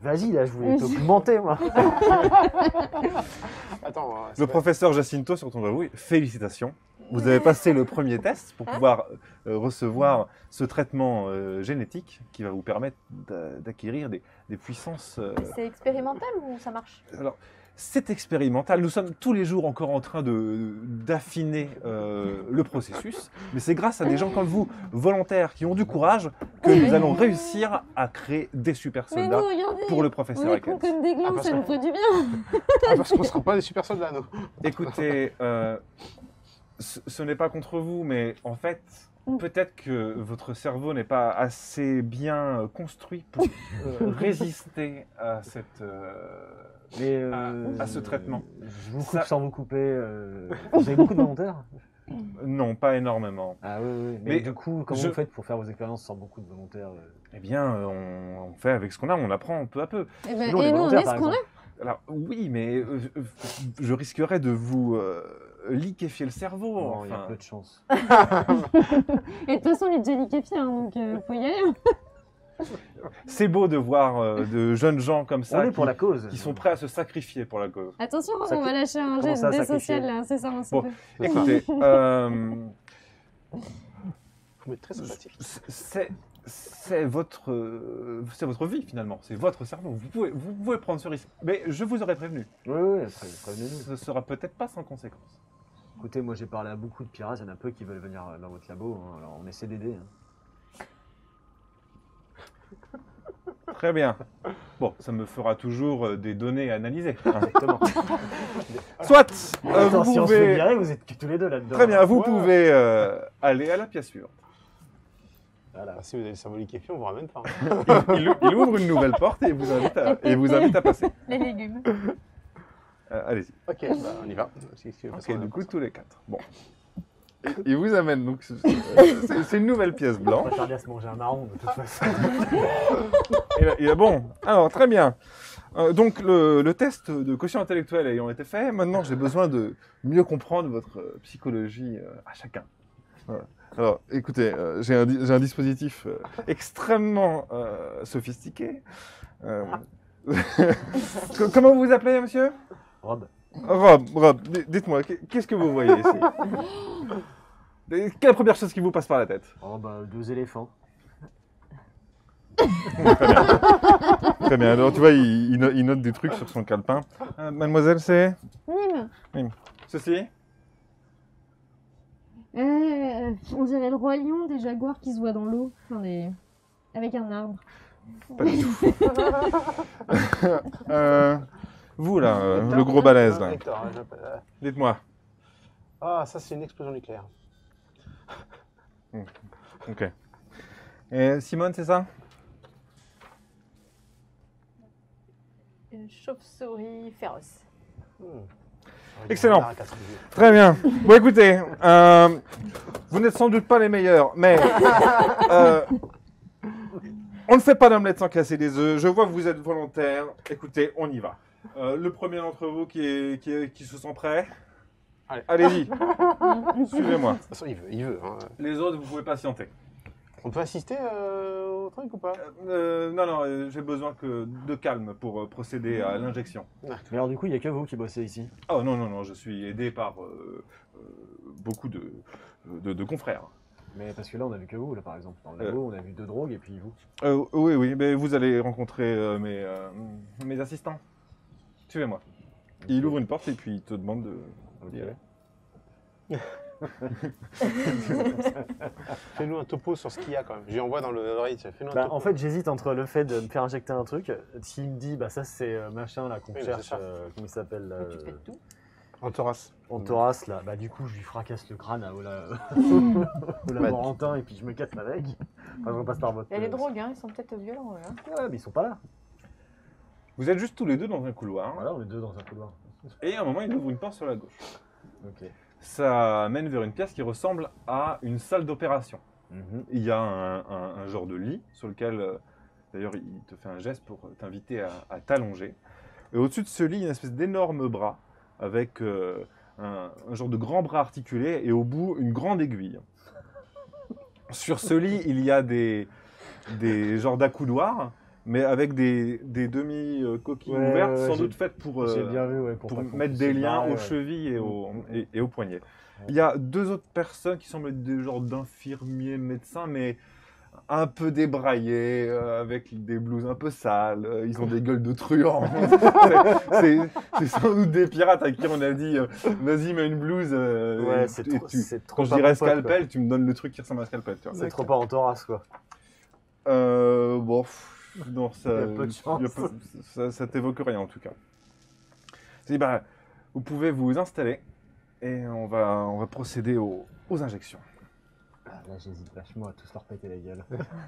S4: Vas-y, là, je voulais t'augmenter, moi.
S3: Attends,
S1: Le professeur Jacinto se retourne vers vous. Félicitations. Vous avez passé le premier test pour pouvoir recevoir ce traitement génétique qui va vous permettre d'acquérir des puissances.
S2: C'est expérimental ou ça marche?
S1: Alors, c'est expérimental. Nous sommes tous les jours encore en train d'affiner le processus, mais c'est grâce à des gens comme vous, volontaires, qui ont du courage, que nous allons réussir à créer des super
S5: Mais
S1: soldats
S5: nous, regardez!
S1: pour le
S5: On
S1: professeur
S5: est cons
S1: Higgins.
S5: comme des glands,
S3: parce
S5: ça
S3: que-
S5: nous ferait du bien!
S3: parce qu'on ne sera pas des super soldats, nous.
S1: Écoutez, ce n'est pas contre vous, mais en fait, peut-être que votre cerveau n'est pas assez bien construit pour résister à cette...
S4: Mais
S1: à ce traitement.
S4: Je vous coupe
S1: Ça-
S4: sans vous couper. Vous avez beaucoup de volontaires?
S1: Non, pas énormément.
S4: Ah oui, oui. Mais,
S1: Mais
S4: du coup, comment
S1: je-
S4: vous faites pour faire vos expériences sans beaucoup de volontaires
S1: Eh bien, on fait avec ce qu'on a, on apprend peu à peu.
S5: Et, ben,
S4: Nous, on est
S5: et nous, on
S4: volontaires,
S5: est ce
S4: par
S5: qu'on a!
S4: exemple.
S1: Alors, oui, mais je risquerais de vous liquéfier le cerveau.
S4: Bon, il y a
S1: enfin.
S4: peu de chance.
S5: Et de toute façon, il est déjà liquéfié, hein, donc faut y aller. Hein.
S1: C'est beau de voir de jeunes gens comme
S4: On
S1: ça
S4: est pour la cause.
S1: qui sont prêts à se sacrifier pour la cause.
S5: Attention,
S4: Ça
S5: on va lâcher un
S4: comment
S5: jet
S4: ça,
S5: de dé
S4: sacrifier?
S5: social, là, c'est ça, on sait
S1: Bon.
S5: pas.
S1: Écoutez,
S3: Vous m'êtes très sympathique.
S1: c'est votre vie finalement, c'est votre cerveau. Vous pouvez prendre ce risque. Mais je vous aurais prévenu.
S4: Oui, prévenez-nous.
S1: Ce sera peut-être pas sans conséquence.
S4: Écoutez, moi j'ai parlé à beaucoup de pirates, il y en a peu qui veulent venir dans votre labo, hein, alors on essaie d'aider. Hein.
S1: Très bien. Bon, ça me fera toujours des données à analyser. Hein.
S4: Exactement.
S1: Soit,
S4: Attends,
S1: vous
S4: si on se fait
S1: pouvez...
S4: virer, vous êtes tous les deux là-dedans.
S1: Très bien, vous
S3: Ouais.
S1: pouvez aller à la pièce suivante.
S4: Voilà.
S3: Ah, si vous avez le cerveau liquéfié, on vous ramène pas.
S1: Il ouvre une nouvelle porte et vous invite à passer.
S2: Les légumes.
S1: Allez-y.
S3: Ok, bah, on y va.
S1: Ok, du coup, tous les 4. Bon. Il vous amène, donc, c'est une nouvelle pièce
S4: On
S1: blanche.
S4: va tarder à se manger un marron de toute façon.
S1: Et bon, alors, très bien. Donc, le test de quotient intellectuel ayant été fait, maintenant, j'ai besoin de mieux comprendre votre psychologie à chacun. Voilà. Alors, écoutez, j'ai un dispositif extrêmement sophistiqué. Comment vous vous appelez, monsieur?
S4: Rob.
S1: Rob, dites-moi, qu'est-ce que vous voyez ici? Quelle est la première chose qui vous passe par la tête?
S4: Oh bah 2 éléphants.
S1: Très bien, alors tu vois, il note des trucs sur son calepin. Mademoiselle, c'est?
S5: Nîmes.
S1: Ceci?
S5: On dirait le roi lion des jaguars qui se voient dans l'eau, avec un arbre.
S1: Pas du tout. Vous là, le gros balèze là.
S3: Hector, hein, j'appelle.
S1: Dites-moi.
S3: Ah, ça c'est une explosion nucléaire.
S1: Ok. Et Simone, c'est ça?
S2: Une chauve-souris féroce.
S1: Excellent. Très bien. Bon, écoutez, vous n'êtes sans doute pas les meilleurs, mais on ne fait pas d'omelette sans casser des œufs. Je vois que vous êtes volontaire. Écoutez, on y va. Le premier d'entre vous qui se sent prêt, allez-y. Suivez-moi.
S3: De toute façon, il veut. Hein.
S1: Les autres, vous pouvez patienter.
S3: On peut assister au truc ou pas?
S1: Non, j'ai besoin de calme pour procéder à l'injection.
S4: Mais alors du coup, il n'y a que vous qui bossez ici.
S1: Oh non, je suis aidé par beaucoup de confrères.
S4: Mais parce que là, on a vu que vous, là par exemple. Dans le labo, on a vu 2 drogues et puis vous.
S1: Oui, mais vous allez rencontrer mes assistants. Suivez-moi. Il ouvre une porte et puis il te demande d'y aller.
S3: Fais-nous un topo sur ce qu'il y a quand même. Je lui envoie dans l'oreille. Fais-nous un topo.
S4: En fait, j'hésite entre le fait de me faire injecter un truc. S'il me dit, bah ça c'est machin là qu'on
S3: Oui,
S4: cherche,
S3: c'est ça.
S4: comment il s'appelle
S2: Tu fais tout.
S3: Antoras.
S4: Antoras là, bah du coup je lui fracasse le crâne au laborantin et puis je me casse avec. Enfin, je passe par votre.
S2: Il y a les drogues, hein, ils sont peut-être violents. Hein.
S4: Ouais, mais ils sont pas là.
S1: Vous êtes juste tous les deux dans un couloir.
S4: Voilà, on est 2 dans un couloir.
S1: Et à un moment, il ouvre une porte sur la gauche.
S4: Ok.
S1: Ça mène vers une pièce qui ressemble à une salle d'opération.
S4: Mhm.
S1: Il y a un genre de lit sur lequel, d'ailleurs, il te fait un geste pour t'inviter à t'allonger. Et au-dessus de ce lit, il y a une espèce d'énorme bras avec un genre de grand bras articulé et au bout, une grande aiguille. Sur ce lit, il y a des genres d'accoudoirs, mais avec des demi-coquilles
S4: Ouais,
S1: ouvertes,
S4: ouais,
S1: sans
S4: j'ai-
S1: doute faites pour
S4: J'ai bien vu, ouais,
S1: pour
S4: pas qu'on
S1: mettre
S4: puisse
S1: des
S4: se
S1: liens
S4: barrer,
S1: aux
S4: ouais.
S1: chevilles et aux poignets. Il y a 2 autres personnes qui semblent être des genres d'infirmiers, médecins, mais un peu débraillés, avec des blouses un peu sales. Ils ont des gueules de truands. C'est sans doute des pirates à qui on a dit vas-y, mets une blouse.
S4: Ouais,
S1: et
S4: c'est
S1: tu-
S4: trop,
S1: tu-
S4: c'est trop
S1: Quand je
S4: pas
S1: dirais
S4: mon pote, quoi.
S1: scalpel, tu me donnes le truc qui ressemble à un scalpel. Tu vois.
S4: C'est trop pas Antoras quoi.
S1: Bon, non, ça,
S4: Il y a peu de chance.
S1: ça t'évoque rien en tout cas. C'est bah, vous pouvez vous installer et on va procéder aux injections.
S4: Ah, là j'hésite vachement à tous leur péter la gueule.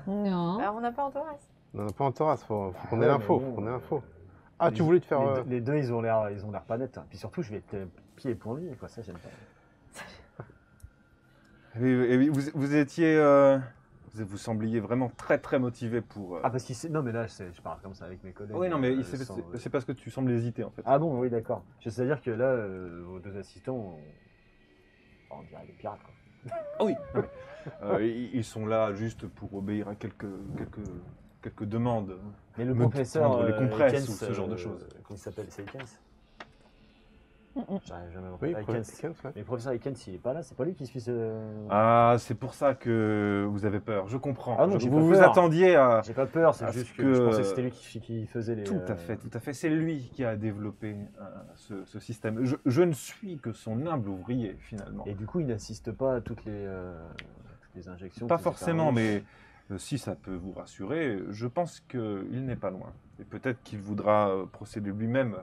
S5: Non.
S2: Alors, on n'a pas Antoras.
S3: Non, pas Antoras. Faut qu'on
S4: Ouais,
S3: ait l'info.
S4: mais bon,
S3: Faut qu'on ait l'info. Ah, tu voulais te faire.
S4: Les deux ils ont l'air pas nets. Hein. Puis surtout je vais être pieds et poings liés quoi, ça j'aime pas.
S1: Et vous étiez, vous sembliez vraiment très très motivé pour.
S4: Ah parce qu'il non mais là je parle comme ça avec mes collègues.
S1: Oui, non, mais
S4: sans-
S1: c'est parce que tu sembles hésiter en fait.
S4: Ah bon, oui d'accord. C'est-à-dire que là, vos 2 assistants, on dirait des pirates quoi.
S1: Ah oui. Ils sont là juste pour obéir à quelques demandes.
S4: Mais le
S1: Me
S4: professeur
S1: prendre les compresses
S4: Ekens,
S1: ou ce genre de choses.
S4: Comment il s'appelle? C'est Ekens. J'arrive jamais à voir.
S3: Oui,
S4: Ikens.
S3: Ikens, ouais.
S4: Mais le professeur Ikens, il est pas là, c'est pas lui qui suit ce.
S1: Ah, c'est pour ça que vous avez peur. Je comprends.
S4: Ah non, j'ai
S1: vous
S4: pas
S1: vous
S4: peur.
S1: attendiez à.
S4: J'ai pas peur, c'est
S1: à
S4: juste
S1: ce
S4: que je
S1: que-
S4: pensais que c'était lui qui faisait les.
S1: Tout à fait. C'est lui qui a développé ce système. Je ne suis que son humble ouvrier, finalement.
S4: Et du coup, il n'assiste pas à toutes les injections.
S1: Pas
S4: qui
S1: forcément,
S4: séparent.
S1: mais si ça peut vous rassurer, je pense qu'il n'est pas loin. Et peut-être qu'il voudra procéder lui-même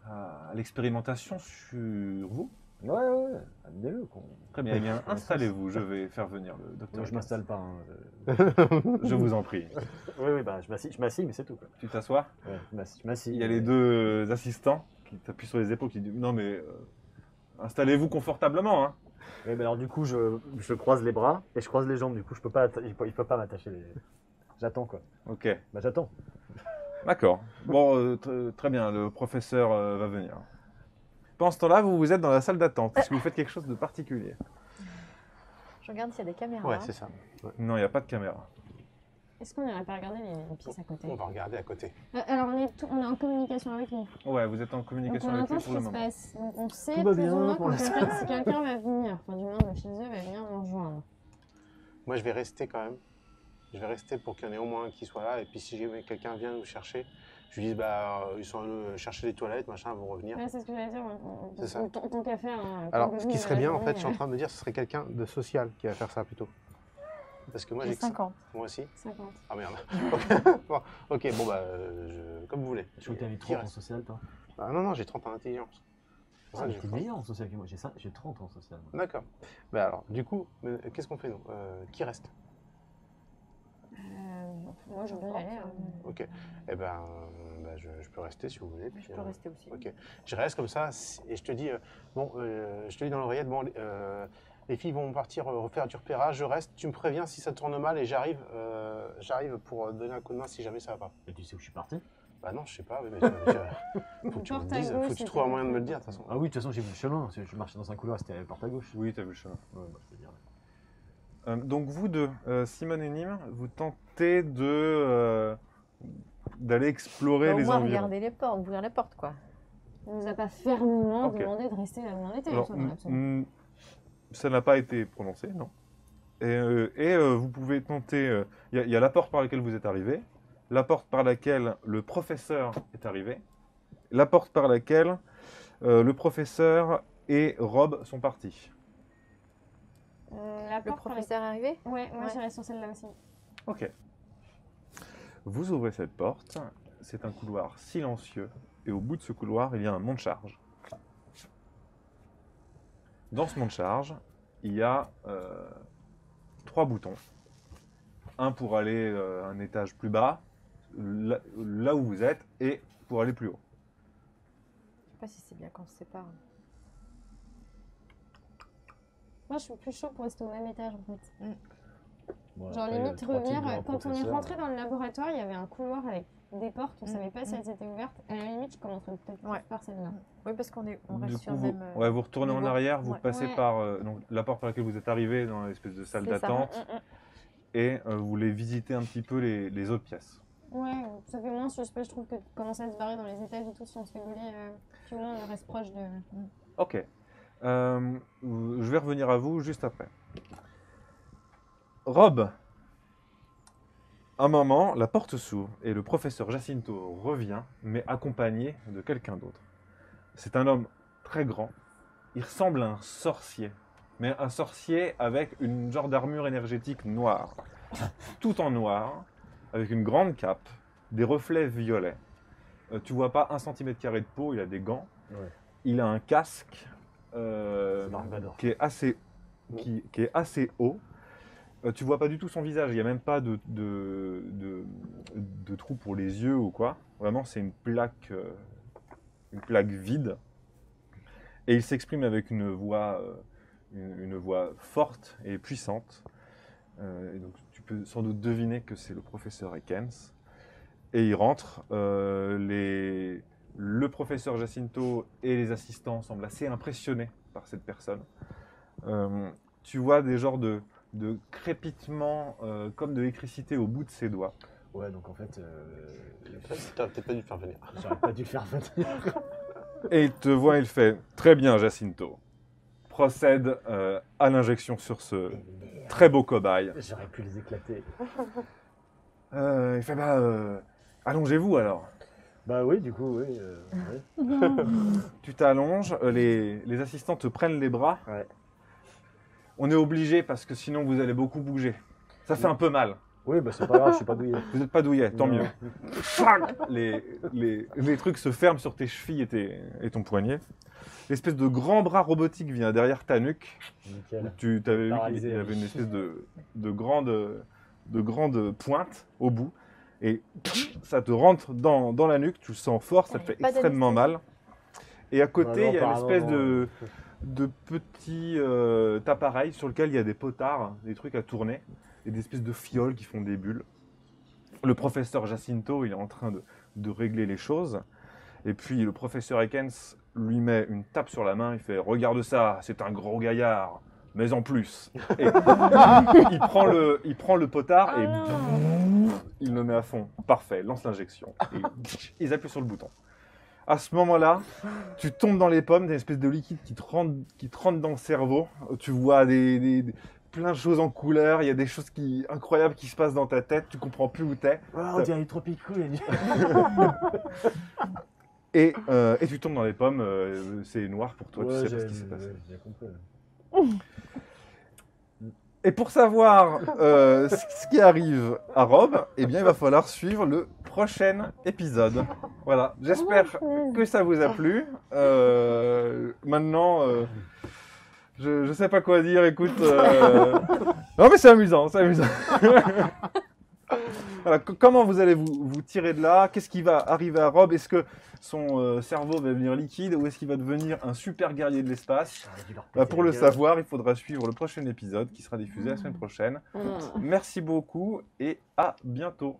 S1: à l'expérimentation sur vous.
S4: Ouais, amenez-le.
S1: Très bien, eh bien, installez-vous. Je vais faire venir le docteur.
S4: Moi, je m'installe pas.
S1: Je vous en prie.
S4: Oui, bah, je m'assieds, mais c'est tout. Quoi.
S1: Tu t'assois.
S4: Ouais, je m'assieds.
S1: Il y a les deux assistants qui t'appuient sur les épaules qui disent non mais installez-vous confortablement. Hein.
S4: Oui, bah alors du coup, je croise les bras et je croise les jambes. Du coup, il peut pas m'attacher. J'attends quoi.
S1: Ok,
S4: Bah j'attends.
S1: d'accord. Bon, très bien, le professeur va venir. Pendant ce temps-là, vous êtes dans la salle d'attente. Est-ce que vous faites quelque chose de particulier?
S2: Je regarde s'il y a des caméras.
S3: Ouais, c'est ça. Ouais.
S1: Non, il n'y a pas de caméra.
S5: Est-ce qu'on n'irait pas regarder les pièces à côté?
S3: On va regarder à côté.
S5: Alors, on est en communication avec lui.
S1: Ouais, vous êtes en
S5: Donc,
S1: communication
S5: on
S1: avec
S5: entend
S1: lui
S5: ce
S1: pour le
S5: qui se
S1: moment.
S5: passe. Donc, on sait
S4: Tout va
S5: plus
S4: bien
S5: ou moins
S4: pour
S5: quand si quelqu'un va venir. Enfin, du moins, le physio va venir nous rejoindre.
S3: Moi, je vais rester quand même. Je vais rester pour qu'il y en ait au moins un qui soit là. Et puis, si jamais quelqu'un vient nous chercher, je lui dis, ils sont allés chercher les toilettes, machin, ils vont revenir.
S5: Ouais, c'est ce que j'allais dire.
S3: C'est ça.
S5: Tant qu'à faire.
S3: Alors,
S5: tant
S3: ce
S5: que
S3: qui
S5: nous,
S3: serait
S5: on
S3: bien,
S5: va
S3: en fait, je suis en
S5: venir.
S3: train de me dire, ce serait quelqu'un de social qui va faire ça plutôt. Parce que moi,
S2: J'ai
S3: j'ai
S2: 50.
S3: Moi aussi.
S5: 50.
S3: Ah merde. Ok, bon, comme vous voulez.
S4: Je crois que t'avais
S3: Qui
S4: 30 en
S3: reste
S4: social, toi.
S3: Ah non, j'ai 30 en intelligence. C'est pour ça que j'ai
S4: T'es
S3: 30.
S4: meilleur en social que moi. J'ai 30 en social. moi.
S3: D'accord. Alors, du coup, qu'est-ce qu'on fait, nous Qui reste
S5: Moi, je veux bien y aller.
S3: Ok. Eh je peux rester si vous voulez.
S2: Je peux rester aussi.
S3: Ok. Je reste comme ça et je te dis, je te dis dans l'oreillette, les filles vont partir refaire du repérage, je reste, tu me préviens si ça tourne mal et j'arrive pour donner un coup de main si jamais ça va pas.
S4: Et tu sais où je suis parti?
S3: Bah non, je sais pas, mais faut que tu me le
S5: Porte à
S3: dises,
S5: gauche,
S3: faut que tu
S5: c'est
S3: trouves un
S5: pas
S3: moyen de me le
S5: grave.
S3: dire de toute façon.
S4: Ah oui, de toute façon, j'ai vu le chemin. Je marchais dans un couloir, c'était à la porte à gauche.
S1: Oui, t'as vu le chemin.
S4: Ouais, bah, je peux dire.
S1: Donc vous deux, Simone et Nîmes, vous tentez d'aller explorer
S2: Au
S1: les
S2: moins
S1: environs.
S2: regarder les portes, ouvrir les portes quoi.
S5: On nous a pas fermement
S1: Ok.
S5: demandé de rester là où on était.
S1: Alors,
S5: ça, dans l'absolu.
S1: ça n'a pas été prononcé, non. Et vous pouvez tenter. Il y a la porte par laquelle vous êtes arrivé, la porte par laquelle le professeur est arrivé, la porte par laquelle le professeur et Rob sont partis.
S5: La
S2: Le
S5: porte par
S2: professeur est arrivé?
S5: Ouais, moi
S2: Ouais.
S5: j'irai sur celle-là aussi.
S1: Ok. Vous ouvrez cette porte. C'est un couloir silencieux. Et au bout de ce couloir, il y a un monte-charge. Dans ce monte-charge, il y a 3 boutons. Un pour aller un étage plus bas, là où vous êtes, et pour aller plus haut.
S2: Je sais pas si c'est bien qu'on se sépare.
S5: Moi je suis plus chaud pour rester au même étage en fait.
S4: Bon,
S5: Genre
S4: après,
S5: limite
S4: tranquille,
S5: revenir,
S4: devant un
S5: quand on est
S4: professeur.
S5: rentré dans le laboratoire, il y avait un couloir avec des portes, on savait pas si
S2: Mm.
S5: elles étaient ouvertes. À la limite, je commencerais peut-être
S2: Ouais.
S5: par celle-là.
S2: Oui, parce qu'on
S1: Du
S2: reste
S1: coup,
S2: sur le
S1: vous,
S2: même.
S1: ouais, vous retournez en
S2: niveau.
S1: arrière, vous
S2: Ouais.
S1: passez
S5: Ouais.
S1: par donc, la porte par laquelle vous êtes arrivé dans l'espèce de salle
S2: C'est ça.
S1: d'attente, et vous voulez visiter un petit peu les autres pièces.
S5: Ouais, ça fait moins suspect, je trouve, que de commencer à se barrer dans les étages et tout, si on se fait gauler, puis au moins on reste proche de...
S1: Ok. Je vais revenir à vous juste après. Rob, un moment, la porte s'ouvre et le professeur Jacinto revient, mais accompagné de quelqu'un d'autre. C'est un homme très grand. Il ressemble à un sorcier, mais un sorcier avec une genre d'armure énergétique noire. Tout en noir, avec une grande cape, des reflets violets. Tu vois pas 1 cm² de peau, il a des gants.
S4: Ouais.
S1: Il a un casque
S4: Dark Vador.
S1: qui est assez haut. Tu vois pas du tout son visage, il n'y a même pas de trou pour les yeux ou quoi. Vraiment, c'est une plaque vide. Et il s'exprime avec une voix forte et puissante. Et donc, tu peux sans doute deviner que c'est le professeur Ekens. Et il rentre. Le professeur Jacinto et les assistants semblent assez impressionnés par cette personne. Tu vois des genres de crépitements comme de l'électricité au bout de ses doigts.
S4: Ouais, donc en fait,
S3: T'aurais peut-être pas dû le faire venir.
S4: j'aurais pas dû le faire venir.
S1: Et il te voit, il fait « Très bien, Jacinto. » Procède à l'injection sur ce très beau cobaye.
S4: J'aurais pu les éclater.
S1: Il fait « Allongez-vous alors. »
S4: Bah oui, du coup, oui. Ouais.
S1: Tu t'allonges, les assistants te prennent les bras.
S4: Ouais.
S1: On est obligé parce que sinon vous allez beaucoup bouger. Ça fait un peu mal.
S4: Oui, bah c'est pas grave, je suis pas douillé.
S1: Vous n'êtes pas douillet, tant
S4: Non.
S1: mieux. Les trucs se ferment sur tes chevilles et ton poignet. L'espèce de grand bras robotique vient derrière ta nuque.
S4: Nickel.
S1: Tu avais vu
S4: Paralysé,
S1: qu'il y avait
S4: oui.
S1: une espèce de grande pointe au bout. Et ça te rentre dans la nuque, tu le sens fort, ça te fait
S2: Pas
S1: extrêmement mal. Et à côté,
S4: Non,
S1: il y a une espèce
S4: apparemment,
S1: de petit appareil sur lequel il y a des potards, des trucs à tourner, et des espèces de fioles qui font des bulles. Le professeur Jacinto, il est en train de régler les choses. Et puis le professeur Ekens lui met une tape sur la main, il fait « Regarde ça, c'est un gros gaillard, mais en plus !» Et il prend le potard et il le met à fond. Parfait, lance l'injection. Et ils appuient sur le bouton. À ce moment-là, tu tombes dans les pommes, des espèces de liquide qui te rentrent dans le cerveau. Tu vois plein de choses en couleur, il y a des choses incroyables qui se passent dans ta tête, tu comprends plus où t'es.
S4: Oh, on dirait Tropico.
S1: Et tu tombes dans les pommes, c'est noir pour toi, tu sais pas ce qui s'est passé.
S4: J'ai compris.
S1: Et pour savoir ce qui arrive à Rob, eh bien, il va falloir suivre le prochain épisode. Voilà, j'espère que ça vous a plu. Maintenant, je sais pas quoi dire, écoute... Non mais c'est amusant, c'est amusant. Voilà, comment vous allez vous tirer de là? Qu'est-ce qui va arriver à Rob? Est-ce que son cerveau va devenir liquide ou est-ce qu'il va devenir un super guerrier de l'espace? Pour le savoir, il faudra suivre le prochain épisode qui sera diffusé la semaine prochaine. Merci beaucoup et à bientôt.